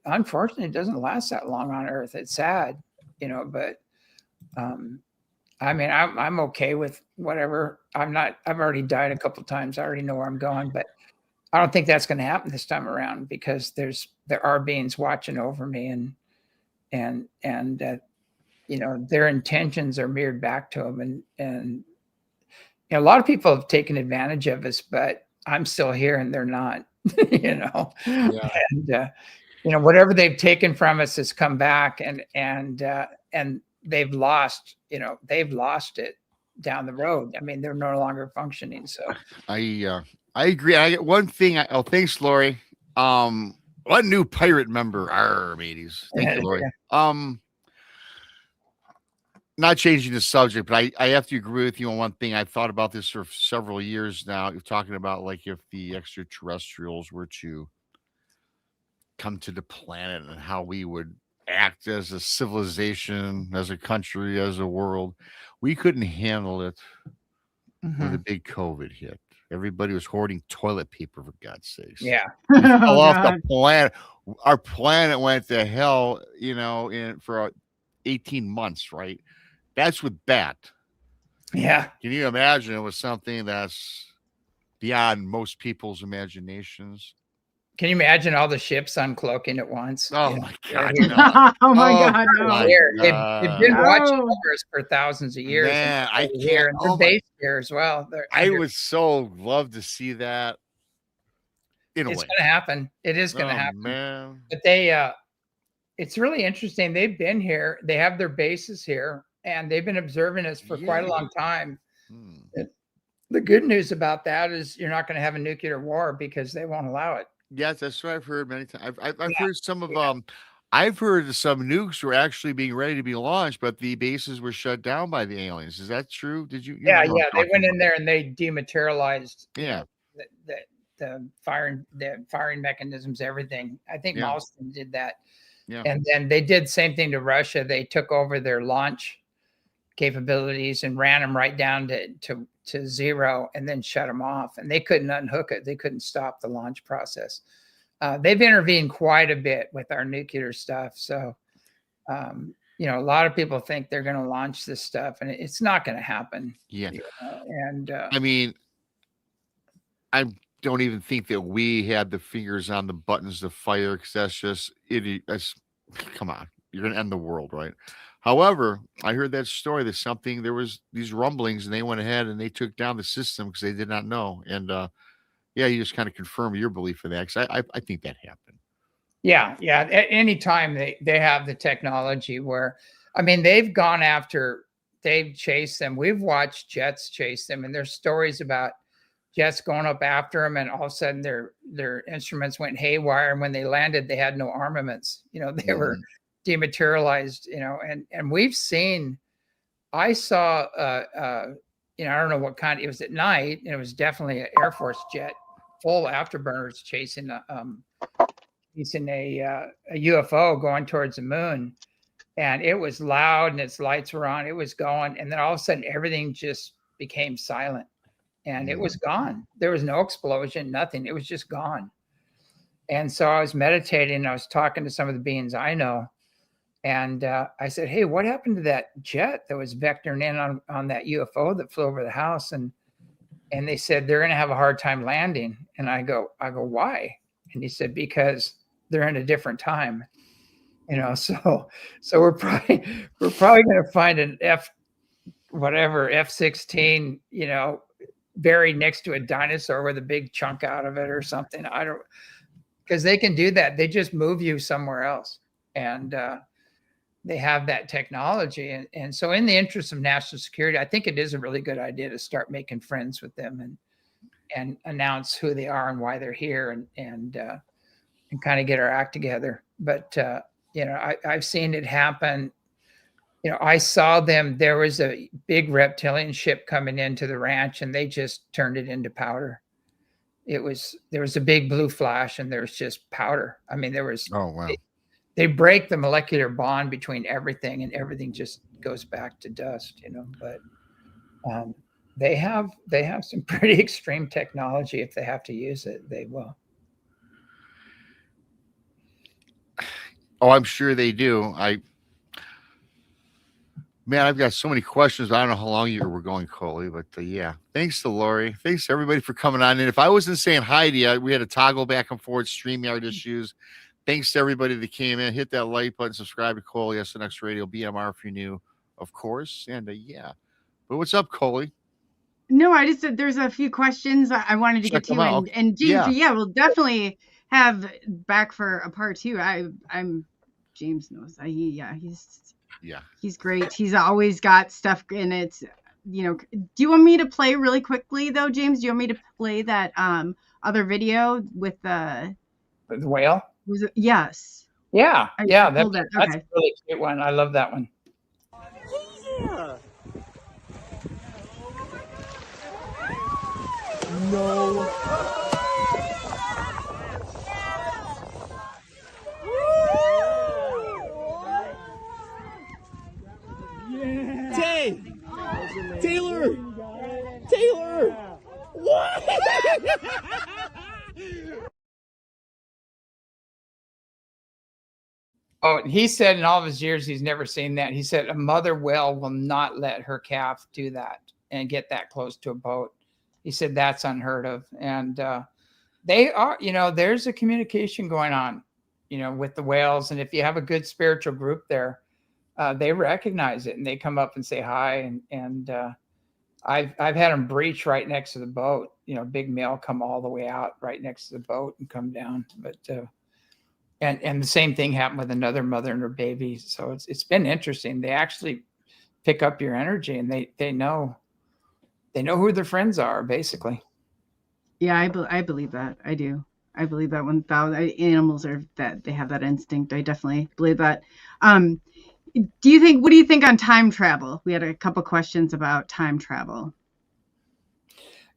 unfortunately, it doesn't last that long on Earth. It's sad, but I mean, I'm okay with whatever. I've already died a couple of times. I already know where I'm going, but I don't think that's going to happen this time around, because there are beings watching over me, and their intentions are mirrored back to them. And a lot of people have taken advantage of us, but I'm still here and they're not, Yeah. And, whatever they've taken from us has come back, and they've lost it down the road. I mean, they're no longer functioning. So I agree. I get one thing. Thanks, Lori. One new pirate member. Mateys. Thank you, Lori. Not changing the subject, but I have to agree with you on one thing. I've thought about this for several years now. You're talking about, like, if the extraterrestrials were to come to the planet and how we would act as a civilization, as a country, as a world. We couldn't handle it when the big COVID hit. Everybody was hoarding toilet paper, for God's sakes. Yeah. We fell off the planet. Our planet went to hell, for 18 months, right? That's with bat. Yeah. Can you imagine it was something that's beyond most people's imaginations? Can you imagine all the ships uncloaking at once? Oh my God! No. Oh my God! No. They've been watching over us for thousands of years. Man, I can't. They're based here as well. I would so love to see that. It's going to happen. It is going to happen. Man. But it's really interesting. They've been here. They have their bases here, and they've been observing us for quite a long time. The good news about that is you're not going to have a nuclear war, because they won't allow it. Yes, that's what I've heard many times. I've heard some of I've heard some nukes were actually being ready to be launched, but the bases were shut down by the aliens. Is that true? Did you? Yeah. They went in there and they dematerialized. Yeah. The firing mechanisms, everything. I think Mauston did that. Yeah. And then they did the same thing to Russia. They took over their launch capabilities and ran them right down to zero, and then shut them off. And they couldn't unhook it. They couldn't stop the launch process. They've intervened quite a bit with our nuclear stuff. So, a lot of people think they're going to launch this stuff, and it's not going to happen. Yeah. And I mean, I don't even think that we had the fingers on the buttons to fire, because that's just idiot. Come on, you're going to end the world, right? However, I heard that story that there was these rumblings, and they went ahead and they took down the system because they did not know. And you just kind of confirm your belief in that, because I think that happened. Yeah. At any time they have the technology where, I mean, they've chased them. We've watched jets chase them, and there's stories about jets going up after them, and all of a sudden their instruments went haywire, and when they landed, they had no armaments. They were dematerialized. And we've seen. I saw. I don't know what kind. It was at night, and it was definitely an Air Force jet, full afterburners chasing a UFO going towards the moon, and it was loud, and its lights were on. It was going, and then all of a sudden, everything just became silent. And it was gone. There was no explosion, nothing. It was just gone. And so I was meditating, and I was talking to some of the beings I know. And I said, hey, what happened to that jet that was vectoring in on that UFO that flew over the house? And they said, they're going to have a hard time landing. And I go, why? And he said, because they're in a different time. So we're probably going to find an whatever F-16, you know, buried next to a dinosaur with a big chunk out of it or something. I don't, because they can do that. They just move you somewhere else. And they have that technology. And so in the interest of national security, I think it is a really good idea to start making friends with them and announce who they are and why they're here and kind of get our act together. But, you know, I've seen it happen. You know, I saw them, there was a big reptilian ship coming into the ranch and they just turned it into powder. There was a big blue flash and there was just powder. I mean, there was, Oh, wow. They break the molecular bond between everything and everything just goes back to dust, you know, but they have some pretty extreme technology. If they have to use it, they will. Oh, I'm sure they do. Man, I've got so many questions. I don't know how long you were going, Coley, but yeah. Thanks to Lori. Thanks to everybody for coming on. And if I wasn't saying hi to you, we had to toggle back and forth, StreamYard issues. Thanks to everybody that came in. Hit that like button, subscribe to Coley, SNX Radio, BMR if you're new, of course. And yeah. But what's up, Coley? No, I just said there's a few questions I wanted to Check get to, them out. and James, Yeah. we'll definitely have back for a part 2. I'm James knows. He's great. He's always got stuff, and it's, you know. Do you want me to play really quickly though, James? Do you want me to play that other video with the whale? Was it? Yes. Yeah, yeah. That's Okay. a really cute one. I love that one. Yeah. No. Tay! Taylor! Taylor! What? Oh, he said in all of his years, he's never seen that. He said a mother whale will not let her calf do that and get that close to a boat. He said that's unheard of. And they are, you know, there's a communication going on, you know, with the whales. And if you have a good spiritual group there, they recognize it and they come up and say hi. And I've had them breach right next to the boat, you know, big male come all the way out right next to the boat and come down. But and the same thing happened with another mother and her baby. So it's been interesting. They actually pick up your energy and they know who their friends are, basically. Yeah, I believe that. I do. I believe that 1,000 animals are that they have that instinct. I definitely believe that. What do you think on time travel? We had a couple questions about time travel.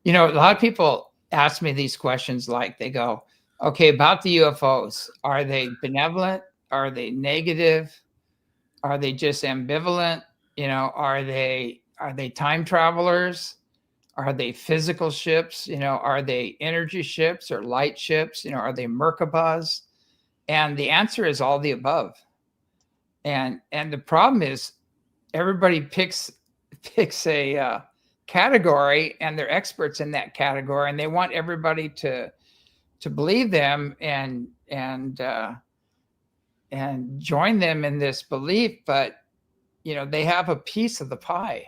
You know, a lot of people ask me these questions, like they go, okay, about the UFOs, are they benevolent? Are they negative? Are they just ambivalent? You know, are they time travelers? Are they physical ships? You know, are they energy ships or light ships? You know, are they Merkabahs? And the answer is all the above. And the problem is everybody picks a category and they're experts in that category and they want everybody to believe them and join them in this belief, but you know, they have a piece of the pie.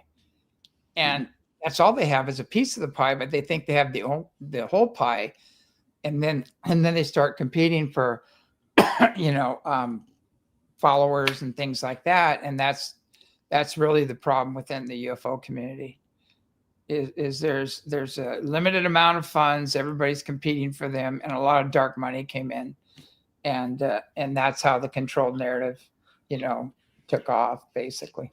And that's all they have is a piece of the pie, but they think they have the whole pie. And then they start competing for, you know, followers and things like that. And that's really the problem within the UFO community is there's a limited amount of funds. Everybody's competing for them. And a lot of dark money came in. And that's how the controlled narrative, you know, took off basically.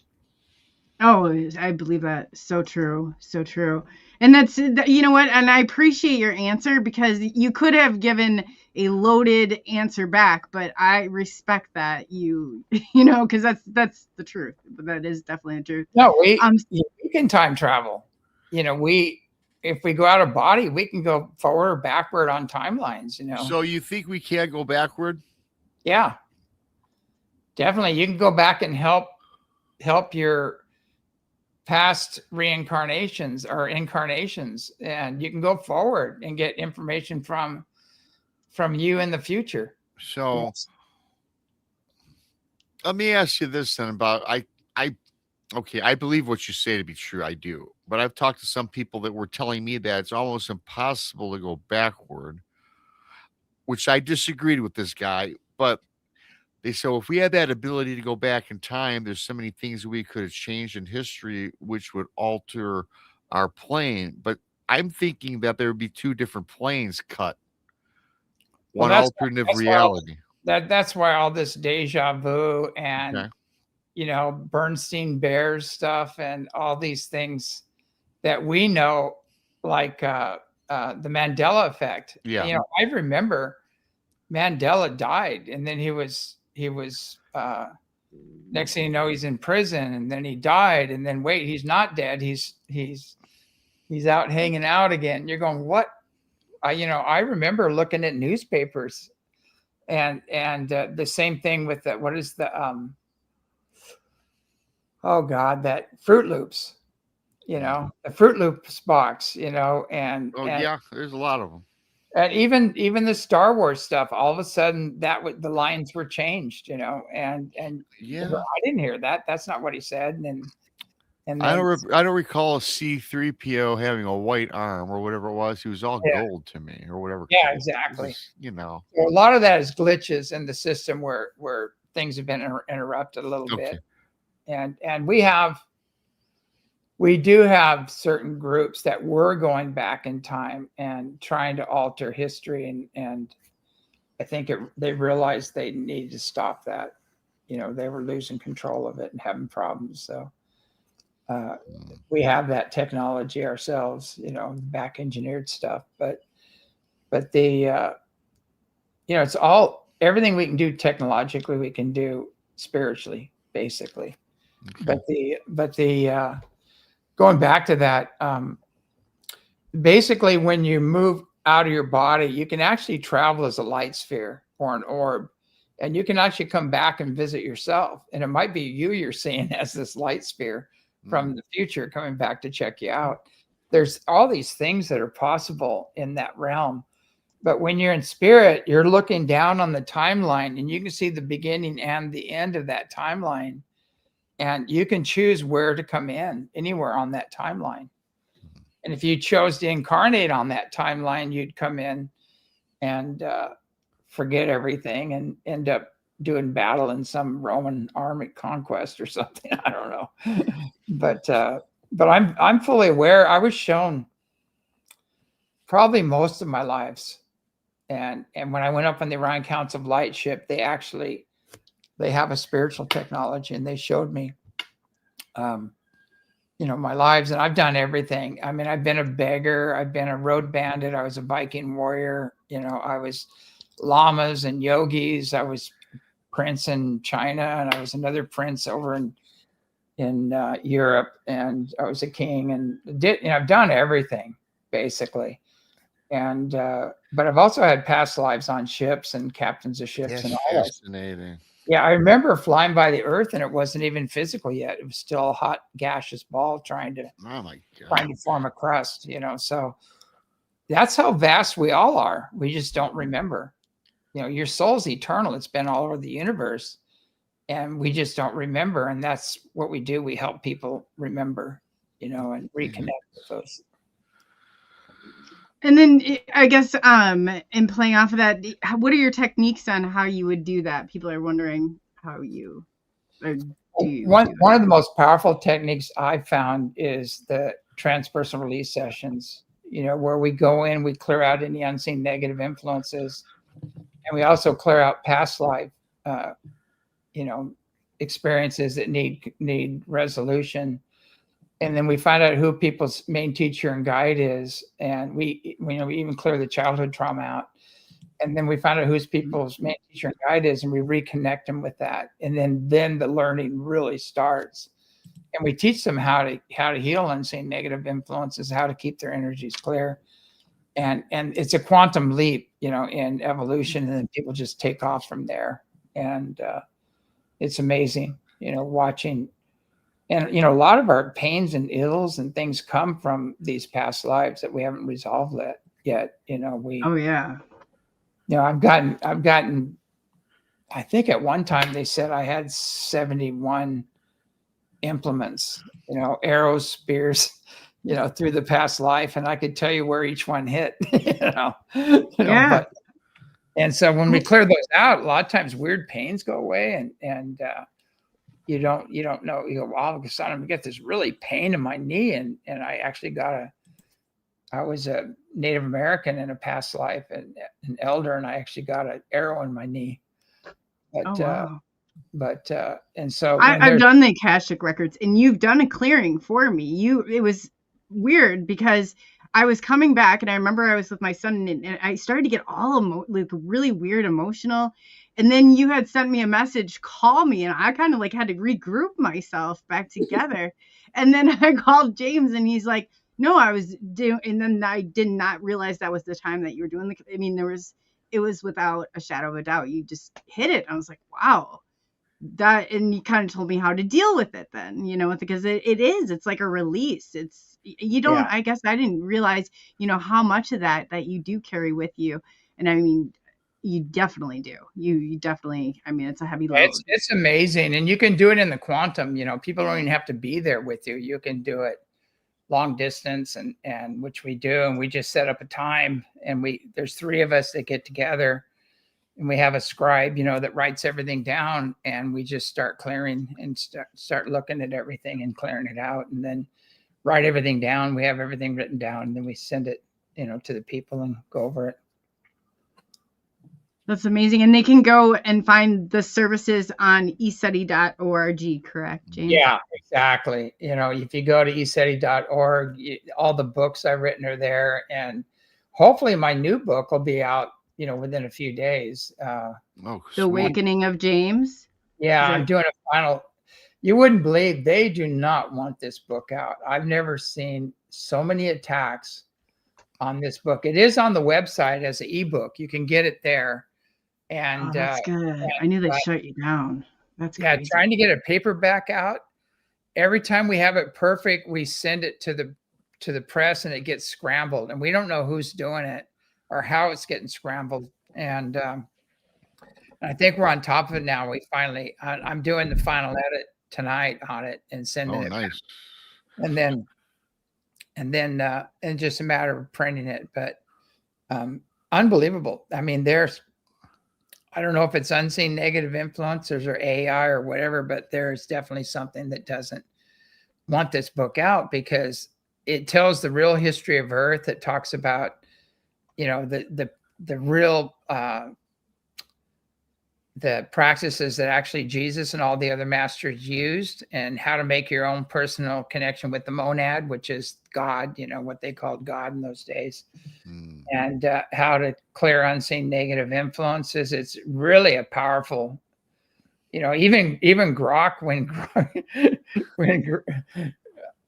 Oh, I believe that. So true. So true. And that's, you know what? And I appreciate your answer because you could have given a loaded answer back, but I respect that you know, because that's the truth. But that is definitely the truth. No, we can time travel. You know, if we go out of body, we can go forward or backward on timelines, you know. So you think we can't go backward? Yeah, definitely. You can go back and help your past reincarnations or incarnations, and you can go forward and get information from you in the future. So yes. Let me ask you this then about I Okay, I believe what you say to be true. I do. But I've talked to some people that were telling me that it's almost impossible to go backward, which I disagreed with this guy. But they said, if we had that ability to go back in time, there's so many things we could have changed in history, which would alter our plane. But I'm thinking that there would be two different planes cut, Well, one alternative that's why reality. that's why all this deja vu and Okay. Bernstein Bears stuff and all these things that we know, like the Mandela effect. Yeah. I remember Mandela died, and then he was next thing you know, he's in prison, and then he died, and then wait, he's not dead. He's out hanging out again. You're going, what? I remember looking at newspapers, and the same thing with the, what is the oh God, that Fruit Loops, the Fruit Loops box, and Yeah, there's a lot of them. and even the Star Wars stuff, all of a sudden the lines were changed, and Yeah. I didn't hear that. That's not what he said. And I then, don't recall a C3PO having a white arm or whatever it was. He was all Yeah. gold to me or whatever. Yeah, color. exactly. Just, So a lot of that is glitches in the system where things have been interrupted a little Okay. bit. And we do have certain groups that were going back in time and trying to alter history, and I think they realized they needed to stop that. They were losing control of it and having problems. So we have that technology ourselves, back engineered stuff, but the it's all, everything we can do technologically, we can do spiritually, basically. Okay. But the going back to that, basically when you move out of your body, you can actually travel as a light sphere or an orb, and you can actually come back and visit yourself. And it might be you're seeing as this light sphere from the future coming back to check you out. There's all these things that are possible in that realm. But when you're in spirit, you're looking down on the timeline, and you can see the beginning and the end of that timeline. And you can choose where to come in, anywhere on that timeline. And if you chose to incarnate on that timeline, you'd come in and forget everything and end up doing battle in some Roman army conquest or something. I don't know. But I'm fully aware. I was shown probably most of my lives. And when I went up on the Orion Counts of Light ship, they have a spiritual technology, and they showed me, my lives, and I've done everything. I mean, I've been a beggar, I've been a road bandit, I was a Viking warrior, I was lamas and yogis, I was prince in China, and I was another prince over in Europe, and I was a king, and I've done everything basically. And but I've also had past lives on ships and captains of ships. That's and all that. fascinating. Yeah, I remember flying by the Earth, and it wasn't even physical yet. It was still a hot gaseous ball trying to Oh my God. form a crust. So that's how vast we all are. We just don't remember. Your soul's eternal. It's been all over the universe, and we just don't remember. And that's what we do. We help people remember, and reconnect with those. And then I guess in playing off of that, what are your techniques on how you would do that? People are wondering how you or do you one do of the most powerful techniques I've found is the transpersonal release sessions, where we go in, we clear out any unseen negative influences, and we also clear out past life experiences that need resolution. And then we find out who people's main teacher and guide is, and we even clear the childhood trauma out. And then we find out who's people's main teacher and guide is, and we reconnect them with that. And then the learning really starts. And we teach them how to heal unseen negative influences, how to keep their energies clear. And it's a quantum leap, in evolution, and then people just take off from there. And it's amazing, watching. And, a lot of our pains and ills and things come from these past lives that we haven't resolved yet. Oh yeah. I've gotten, I think at one time they said I had 71 implements, arrows, spears, through the past life, and I could tell you where each one hit. Yeah. And so when we clear those out, a lot of times weird pains go away, and you don't know. You go, well, all of a sudden I get this really pain in my knee, and I actually I was a Native American in a past life, and an elder, and I actually got an arrow in my knee. But and so I've done the Akashic records, and you've done a clearing for me. It was weird because I was coming back, and I remember I was with my son, and I started to get all really weird emotional. And then you had sent me a message, call me, and I kind of had to regroup myself back together. And then I called James, and he's like, no, I was doing, and then I did not realize that was the time that you were doing it was without a shadow of a doubt. You just hit it. I was like, wow. And you kind of told me how to deal with it then, because it's like a release. I guess I didn't realize, how much of that you do carry with you. And I mean, you definitely do. You definitely, it's a heavy load. It's amazing. And you can do it in the quantum, people don't even have to be there with you. You can do it long distance, and which we do. And we just set up a time, and there's 3 of us that get together, and we have a scribe, that writes everything down, and we just start clearing and start looking at everything and clearing it out, and then write everything down. We have everything written down, and then we send it, to the people and go over it. That's amazing. And they can go and find the services on ECETI.org, correct, James? Yeah, exactly. If you go to ECETI.org, all the books I've written are there, and hopefully my new book will be out within a few days. The Awakening of James. Yeah, I'm doing a final. You wouldn't believe, they do not want this book out. I've never seen so many attacks on this book. It is on the website as an ebook. You can get it there. And that's good. I knew they shut you down. That's crazy. Trying to get a paperback out. Every time we have it perfect, we send it to the press, and it gets scrambled, and we don't know who's doing it or how it's getting scrambled. And I think we're on top of it now. I'm doing the final edit tonight on it and sending it back. And then just a matter of printing it. But unbelievable. I mean, I don't know if it's unseen negative influences or AI or whatever, but there's definitely something that doesn't want this book out, because it tells the real history of Earth. It talks about the real the practices that actually Jesus and all the other masters used, and how to make your own personal connection with the monad, which is God, what they called God in those days, and how to clear unseen negative influences. It's really a powerful, even Grok, when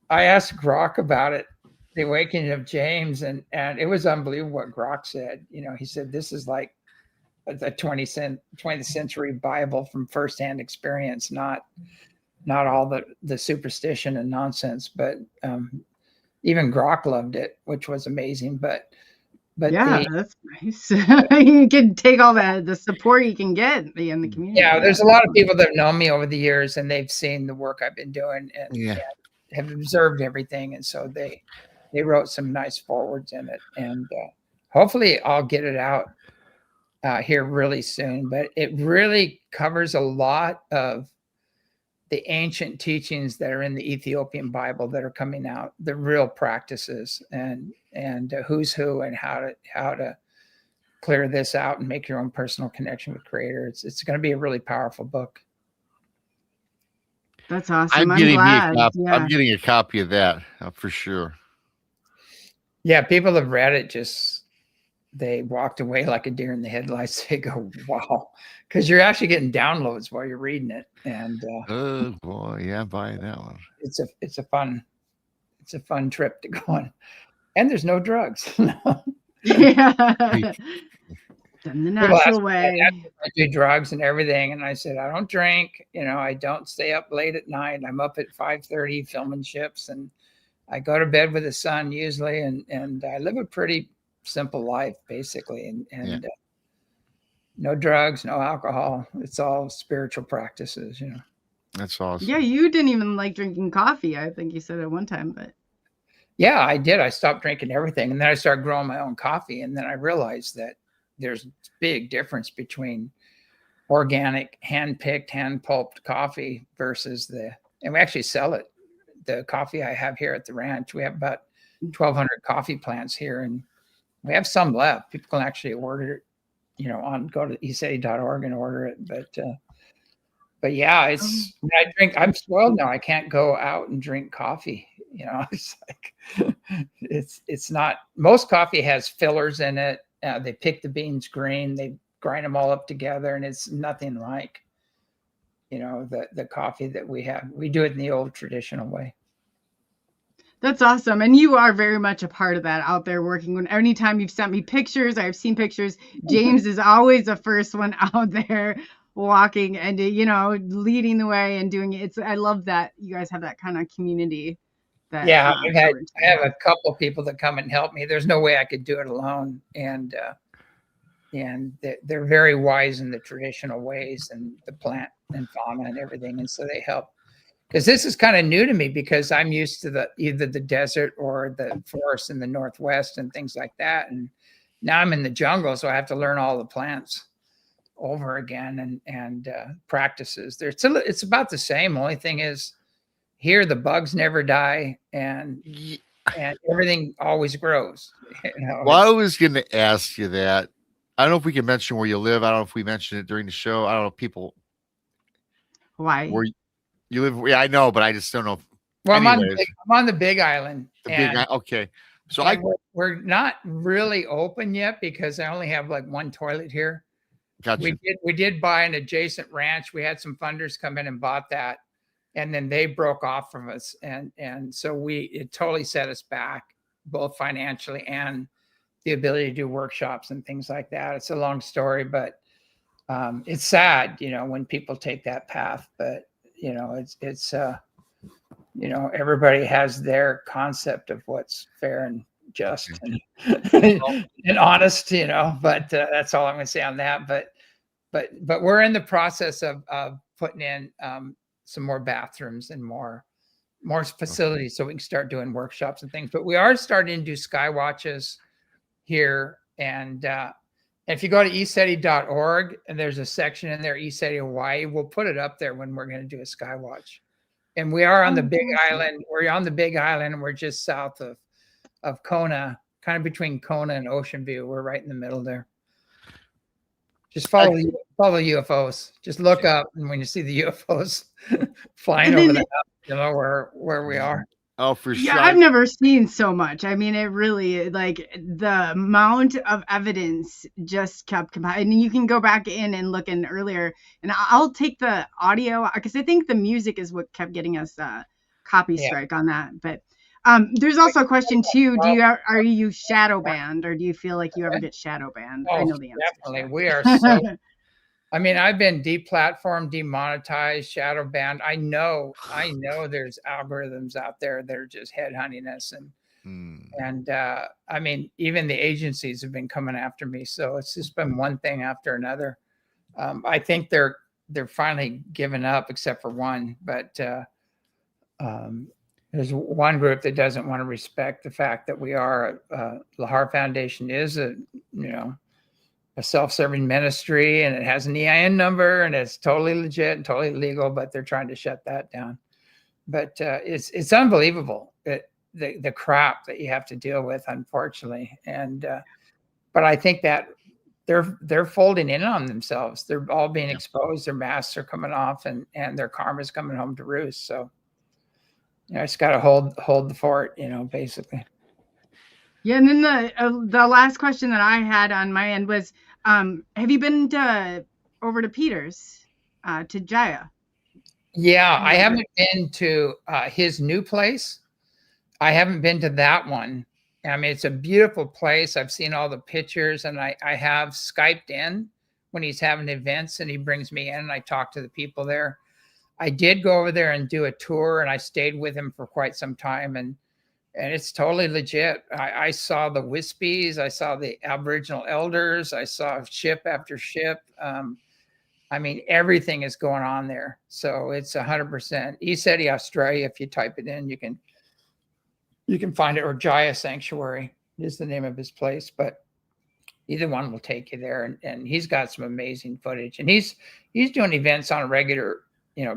I asked Grok about it, the Awakening of James, and it was unbelievable what Grok said. He said, this is like the 20th century Bible from firsthand experience, not all the superstition and nonsense. But even Grok loved it, which was amazing. But yeah, that's nice. You can take all the support you can get in the community. Yeah, there's a lot of people that have known me over the years, and they've seen the work I've been doing, and have observed everything, and so they wrote some nice forwards in it, and hopefully I'll get it out here really soon. But it really covers a lot of the ancient teachings that are in the Ethiopian Bible that are coming out, the real practices, and who's who, and how to clear this out and make your own personal connection with Creator. It's going to be a really powerful book. That's awesome. I'm getting a copy of that for sure. Yeah, people have read it. They walked away like a deer in the headlights. They go, wow, because you're actually getting downloads while you're reading it. And oh boy, yeah, buy that one. It's a fun trip to go on, and there's no drugs. Yeah. Done the natural way. I do drugs and everything, and I said I don't drink. I don't stay up late at night. I'm up at 5:30 filming ships, and I go to bed with the sun usually, and I live a pretty simple life basically, and no drugs, no alcohol. It's all spiritual practices. That's awesome. Yeah, you didn't even like drinking coffee. I think you said at one time, but Yeah, I did. I stopped drinking everything, and then I started growing my own coffee, and then I realized that there's a big difference between organic, hand-picked, hand-pulped coffee versus and we actually sell it. The coffee I have here at the ranch, we have about 1,200 coffee plants here, and we have some left. People can actually order it, go to ECETI.org and order it. But yeah, when I drink, I'm spoiled now. I can't go out and drink coffee. It's like, it's not, most coffee has fillers in it. They pick the beans green, they grind them all up together, and it's nothing like, the coffee that we have. We do it in the old traditional way. that's awesome. And you are very much a part of that out there working. When anytime you've sent me pictures, I've seen pictures. James is always the first one out there walking and, leading the way and doing it. I love that you guys have that kind of community. Yeah, I have a couple of people that come and help me. There's no way I could do it alone. And they're very wise in the traditional ways and the plant and fauna and everything. And so they help. Because this is kind of new to me, because I'm used to either the desert or the forest in the Northwest and things like that. And now I'm in the jungle, so I have to learn all the plants over again and practices. It's about the same. Only thing is, here the bugs never die and everything always grows. Well, I was going to ask you that. I don't know if we can mention where you live. I don't know if we mentioned it during the show. I don't know if people. Why? Where you live? Yeah, I know, but I just don't know. Well, I'm on the Big Island. Okay. So we're not really open yet because I only have like one toilet here. Gotcha. We did buy an adjacent ranch. We had some funders come in and bought that, and then they broke off from us, and so it totally set us back, both financially and the ability to do workshops and things like that. It's a long story, but it's sad, when people take that path. But it's everybody has their concept of what's fair and just and, and honest, but that's all I'm going to say on that. But we're in the process of putting in some more bathrooms and more facilities so we can start doing workshops and things. But we are starting to do sky watches here. And if you go to ECETI.org, and there's a section in there, ECETI Hawaii, we'll put it up there when we're going to do a sky watch. And we are on the Big Island. We're on the Big Island, and we're just south of Kona, kind of between Kona and Ocean View. We're right in the middle there. Just follow UFOs. Just look up, and when you see the UFOs flying over the house, you know where we are. Oh, for sure. Yeah, I've never seen so much. I mean, it really, like, the amount of evidence just kept compiling. And you can go back in and look in earlier, and I'll take the audio because I think the music is what kept getting us copy strike on that. But there's also a question too. Are you shadow banned, or do you feel like you ever get shadow banned? Oh, I know the answer. Definitely, we are so. I mean, I've been deplatformed, demonetized, shadow banned. I know there's algorithms out there that are just headhunting us, and I mean, even the agencies have been coming after me. So it's just been one thing after another. I think they're finally giving up, except for one. But there's one group that doesn't want to respect the fact that we are Lahar Foundation is a self-serving ministry, and it has an EIN number, and it's totally legit and totally legal, but they're trying to shut that down. But it's unbelievable the crap that you have to deal with, unfortunately. And but I think that they're folding in on themselves. They're all being exposed. Their masks are coming off, and their karma's coming home to roost. So I just got to hold the fort, basically. Yeah, and then the last question that I had on my end was, have you been over to Peter's, to Jaya? Yeah, I haven't been to his new place. I haven't been to that one. I mean, it's a beautiful place. I've seen all the pictures, and I have Skyped in when he's having events, and he brings me in, and I talk to the people there. I did go over there and do a tour, and I stayed with him for quite some time, and it's totally legit. I saw the Wispies. I saw the Aboriginal elders. I saw ship after ship. I mean, everything is going on there. So it's 100%. ECETI Australia, if you type it in, you can find it, or Jaya Sanctuary is the name of his place, but either one will take you there. And he's got some amazing footage, and he's doing events on a regular,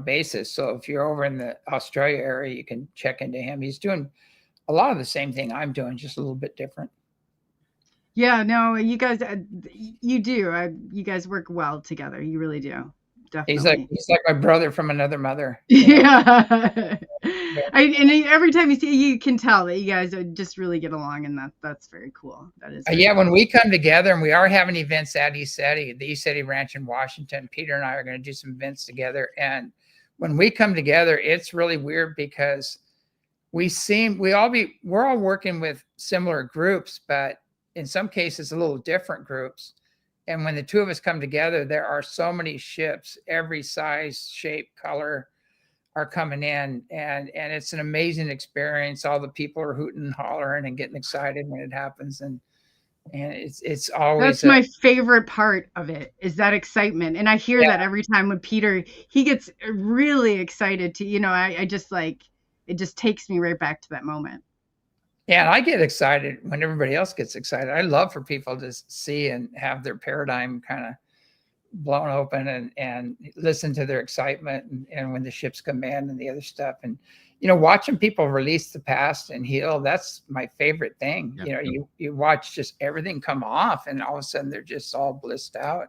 basis. So if you're over in the Australia area, you can check into him. He's doing a lot of the same thing I'm doing, just a little bit different. Yeah, no, you guys, you do. You guys work well together. You really do. Definitely. He's like my brother from another mother. Yeah. And every time you see, you can tell that you guys just really get along, and that's very cool. That is. Yeah, when we come together, and we are having events at ECETI, the ECETI Ranch in Washington. Peter and I are going to do some events together, and when we come together, it's really weird because we're all working with similar groups, but in some cases a little different groups. And when the two of us come together, there are so many ships, every size, shape, color are coming in, and it's an amazing experience. All the people are hooting and hollering and getting excited when it happens, and it's always that's my favorite part of it, is that excitement. And I hear that every time with Peter, he gets really excited to, I just like, it just takes me right back to that moment. Yeah, and I get excited when everybody else gets excited. I love for people to see and have their paradigm kind of blown open and listen to their excitement and when the ships come in and the other stuff. And, watching people release the past and heal, that's my favorite thing. Yeah. You watch just everything come off, and all of a sudden they're just all blissed out.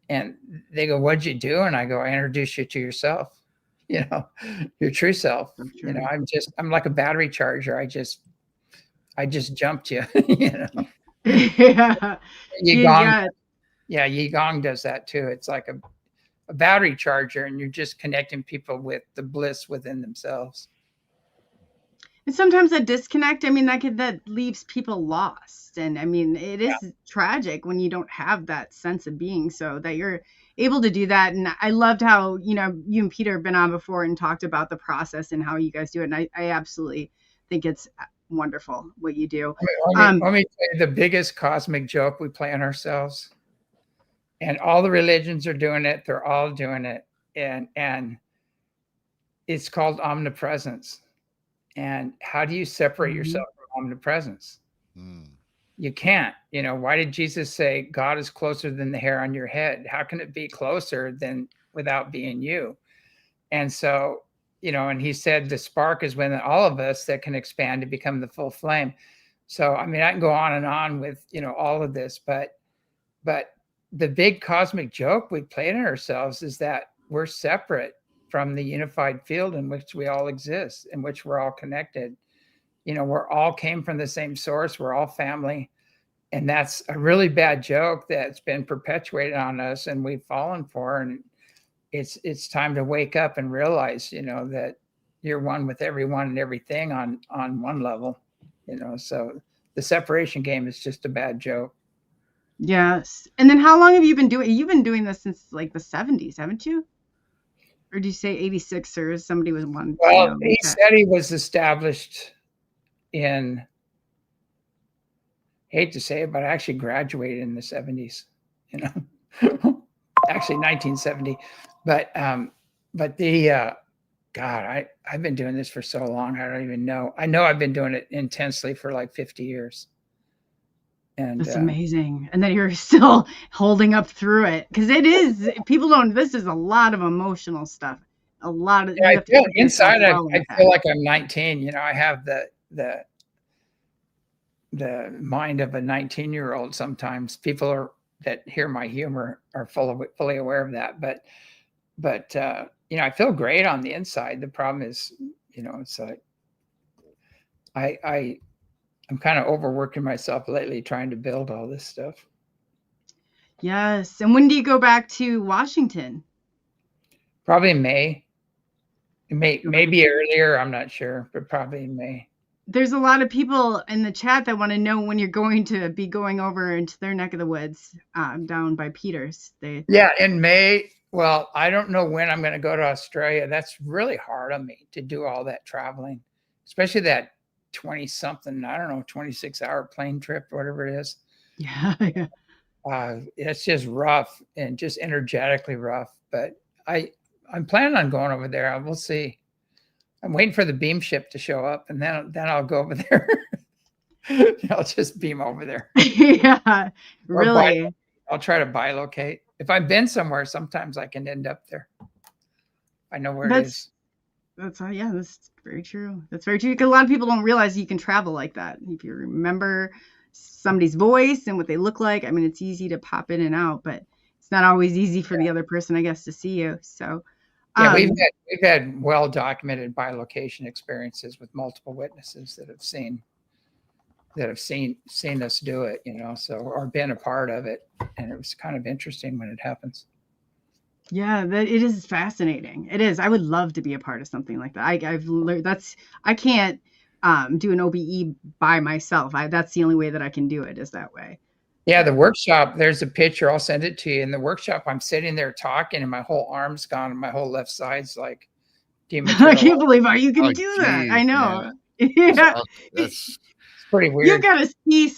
And they go, "What'd you do?" And I go, "I introduce you to yourself. Your true self." I'm like a battery charger. I just jumped you. Yeah. Yi Gong does that too. It's like a battery charger, and you're just connecting people with the bliss within themselves. And sometimes that disconnect, that leaves people lost. And it is tragic when you don't have that sense of being, so that you're able to do that. And I loved how, you and Peter have been on before and talked about the process and how you guys do it. And I absolutely think it's wonderful what you do. Let me tell you the biggest cosmic joke we play on ourselves. And all the religions are doing it. They're all doing it. And it's called omnipresence. And how do you separate yourself from omnipresence? You can't. Why did Jesus say God is closer than the hair on your head? How can it be closer than without being you? And so, and he said the spark is within all of us that can expand to become the full flame. So, I can go on and on with, all of this, but the big cosmic joke we played on ourselves is that we're separate from the unified field in which we all exist, in which we're all connected. We're all came from the same source. We're all family. And that's a really bad joke that's been perpetuated on us, and we've fallen for. And it's time to wake up and realize, that you're one with everyone and everything on one level, so the separation game is just a bad joke. Yes. And then how long have you been doing? You've been doing this since like the 70s, haven't you? Or do you say 86, or somebody was one? Well, ECETI was established in, hate to say it, but I actually graduated in the 70s, actually 1970. But God, I've been doing this for so long. I don't even know. I know I've been doing it intensely for like 50 years. And that's amazing. And then you're still holding up through it, because it is, people don't, this is a lot of emotional stuff. A lot of, I feel inside, I feel like I'm 19. I have the mind of a 19-year-old. Sometimes people that hear my humor are fully aware of that. But I feel great on the inside. The problem is, it's like I'm kind of overworking myself lately trying to build all this stuff. Yes. And when do you go back to Washington? Probably in May. Maybe earlier. I'm not sure, but probably in May. There's a lot of people in the chat that want to know when you're going to be going over into their neck of the woods, down by Peters. In May. Well, I don't know when I'm going to go to Australia. That's really hard on me to do all that traveling, especially that 20-something, 26-hour plane trip, whatever it is. Yeah. It's just rough and just energetically rough. But I'm planning on going over there. We'll see. I'm waiting for the beam ship to show up, and then I'll go over there. I'll just beam over there. Yeah, really. I'll try to bilocate. If I've been somewhere, sometimes I can end up there. I know where it is. That's very true. That's very true. Because a lot of people don't realize you can travel like that. If you remember somebody's voice and what they look like, I mean, it's easy to pop in and out, but it's not always easy for the other person, I guess, to see you. So, yeah, we've had well documented bilocation experiences with multiple witnesses that have seen us do it, so, or been a part of it, and it was kind of interesting when it happens. Yeah, it is fascinating. It is. I would love to be a part of something like that. I've learned I can't do an OBE by myself. That's the only way that I can do it is that way. Yeah, the workshop, there's a picture. I'll send it to you. In the workshop, I'm sitting there talking and my whole arm's gone and my whole left side's like I can't believe how you can do that. I know. Yeah. It's pretty weird. You got to see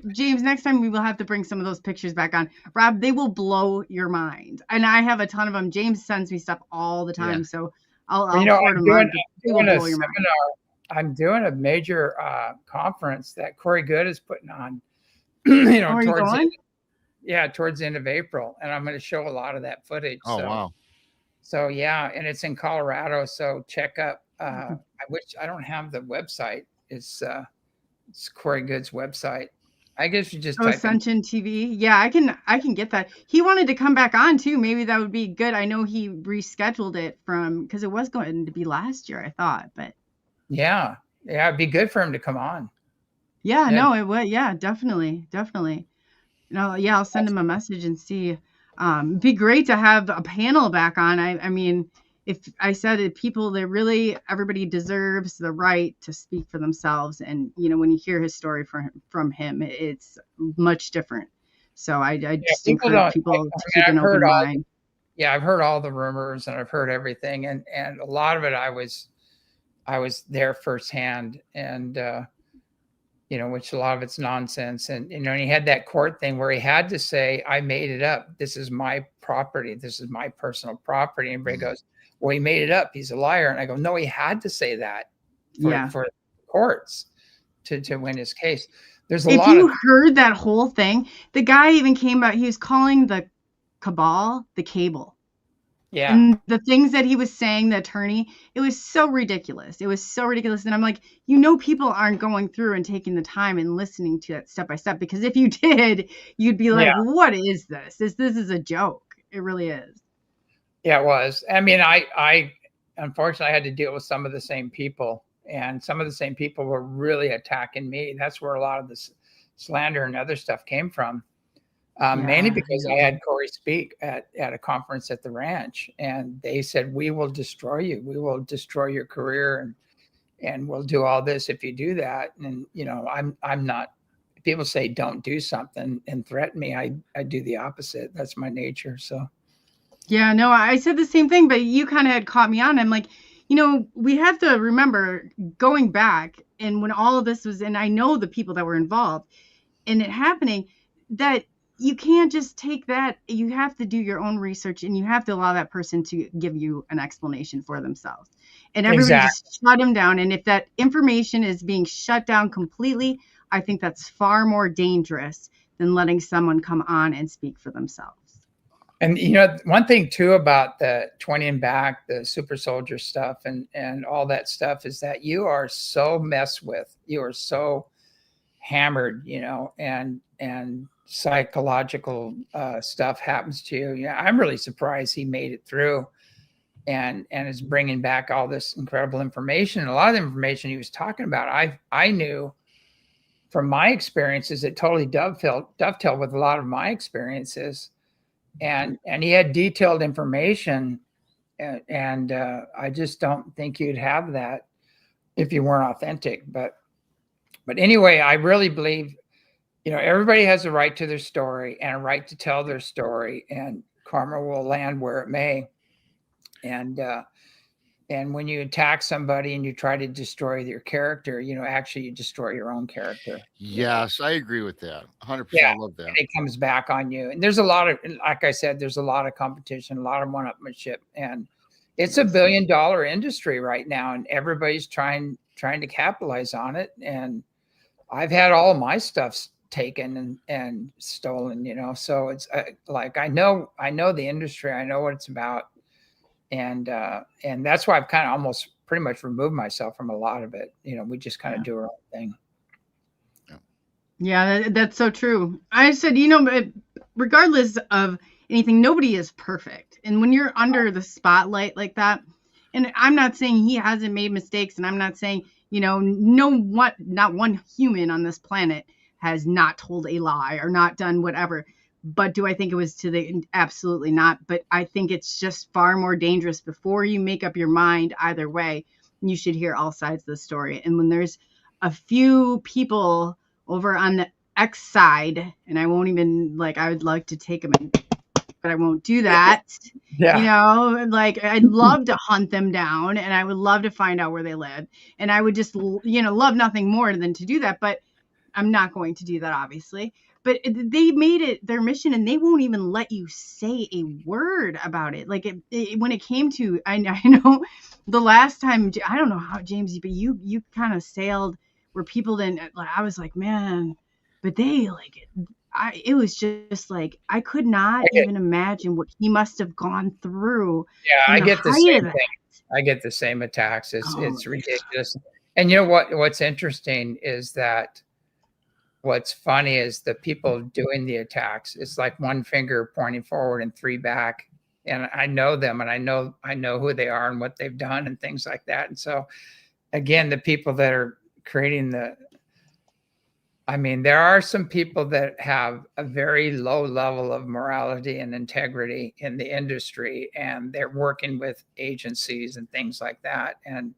James, next time we will have to bring some of those pictures back on. Rob, they will blow your mind. And I have a ton of them. James sends me stuff all the time. Yeah. So I'll forward them on. They will blow your mind. I'm doing a major conference that Corey Good is putting on. Are you going? Towards the end of April, and I'm going to show a lot of that footage. Oh, wow. So yeah, and it's in Colorado. So check up. I don't have the website. It's Corey Good's website. I guess you just type Ascension TV. Yeah, I can get that. He wanted to come back on too. Maybe that would be good. I know he rescheduled it because it was going to be last year, I thought, but yeah, it'd be good for him to come on. Yeah, no, it would. Yeah, definitely. I'll send him a message and see. It'd be great to have a panel back on. I mean, if I said it, everybody deserves the right to speak for themselves. And, when you hear his story from him, it's much different. So I just encourage people to keep an open mind. Yeah, I've heard all the rumors and I've heard everything. And a lot of it, I was there firsthand, and, which a lot of it's nonsense. And, he had that court thing where he had to say, I made it up. This is my property. This is my personal property. And everybody goes, well, he made it up. He's a liar. And I go, no, he had to say that for courts to win his case. There's a lot of. If you heard that whole thing, the guy even came out, he was calling the cabal the cable. Yeah. And the things that he was saying, the attorney, it was so ridiculous. And I'm like, people aren't going through and taking the time and listening to it step by step, because if you did, you'd be like, what is this? This is a joke. It really is. Yeah, it was. I mean, I unfortunately had to deal with some of the same people, and some of the same people were really attacking me. That's where a lot of this slander and other stuff came from. Mainly because I had Corey speak at a conference at the ranch, and they said, we will destroy you. We will destroy your career, and we'll do all this if you do that. And, I'm not, people say, don't do something and threaten me. I do the opposite. That's my nature. So. Yeah, no, I said the same thing, but you kind of had caught me on. I'm like, we have to remember going back, and when all of this was, and I know the people that were involved in it happening, that you can't just take that. You have to do your own research, and you have to allow that person to give you an explanation for themselves. And everybody just shut them down. And if that information is being shut down completely, I think that's far more dangerous than letting someone come on and speak for themselves. And, one thing too about the 20 and back, the super soldier stuff and all that stuff is that you are so messed with. You are so hammered, and psychological stuff happens to you. I'm really surprised he made it through and is bringing back all this incredible information. And a lot of the information he was talking about, I knew from my experiences, it totally dovetailed with a lot of my experiences. And he had detailed information, and I just don't think you'd have that if you weren't authentic. But anyway, I really believe, everybody has a right to their story and a right to tell their story, and karma will land where it may. And And when you attack somebody and you try to destroy their character, actually you destroy your own character. Yes, I agree with that. 100%. Yeah, I love that. and it comes back on you. And there's a lot of, like I said, there's a lot of competition, a lot of one-upmanship, and it's a $1 billion industry right now, and everybody's trying to capitalize on it. And I've had all of my stuff taken and stolen, so it's like I know the industry, I know what it's about, and that's why I've kind of almost pretty much removed myself from a lot of it. We just kind of do our own thing. Yeah, that's so true. I said, regardless of anything, nobody is perfect. And when you're under the spotlight like that, and I'm not saying he hasn't made mistakes, and I'm not saying, not one human on this planet has not told a lie or not done whatever. But do I think it was absolutely not. But I think it's just far more dangerous. Before you make up your mind either way, you should hear all sides of the story. And when there's a few people over on the X side, and I won't even, I would like to take them in, but I won't do that. Yeah. I'd love to hunt them down, and I would love to find out where they live. And I would just, love nothing more than to do that. But I'm not going to do that, obviously. But they made it their mission, and they won't even let you say a word about it. When it came to, I know the last time, I don't know how, James, but you kind of sailed where people didn't, I was like, man, but they it was just I could not even imagine what he must have gone through. Yeah, I get the same thing. I get the same attacks. It's ridiculous. And you know what's interesting is that what's funny is the people doing the attacks, it's like one finger pointing forward and three back. And I know them, and I know who they are and what they've done and things like that. And so again, the people that are creating there are some people that have a very low level of morality and integrity in the industry, and they're working with agencies and things like that. And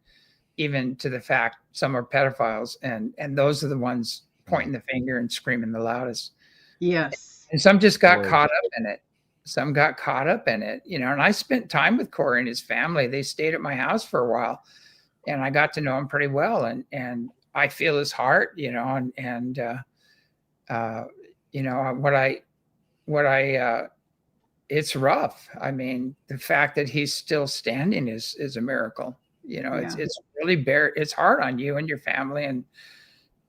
even to the fact some are pedophiles, and those are the ones pointing the finger and screaming the loudest. Yes. And some just got caught up in it. Some got caught up in it, and I spent time with Corey and his family. They stayed at my house for a while, and I got to know him pretty well. And I feel his heart, it's rough. The fact that he's still standing is a miracle. It's really it's hard on you and your family,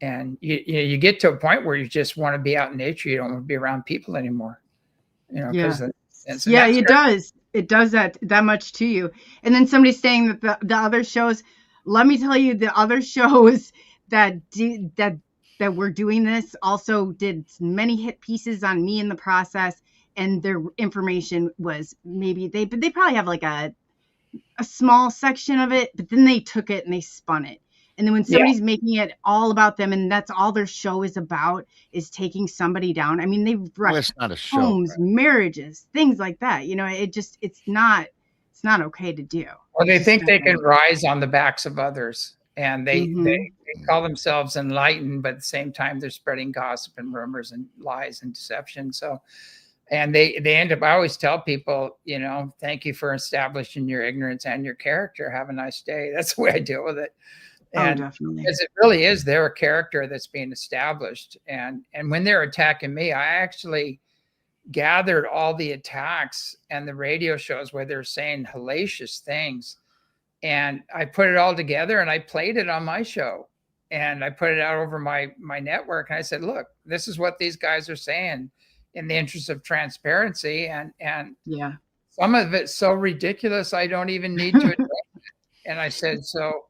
and you get to a point where you just want to be out in nature. You don't want to be around people anymore. It does. It does that much to you. And then somebody's saying that the other shows. Let me tell you, the other shows that were doing this also did many hit pieces on me in the process, and their information was maybe they probably have a small section of it, but then they took it and they spun it. And then when somebody's making it all about them, and that's all their show is about, is taking somebody down. They've wrecked homes, marriages, things like that. It's not okay to do. Well, they think they can rise on the backs of others, and they call themselves enlightened, but at the same time they're spreading gossip and rumors and lies and deception. So, and they end up, I always tell people, thank you for establishing your ignorance and your character. Have a nice day. That's the way I deal with it. And definitely. Because it really is their character that's being established. And when they're attacking me, I actually gathered all the attacks and the radio shows where they're saying hellacious things, and I put it all together and I played it on my show, and I put it out over my network, and I said, look, this is what these guys are saying in the interest of transparency, and some of it's so ridiculous I don't even need to address it. And I said, so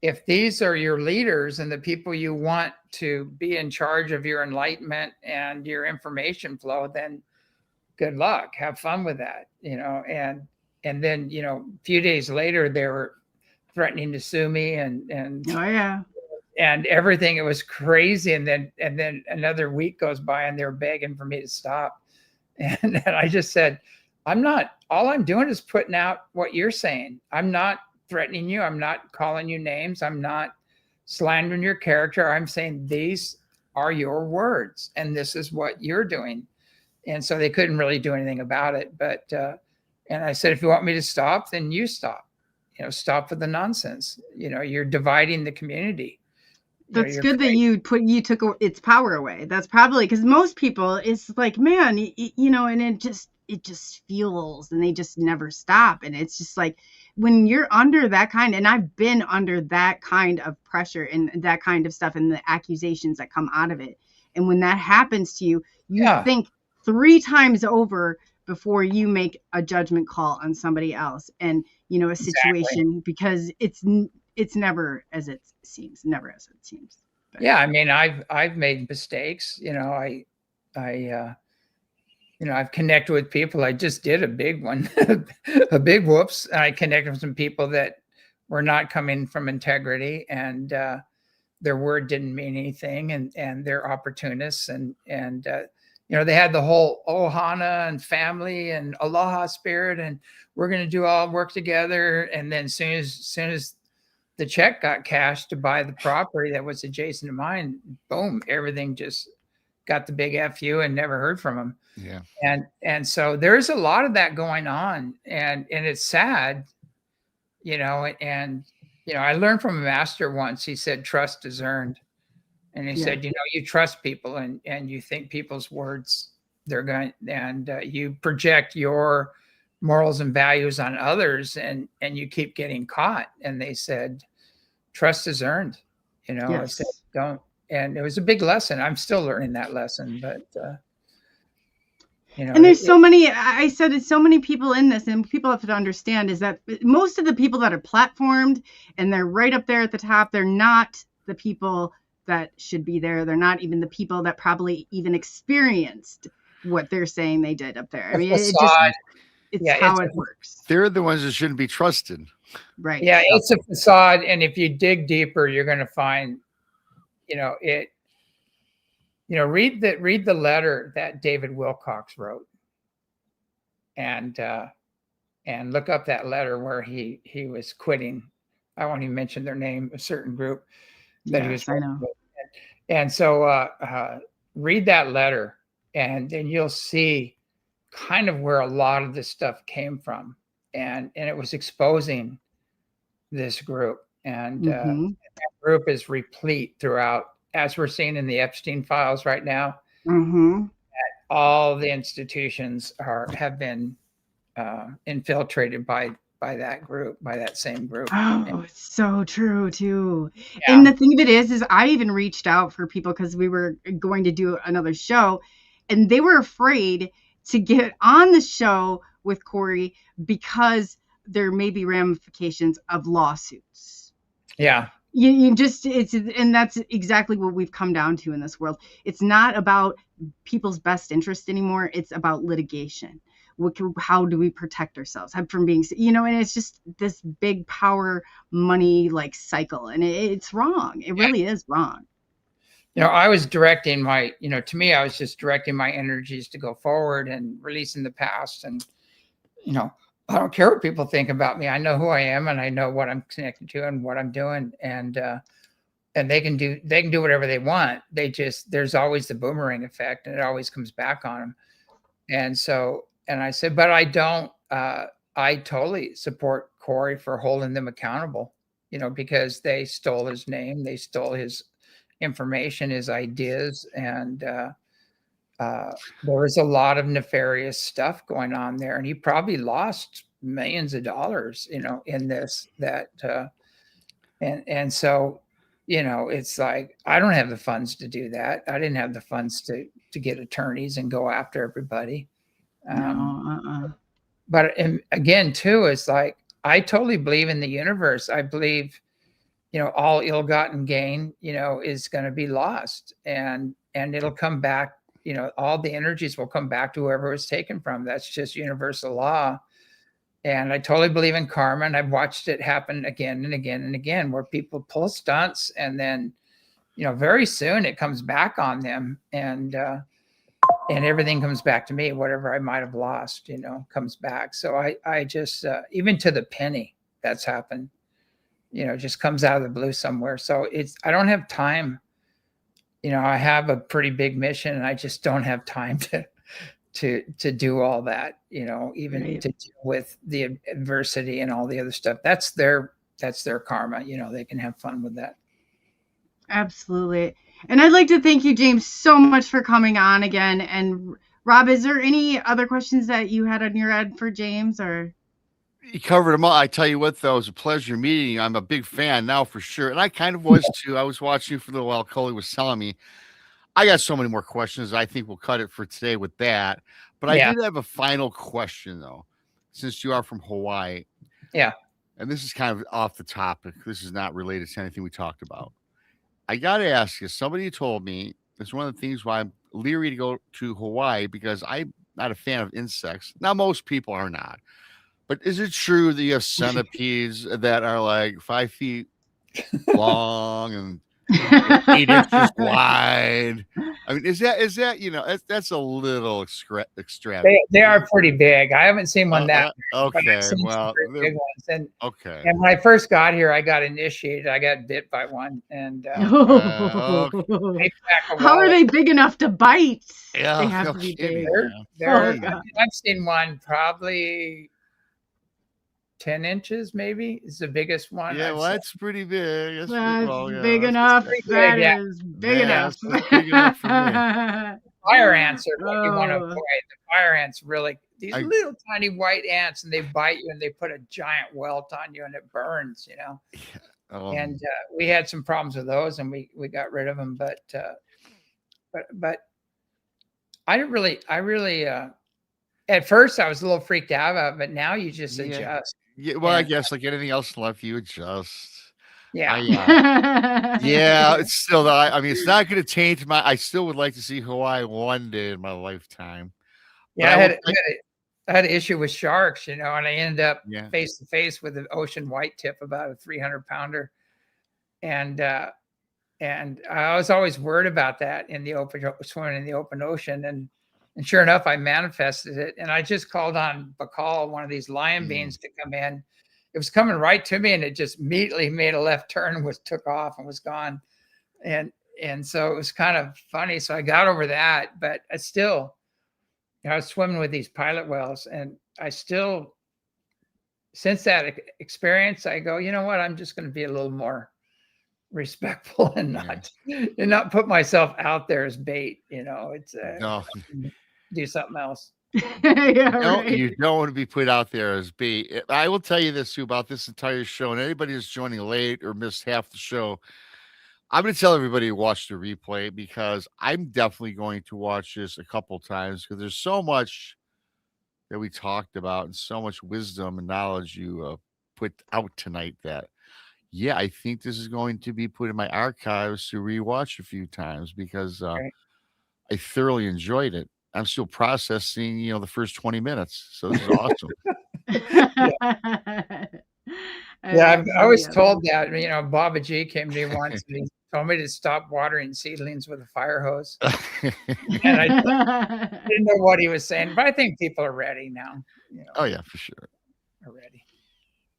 if these are your leaders and the people you want to be in charge of your enlightenment and your information flow, then good luck, have fun with that, and then, a few days later, they were threatening to sue me and and everything. It was crazy. And then another week goes by and they're begging for me to stop. And I just said, all I'm doing is putting out what you're saying. I'm not threatening you. I'm not calling you names. I'm not slandering your character. I'm saying these are your words and this is what you're doing. And so they couldn't really do anything about it. But, and I said, if you want me to stop, then you stop, stop with the nonsense. You're dividing the community. That's good that you took its power away. That's probably because most people, it's like, man, and it just fuels, and they just never stop. And it's just like, when you're under that kind, and I've been under that kind of pressure and that kind of stuff and the accusations that come out of it. And when that happens to you, you think 3 times over before you make a judgment call on somebody else and, a situation, because it's never as it seems, But. Yeah. I mean, I've made mistakes, I've connected with people. I just did a big one, a big whoops. And I connected with some people that were not coming from integrity, and their word didn't mean anything, and they're opportunists, and they had the whole ohana and family and aloha spirit, and we're going to do all work together. And then soon as the check got cashed to buy the property that was adjacent to mine, boom, everything just got the big FU and never heard from them. Yeah. And so there's a lot of that going on, and it's sad, and I learned from a master once. He said, trust is earned. And he said, you trust people, and you think people's words, they're going, and you project your morals and values on others, and you keep getting caught. And they said, trust is earned. Yes. I said, don't. And it was a big lesson. I'm still learning that lesson, but and there's so many, I said, it's so many people in this, and people have to understand is that most of the people that are platformed and they're right up there at the top, they're not the people that should be there. They're not even the people that probably even experienced what they're saying they did up there. I mean, it's how it works. They're the ones that shouldn't be trusted. Right. Yeah, it's a facade. And if you dig deeper, you're going to find, read the letter that David Wilcox wrote, and look up that letter where he was quitting. I won't even mention their name, a certain group that he was. I know. And so read that letter, and then you'll see kind of where a lot of this stuff came from, and it was exposing this group, and that group is replete throughout, as we're seeing in the Epstein files right now. All the institutions have been infiltrated by that group, by that same group. Oh, it's so true too. Yeah. And the thing of it is I even reached out for people because we were going to do another show, and they were afraid to get on the show with Corey because there may be ramifications of lawsuits. Yeah. And that's exactly what we've come down to in this world. It's not about people's best interest anymore. It's about litigation. How do we protect ourselves from being, and it's just this big power money like cycle, and it's wrong. It really is wrong. I was directing my, to me, I was just directing my energies to go forward and releasing the past. And, I don't care what people think about me. I know who I am, and I know what I'm connected to and what I'm doing. And they can do whatever they want. There's always the boomerang effect, and it always comes back on them. And so, and I said, but I don't, I totally support Corey for holding them accountable, because they stole his name, they stole his information, his ideas, and there was a lot of nefarious stuff going on there, and he probably lost millions of dollars, in this, and so, it's like, I don't have the funds to do that. I didn't have the funds to get attorneys and go after everybody. But again, too, it's like, I totally believe in the universe. I believe, all ill-gotten gain, is going to be lost, and it'll come back. All the energies will come back to whoever it was taken from. That's just universal law. And I totally believe in karma. And I've watched it happen again and again and again, where people pull stunts, and then, very soon it comes back on them, and everything comes back to me. Whatever I might have lost, comes back. So I just, even to the penny that's happened, just comes out of the blue somewhere. So I don't have time. I have a pretty big mission, and I just don't have time to do all that, you know, even Right. to deal with the adversity and all the other stuff. That's their karma. You know, they can have fun with that. Absolutely. And I'd like to thank you, James, so much for coming on again. And Rob, is there any other questions that you had on your end for James, or? You covered them all. I tell you what, though, it was a pleasure meeting you. I'm a big fan now for sure. And I kind of was too. I was watching you for a little while. Coley was telling me. I got so many more questions. I think we'll cut it for today with that. But I Yeah. did have a final question, though, since you are from Hawaii. Yeah. And this is kind of off the topic. This is not related to anything we talked about. I got to ask you, somebody told me it's one of the things why I'm leery to go to Hawaii, because I'm not a fan of insects. Now, most people are not. But is it true that you have centipedes that are like 5 feet long and 8 inches wide? I mean, is that you know, that's a little extravagant. They are pretty big. I haven't seen one that big, but okay. I've seen some Well, pretty big ones. And okay. and when I first got here, I got initiated. I got bit by one, and How are they big enough to bite? Yeah, They have no to be kidding, big. man. God. I've seen one probably 10 inches, maybe. It's the biggest one. Yeah, I've well, seen. that's pretty big. That's That's well, yeah, big that's enough. pretty big, That yeah. is big Yeah, enough. that's big enough for me. Fire ants are what you want to Oh. avoid. The fire ants really, these I- little tiny white ants, and they bite you and they put a giant welt on you and it burns, you know. And we had some problems with those, and we got rid of them. But I really at first I was a little freaked out about it, but now you just Yeah. adjust. Yeah, well, I And, guess like anything else in life, you adjust. Yeah. Yeah, it's still. I mean, it's not going to taint my. I still would like to see Hawaii one day in my lifetime. But Yeah, I I had an issue with sharks, you know, and I ended up Yeah. face to face with an ocean white tip, about a 300-pounder. And I was always worried about that in the swimming in the open ocean. And sure enough, I manifested it. And I just called on Bacall, one of these lion beings, to come in. It was coming right to me, and it just immediately made a left turn, took off and was gone. And so it was kind of funny. So I got over that, but I still, you know, I was swimming with these pilot whales, and I still, since that experience, I go, you know what? I'm just going to be a little more respectful and not put myself out there as bait. You know, it's No. do something else. You don't want to be put out there as bait. I will tell you this too about this entire show, and anybody who's joining late or missed half the show, I'm going to tell everybody to watch the replay, because I'm definitely going to watch this a couple times, because there's so much that we talked about and so much wisdom and knowledge you put out tonight that, yeah, I think this is going to be put in my archives to rewatch a few times, because I thoroughly enjoyed it. I'm still processing, you know, the first 20 minutes. So this is awesome. I was told that, you know, Baba G came to me once and he told me to stop watering seedlings with a fire hose. And I didn't know what he was saying, but I think people are ready now. You know, oh yeah, for sure. Are ready.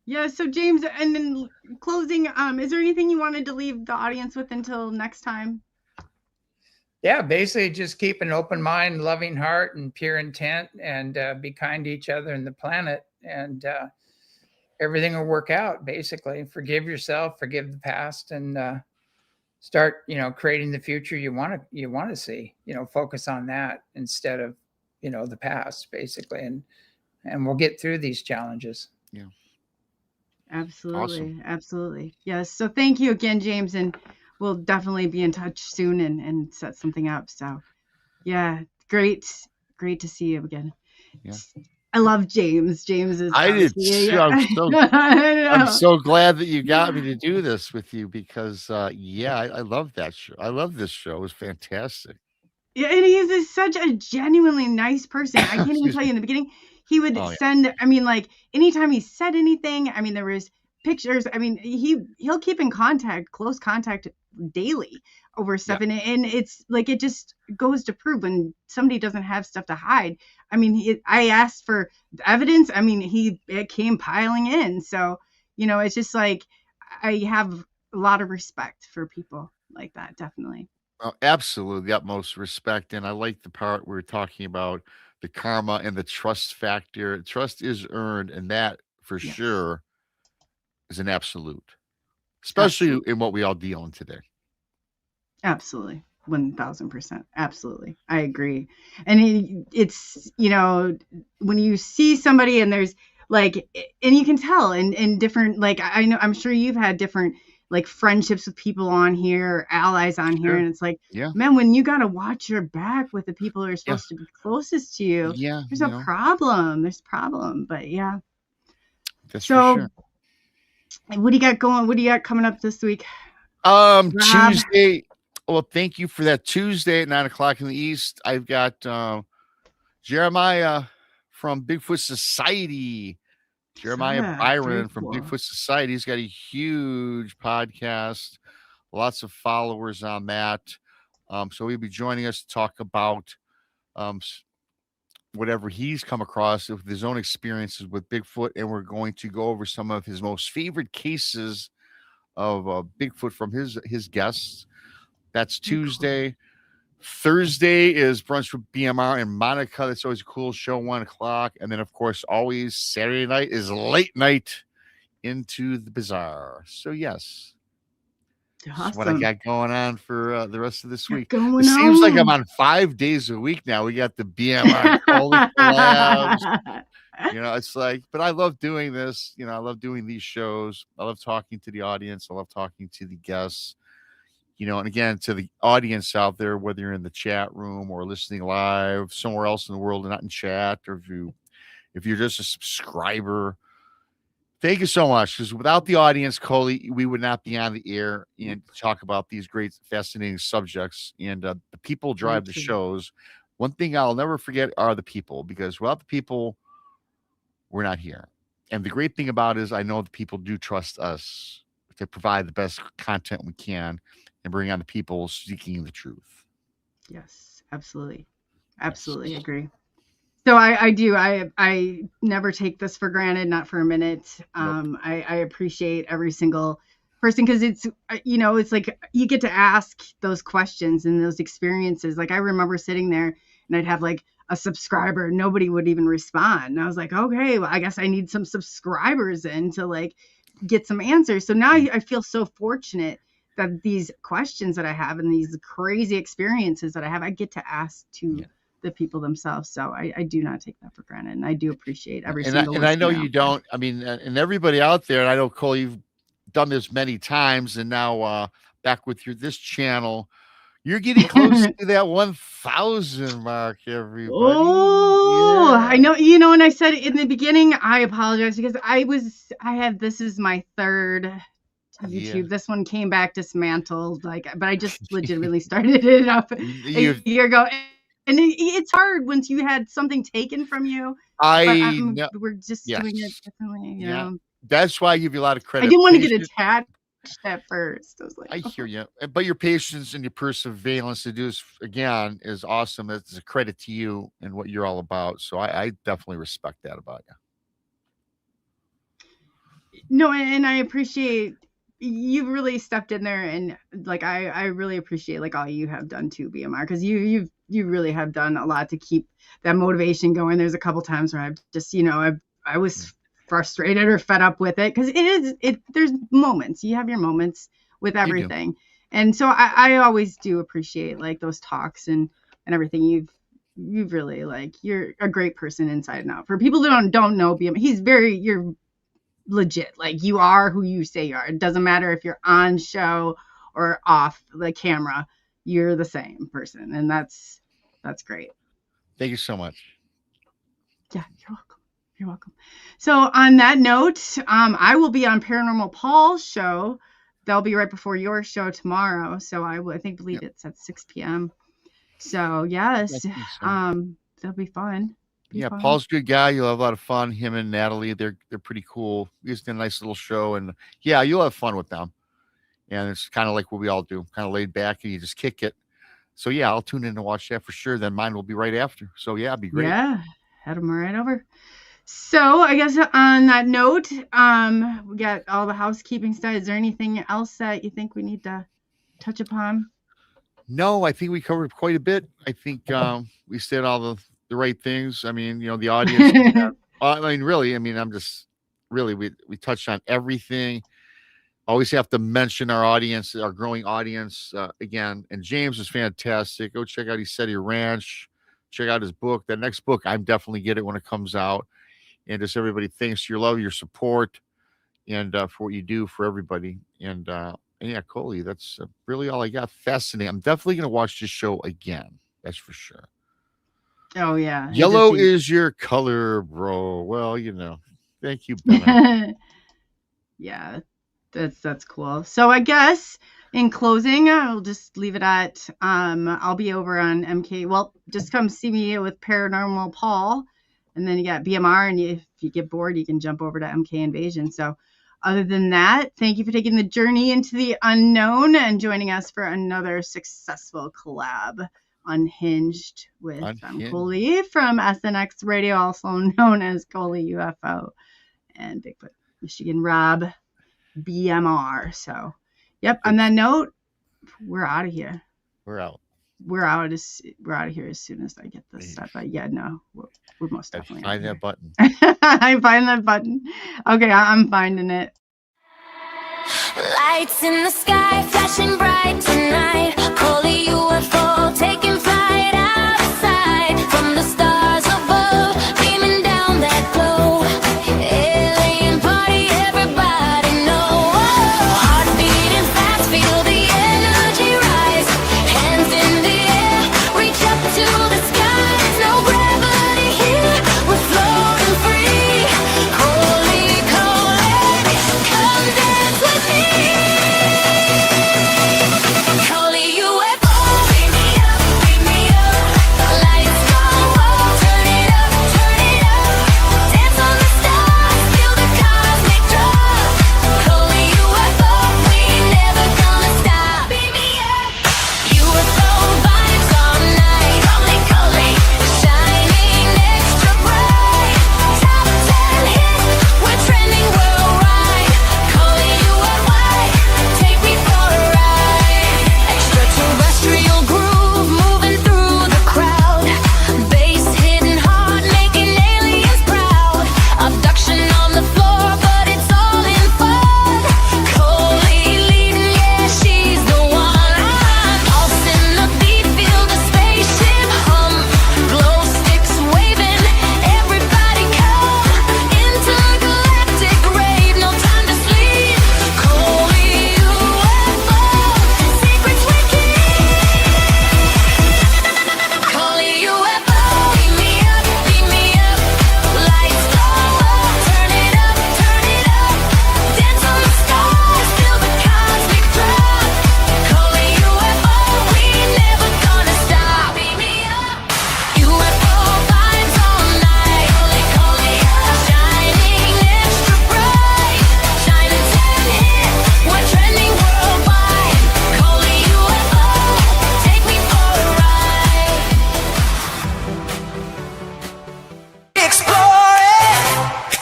Yeah. So James, and in closing, is there anything you wanted to leave the audience with until next time? Yeah, basically just keep an open mind, loving heart, and pure intent, and be kind to each other and the planet, and everything will work out. Basically, forgive yourself, forgive the past, and start, you know, creating the future you want to see. You know, focus on that instead of, you know, the past, basically, and we'll get through these challenges. Yeah, absolutely, awesome. Absolutely, yes. So thank you again, James, and we'll definitely be in touch soon and set something up. So yeah, great to see you again. Yeah. I love James. James is. I did too. I'm so glad that you got me to do this with you, because yeah, I love that show. I love this show. It was fantastic. Yeah, and he's such a genuinely nice person. I can't even tell you in the beginning. He would send, I mean, like anytime he said anything, I mean, there was pictures. I mean, he'll keep in close contact daily over stuff. And it's like, it just goes to prove when somebody doesn't have stuff to hide. I mean, I asked for evidence. I mean, it came piling in. So, you know, it's just like, I have a lot of respect for people like that. Definitely. Absolutely, the utmost respect. And I like the part we are talking about the karma and the trust factor. Trust is earned, and that for Yes, sure is an absolute, especially absolutely. in what we all deal in today. Absolutely. 1000%. Absolutely. I agree. And it's, when you see somebody and there's like, and you can tell in different, like, I know, I'm sure you've had different like friendships with people on here, allies on here. Sure. And it's like, Yeah. man, when you got to watch your back with the people who are Yeah. supposed to be closest to you, Yeah. there's a problem. There's a problem. But yeah. That's for sure. What do you got going? What do you got coming up this week? Rob? Tuesday. Well, thank you for that. Tuesday at 9:00 in the East. I've got Jeremiah from Bigfoot Society. Jeremiah Yeah, Byron very from cool. Bigfoot Society. He's got a huge podcast, lots of followers on that. So he'll be joining us to talk about whatever he's come across with his own experiences with Bigfoot, and we're going to go over some of his most favorite cases of Bigfoot from his guests. That's Tuesday. Cool. Thursday is brunch with BMR and Monica. That's always a cool show, 1:00. And then, of course, always Saturday night is late night into the bazaar. So, yes, that's what I got going on for the rest of this week. It seems like I'm on 5 days a week now. We got the BMR Coley collabs. It's like, but I love doing this. I love doing these shows. I love talking to the audience. I love talking to the guests. And again, to the audience out there, whether you're in the chat room or listening live somewhere else in the world and not in chat, or if you're just a subscriber, thank you so much. Because without the audience, Coley, we would not be on the air and talk about these great, fascinating subjects. And the people drive the shows. One thing I'll never forget are the people, because without the people, we're not here. And the great thing about it is I know the people do trust us to provide the best content we can and bring on the people seeking the truth. Yes, absolutely. Absolutely. Yes. Agree. So I do. I never take this for granted, not for a minute. Nope. I appreciate every single person, because it's, it's like you get to ask those questions and those experiences. Like I remember sitting there and I'd have like a subscriber, nobody would even respond. And I was like, okay, well, I guess I need some subscribers in to like get some answers. So now I feel so fortunate that these questions that I have and these crazy experiences that I have, I get to ask to the people themselves. So I do not take that for granted. And I do appreciate every single one. And I know you don't. I mean, and everybody out there, and I know, Cole, you've done this many times, and now back with this channel, you're getting close to that 1,000 mark, everybody. Oh, yeah. I know, and I said in the beginning, I apologize because this is my third YouTube. Yeah. This one came back dismantled, but I just legitimately started it up a year ago. And it's hard once you had something taken from you. We're just doing it differently, you know. That's why I give you a lot of credit. I didn't want to get attached at first. I was like, I hear you. But your patience and your perseverance to do this again is awesome. It's a credit to you and what you're all about. So I definitely respect that about you. No, and I appreciate you've really stepped in there, and like I really appreciate like all you have done too, BMR, because you really have done a lot to keep that motivation going. There's a couple times where I've just I was frustrated or fed up with it, because there's moments, you have your moments with everything, and so I always do appreciate like those talks and everything. You've really, like, you're a great person inside and out. For people who don't know BMR, you're legit. Like, you are who you say you are. It doesn't matter if you're on show or off the camera, you're the same person, and that's great. Thank you so much. Yeah, you're welcome. So on that note, I will be on Paranormal Paul's show. They'll be right before your show tomorrow. So I believe it's at 6 p.m. So yes, that'll be fun. Fun. Paul's a good guy. You'll have a lot of fun. Him and Natalie, they're pretty cool. He's done a nice little show, and you'll have fun with them. And it's kind of like what we all do, kind of laid back, and you just kick it. So I'll tune in to watch that for sure. Then mine will be right after. So it'd be great. Yeah, head them right over. So I guess on that note, we got all the housekeeping stuff. Is there anything else that you think we need to touch upon? No, I think we covered quite a bit. I think we said all the right things. I mean, the audience. I mean, really. I mean, I'm just really we touched on everything. Always have to mention our audience, our growing audience again. And James is fantastic. Go check out ECETI Ranch. Check out his book. That next book, I'm definitely get it when it comes out. And just everybody, thanks for your love, your support, and for what you do for everybody. And yeah, Coley, that's really all I got. Fascinating. I'm definitely going to watch this show again. That's for sure. Oh yeah. Yellow is your color, bro. Well, thank you, Ben. Yeah, that's cool. So I guess in closing, I'll just leave it at I'll be over on MK. Well, just come see me with Paranormal Paul, and then you got BMR, and if you get bored, you can jump over to MK Invasion. So other than that, thank you for taking the journey into the unknown and joining us for another successful collab. Unhinged with Coley from SNX Radio, also known as Coleyufo, and Bigfoot Michigan Rob BMR. So, yep. On that note, we're out of here. We're out. We're out of here as soon as I get this stuff. Yeah, no, we're most definitely. Find that button. I find that button. Okay, I'm finding it. Lights in the sky flashing bright tonight. Coley UFO.